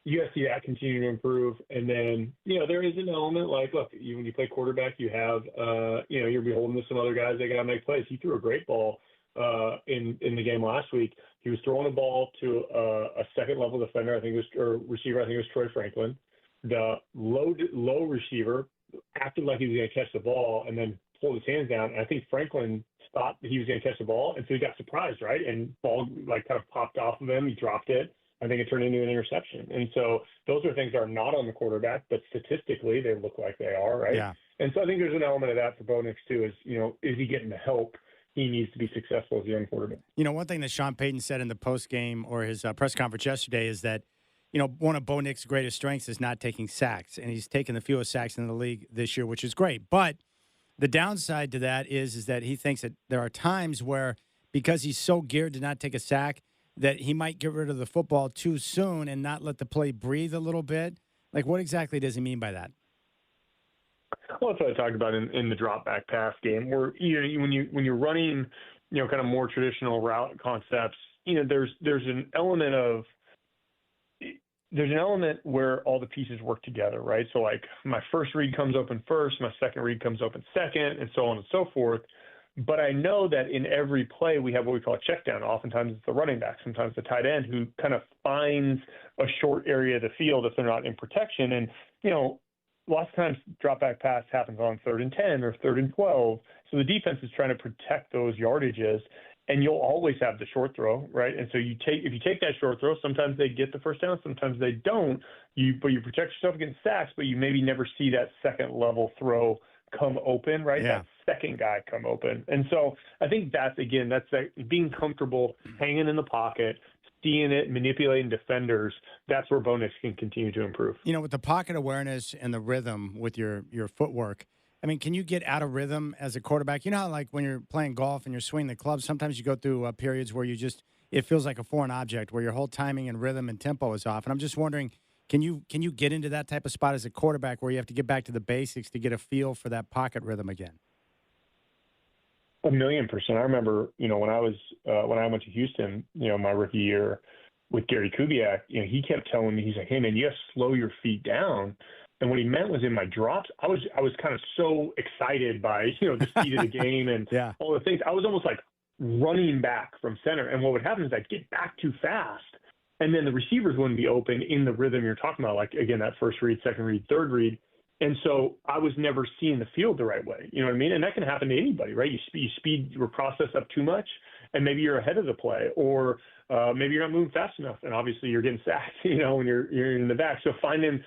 USC that continue to improve. And then, there is an element like, look, when you play quarterback, you have, you're beholden to some other guys that got to make plays. He threw a great ball in the game last week. He was throwing a ball to a second-level defender, receiver, I think it was Troy Franklin. The low receiver acted like he was going to catch the ball and then pulled his hands down. And I think Franklin thought that he was going to catch the ball, and so he got surprised, right? And ball kind of popped off of him. He dropped it. I think it turned into an interception. And so those are things that are not on the quarterback, but statistically they look like they are, right? Yeah. And so I think there's an element of that for Bo Nix too, is he getting the help he needs to be successful as a young quarterback? One thing that Sean Payton said in the post game or his press conference yesterday is that, one of Bo Nix's greatest strengths is not taking sacks, and he's taken the fewest sacks in the league this year, which is great. But the downside to that is that he thinks that there are times where, because he's so geared to not take a sack, that he might get rid of the football too soon and not let the play breathe a little bit. Like, what exactly does he mean by that? Well, that's what I talked about in the drop back pass game, where when you're running, kind of more traditional route concepts, there's an element where all the pieces work together, right? So like my first read comes open first, my second read comes open second, and so on and so forth. But I know that in every play we have what we call a check down. Oftentimes it's the running back, sometimes the tight end, who kind of finds a short area of the field if they're not in protection. And, lots of times drop back pass happens on 3rd and 10 or 3rd and 12. So the defense is trying to protect those yardages. and you'll always have the short throw, right? And so if you take that short throw, sometimes they get the first down, sometimes they don't. But you protect yourself against sacks, but you maybe never see that second level throw come open, right? Yeah. That second guy come open. And so I think that's being comfortable hanging in the pocket, seeing it, manipulating defenders. That's where Bo Nix can continue to improve. You know, with the pocket awareness and the rhythm with your footwork, I mean, can you get out of rhythm as a quarterback? You know how, like, when you're playing golf and you're swinging the club, sometimes you go through periods where it feels like a foreign object, where your whole timing and rhythm and tempo is off. And I'm just wondering, can you get into that type of spot as a quarterback where you have to get back to the basics to get a feel for that pocket rhythm again? 1,000,000%. I remember, when I went to Houston, my rookie year with Gary Kubiak, he kept telling me, he's like, hey man, you have to slow your feet down. And what he meant was in my drops, I was kind of so excited by, the speed of the game and all the things. I was almost like running back from center. And what would happen is I'd get back too fast. And then the receivers wouldn't be open in the rhythm you're talking about, like, again, that first read, second read, third read. And so I was never seeing the field the right way. You know what I mean? And that can happen to anybody, right? You speed your process up too much, and maybe you're ahead of the play, or maybe you're not moving fast enough, and obviously you're getting sacked, when you're in the back. So finding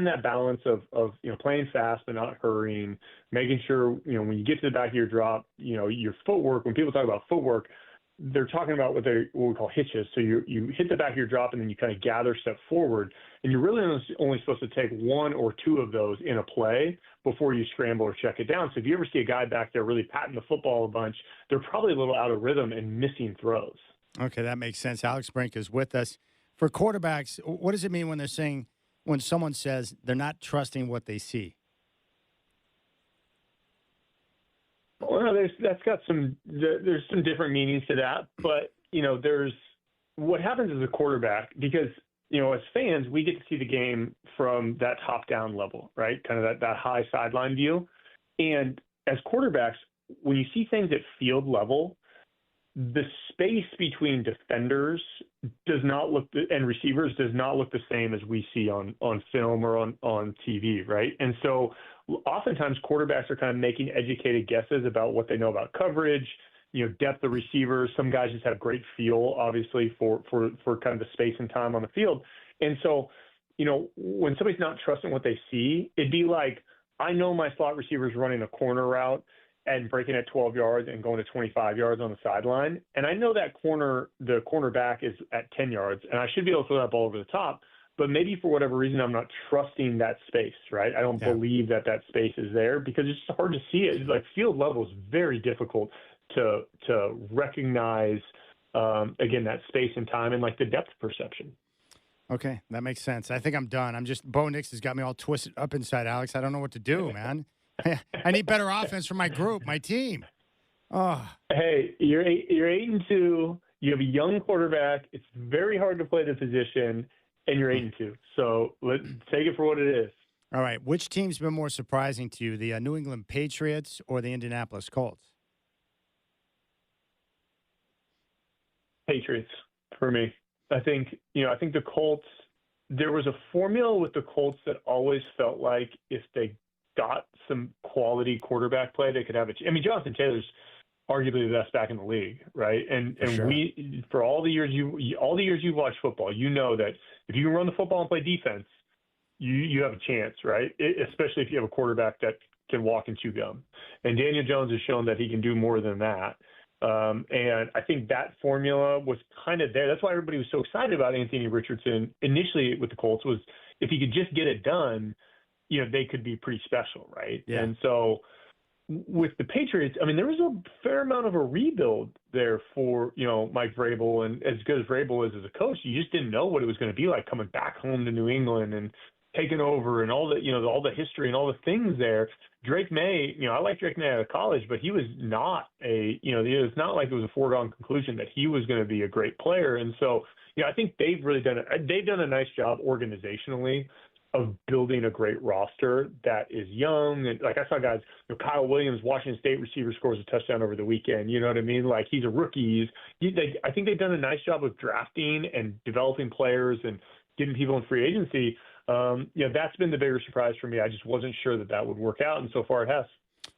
that balance of playing fast but not hurrying, making sure, when you get to the back of your drop, your footwork, when people talk about footwork, they're talking about what we call hitches. So you hit the back of your drop and then you kind of gather step forward, and you're really only supposed to take one or two of those in a play before you scramble or check it down. So if you ever see a guy back there really patting the football a bunch, they're probably a little out of rhythm and missing throws. Okay, that makes sense. Alex Brink is with us. For quarterbacks, what does it mean when someone says they're not trusting what they see? Well, there's some different meanings to that, but there's what happens as a quarterback, because as fans we get to see the game from that top down level, right? Kind of that high sideline view, and as quarterbacks, when you see things at field level, the space between defenders and receivers does not look the same as we see on film or on TV, right? And so oftentimes quarterbacks are kind of making educated guesses about what they know about coverage, depth of receivers. Some guys just have great feel, obviously, for kind of the space and time on the field. And so, when somebody's not trusting what they see, it'd be like, I know my slot receiver's running a corner route and breaking at 12 yards and going to 25 yards on the sideline. And I know that the cornerback is at 10 yards, and I should be able to throw that ball over the top. But maybe for whatever reason, I'm not trusting that space, right? I don't believe that space is there because it's just hard to see it. Like, field level is very difficult to recognize, again, that space and time and, like, the depth perception. Okay, that makes sense. I think I'm done. Bo Nix has got me all twisted up inside, Alex. I don't know what to do, man. I need better offense from my group, my team. Oh. Hey, you're 8-2. You have a young quarterback. It's very hard to play the position, and you're 8-2. So let's take it for what it is. All right. Which team's been more surprising to you, the New England Patriots or the Indianapolis Colts? Patriots for me. I think the Colts. There was a formula with the Colts that always felt like if they got some quality quarterback play, they could have I mean, Jonathan Taylor's arguably the best back in the league, right? And sure. We, for all the years you've watched football, you know that if you can run the football and play defense, you have a chance, right? Especially if you have a quarterback that can walk and chew gum. And Daniel Jones has shown that he can do more than that. And I think that formula was kind of there. That's why everybody was so excited about Anthony Richardson initially with the Colts, was if he could just get it done, they could be pretty special, right? Yeah. And so with the Patriots, I mean, there was a fair amount of a rebuild there for, Mike Vrabel. And as good as Vrabel is as a coach, you just didn't know what it was going to be like coming back home to New England and taking over and all the history and all the things there. Drake May, I like Drake May out of college, but he was not it's not like it was a foregone conclusion that he was going to be a great player. And so, I think they've done a nice job organizationally of building a great roster that is young. And like, I saw guys, Kyle Williams, Washington State receiver, scores a touchdown over the weekend. You know what I mean? Like, he's a rookie. I think they've done a nice job of drafting and developing players and getting people in free agency. That's been the bigger surprise for me. I just wasn't sure that would work out, and so far it has.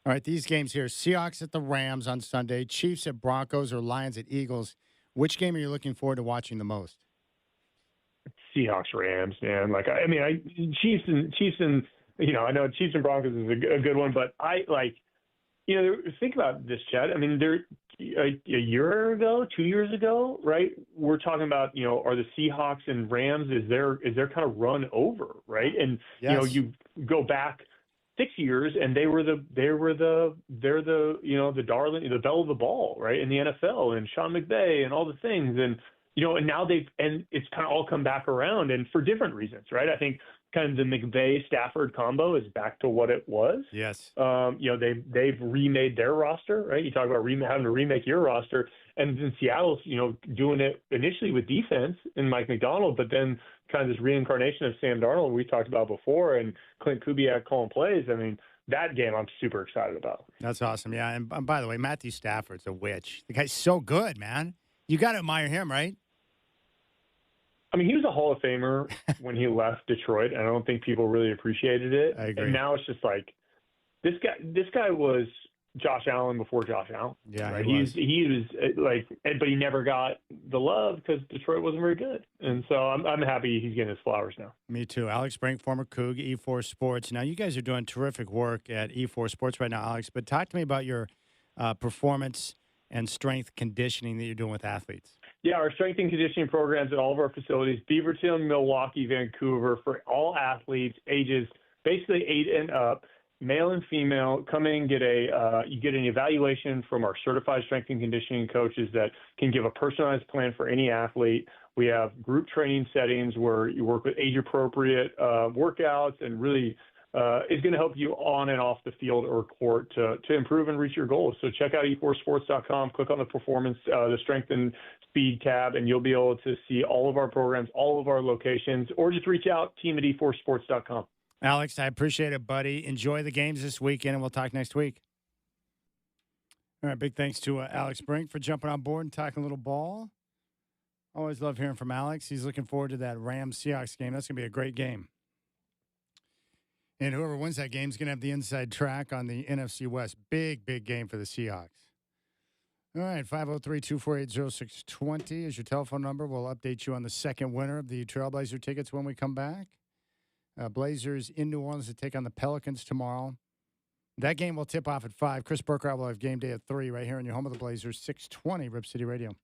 All right, these games here, Seahawks at the Rams on Sunday, Chiefs at Broncos, or Lions at Eagles. Which game are you looking forward to watching the most? Seahawks, Rams, man. Like, I mean, Chiefs and I know Chiefs and Broncos is a good one, but think about this, Chad. I mean, they're a year ago, 2 years ago, right? We're talking about, are the Seahawks and Rams, is their kind of run over, right? And Yes. you go back 6 years, and they're the darling, the belle of the ball, right, in the NFL, and Sean McVay and all the things, and and now it's kind of all come back around, and for different reasons, right? I think kind of the McVay Stafford combo is back to what it was. Yes. They've remade their roster, right? You talk about having to remake your roster, and then Seattle's doing it initially with defense and Mike McDonald, but then kind of this reincarnation of Sam Darnold we talked about before, and Clint Kubiak calling plays. I mean, that game I'm super excited about. That's awesome. Yeah, and by the way, Matthew Stafford's a witch. The guy's so good, man. You got to admire him, right? I mean, he was a Hall of Famer when he left Detroit, and I don't think people really appreciated it. I agree. And now it's just like this guy was Josh Allen before Josh Allen. Yeah, right? he was like, but he never got the love because Detroit wasn't very good. And so I'm happy he's getting his flowers now. Me too. Alex Brink, former Coug, E4 Sports. Now, you guys are doing terrific work at E4 Sports right now, Alex, but talk to me about your performance and strength conditioning that you're doing with athletes. Yeah, our strength and conditioning programs at all of our facilities, Beaverton, Milwaukee, Vancouver, for all athletes ages basically 8 and up, male and female. Come in, you get an evaluation from our certified strength and conditioning coaches that can give a personalized plan for any athlete. We have group training settings where you work with age-appropriate workouts, and really is going to help you on and off the field or court to improve and reach your goals. So check out e4sports.com, click on the performance, the strength and speed tab, and you'll be able to see all of our programs, all of our locations, or just reach out, team@e4sports.com. Alex, I appreciate it, buddy. Enjoy the games this weekend, and we'll talk next week. All right, big thanks to Alex Brink for jumping on board and talking a little ball. Always love hearing from Alex. He's looking forward to that Rams-Seahawks game. That's going to be a great game. And whoever wins that game is going to have the inside track on the NFC West. Big, big game for the Seahawks. All right, 503-248-0620 is your telephone number. We'll update you on the second winner of the Trailblazer tickets when we come back. Blazers in New Orleans to take on the Pelicans tomorrow. That game will tip off at 5. Chris Burkhardt will have game day at 3 right here in your home of the Blazers, 620 Rip City Radio.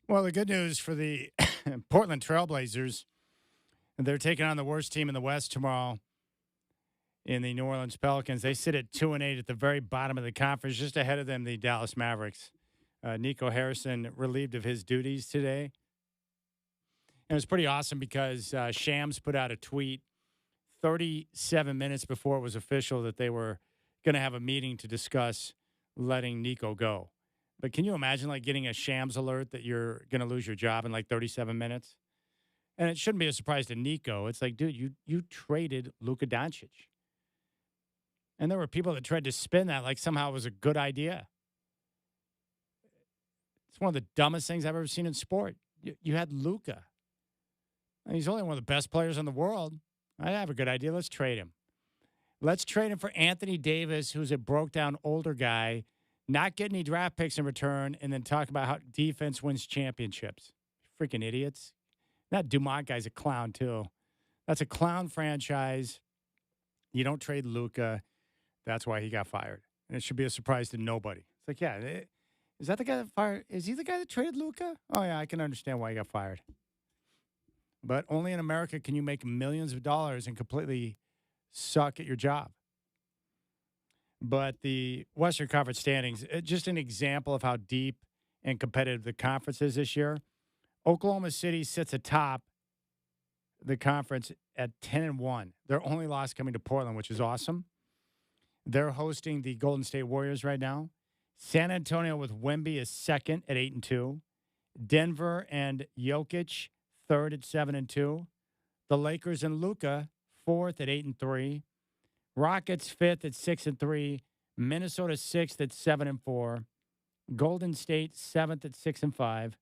Well, the good news for the Portland Trailblazers, they're taking on the worst team in the West tomorrow in the New Orleans Pelicans. They sit at 2-8 at the very bottom of the conference, just ahead of them, the Dallas Mavericks. Nico Harrison relieved of his duties today. And it was pretty awesome because Shams put out a tweet 37 minutes before it was official that they were going to have a meeting to discuss letting Nico go. But can you imagine, like, getting a Shams alert that you're going to lose your job in, like, 37 minutes? And it shouldn't be a surprise to Nico. It's like, dude, you traded Luka Doncic. And there were people that tried to spin that like somehow it was a good idea. It's one of the dumbest things I've ever seen in sport. You had Luka. He's only one of the best players in the world. I have a good idea. Let's trade him. Let's trade him for Anthony Davis, who's a broke-down older guy, not get any draft picks in return, and then talk about how defense wins championships. Freaking idiots. That Dumont guy's a clown, too. That's a clown franchise. You don't trade Luka. That's why he got fired. And it should be a surprise to nobody. It's like, yeah, is that the guy that fired? Is he the guy that traded Luka? Oh, yeah, I can understand why he got fired. But only in America can you make millions of dollars and completely suck at your job. But the Western Conference standings, just an example of how deep and competitive the conference is this year. Oklahoma City sits atop the conference at 10-1. Their only loss coming to Portland, which is awesome. They're hosting the Golden State Warriors right now. San Antonio with Wemby is second at 8-2. Denver and Jokic third at 7-2. The Lakers and Luka fourth at 8-3. Rockets fifth at 6-3. Minnesota sixth at 7-4. Golden State seventh at 6-5.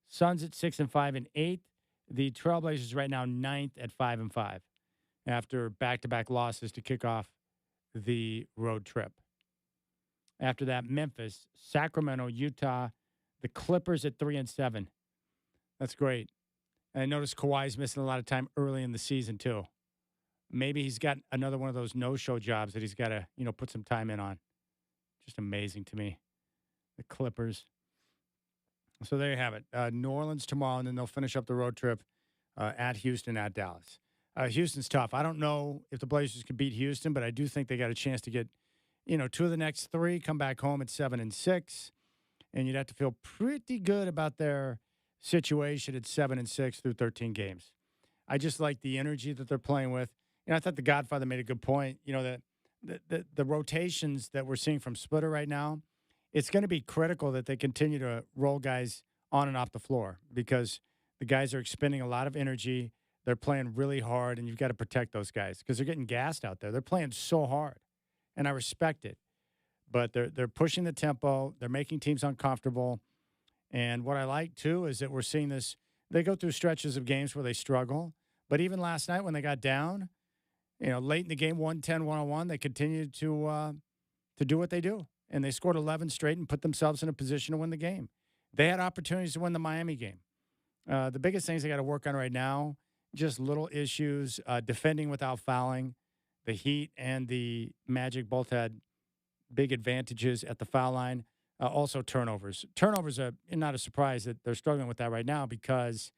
Suns at 6-5 and 8th. The Trailblazers right now ninth at 5-5 after back-to-back losses to kick off the road trip. After that, Memphis, Sacramento, Utah, the Clippers at 3-7. That's great. And I noticed Kawhi's missing a lot of time early in the season too. Maybe he's got another one of those no-show jobs that he's got to, put some time in on. Just amazing to me. The Clippers. So there you have it. New Orleans tomorrow, and then they'll finish up the road trip at Houston, at Dallas. Houston's tough. I don't know if the Blazers can beat Houston, but I do think they got a chance to get, two of the next three, come back home at 7-6, and you'd have to feel pretty good about their situation at 7-6 through 13 games. I just like the energy that they're playing with. I thought the Godfather made a good point. The rotations that we're seeing from Splitter right now, it's going to be critical that they continue to roll guys on and off the floor because the guys are expending a lot of energy. They're playing really hard, and you've got to protect those guys because they're getting gassed out there. They're playing so hard, and I respect it. But they're pushing the tempo. They're making teams uncomfortable. And what I like, too, is that we're seeing this. They go through stretches of games where they struggle. But even last night when they got down, late in the game, 110-101, they continued to do what they do. And they scored 11 straight and put themselves in a position to win the game. They had opportunities to win the Miami game. The biggest things they got to work on right now, just little issues, defending without fouling. The Heat and the Magic both had big advantages at the foul line. Also turnovers. Turnovers are not a surprise that they're struggling with that right now because,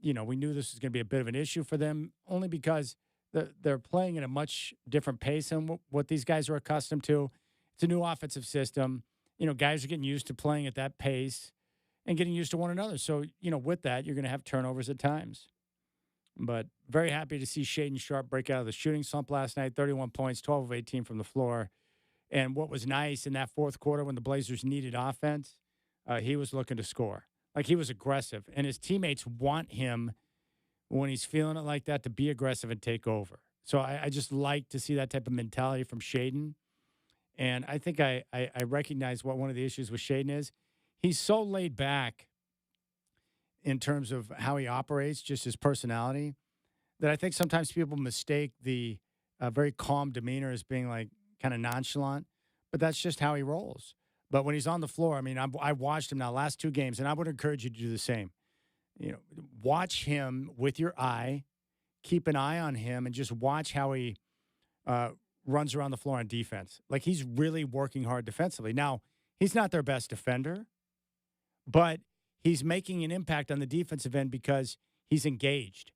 we knew this was going to be a bit of an issue for them only because they're playing at a much different pace than what these guys are accustomed to. It's a new offensive system. Guys are getting used to playing at that pace and getting used to one another. So, with that, you're going to have turnovers at times. But very happy to see Shaedon Sharpe break out of the shooting slump last night. 31 points, 12 of 18 from the floor. And what was nice in that fourth quarter when the Blazers needed offense, he was looking to score. Like, he was aggressive. And his teammates want him, when he's feeling it like that, to be aggressive and take over. So I just like to see that type of mentality from Shaedon. And I think I recognize what one of the issues with Shaedon is. He's so laid back in terms of how he operates, just his personality, that I think sometimes people mistake the very calm demeanor as being like kind of nonchalant, but that's just how he rolls. But when he's on the floor, I watched him now last two games, and I would encourage you to do the same. Watch him with your eye, keep an eye on him, and just watch how he runs around the floor on defense. Like, he's really working hard defensively. Now, he's not their best defender, but he's making an impact on the defensive end because he's engaged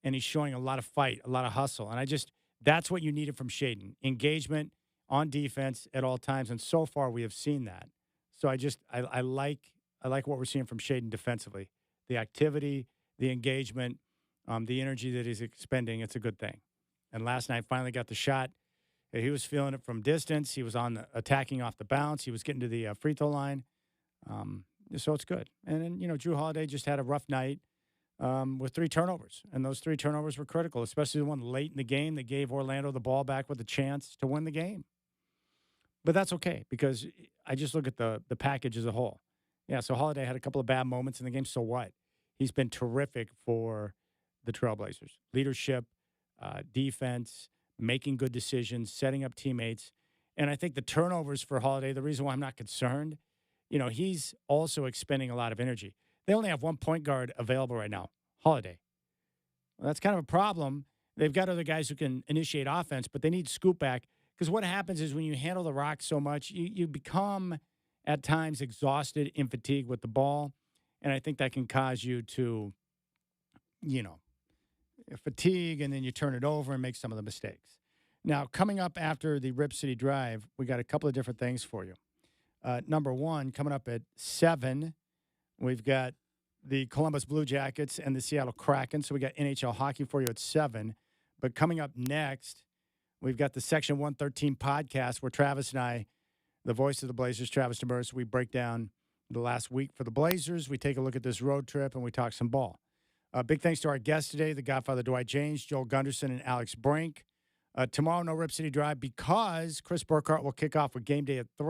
and he's showing a lot of fight, a lot of hustle. And that's what you needed from Shaedon. Engagement on defense at all times. And so far we have seen that. So I like what we're seeing from Shaedon defensively. The activity, the engagement, the energy that he's expending, it's a good thing. And last night finally got the shot. He was feeling it from distance. He was attacking off the bounce. He was getting to the free throw line. So it's good. And then, Jrue Holiday just had a rough night with 3 turnovers. And those 3 turnovers were critical, especially the one late in the game that gave Orlando the ball back with a chance to win the game. But that's okay because I just look at the package as a whole. Yeah, so Holiday had a couple of bad moments in the game. So what? He's been terrific for the Trailblazers. Leadership, defense, making good decisions, setting up teammates. And I think the turnovers for Holiday, the reason why I'm not concerned, he's also expending a lot of energy. They only have one point guard available right now, Holiday. Well, that's kind of a problem. They've got other guys who can initiate offense, but they need scoop back because what happens is when you handle the rock so much, you become at times exhausted and fatigued with the ball. And I think that can cause you to, fatigue, and then you turn it over and make some of the mistakes. Now, coming up after the Rip City Drive, we got a couple of different things for you. Number one, coming up at 7, we've got the Columbus Blue Jackets and the Seattle Kraken. So we got NHL hockey for you at 7. But coming up next, we've got the Section 113 podcast where Travis and I, the voice of the Blazers, Travis Demers, we break down the last week for the Blazers. We take a look at this road trip, and we talk some ball. Big thanks to our guests today, the Godfather Dwight James, Joel Gunderson, and Alex Brink. Tomorrow, no Rip City Drive because Chris Burkhart will kick off with Game Day at 3.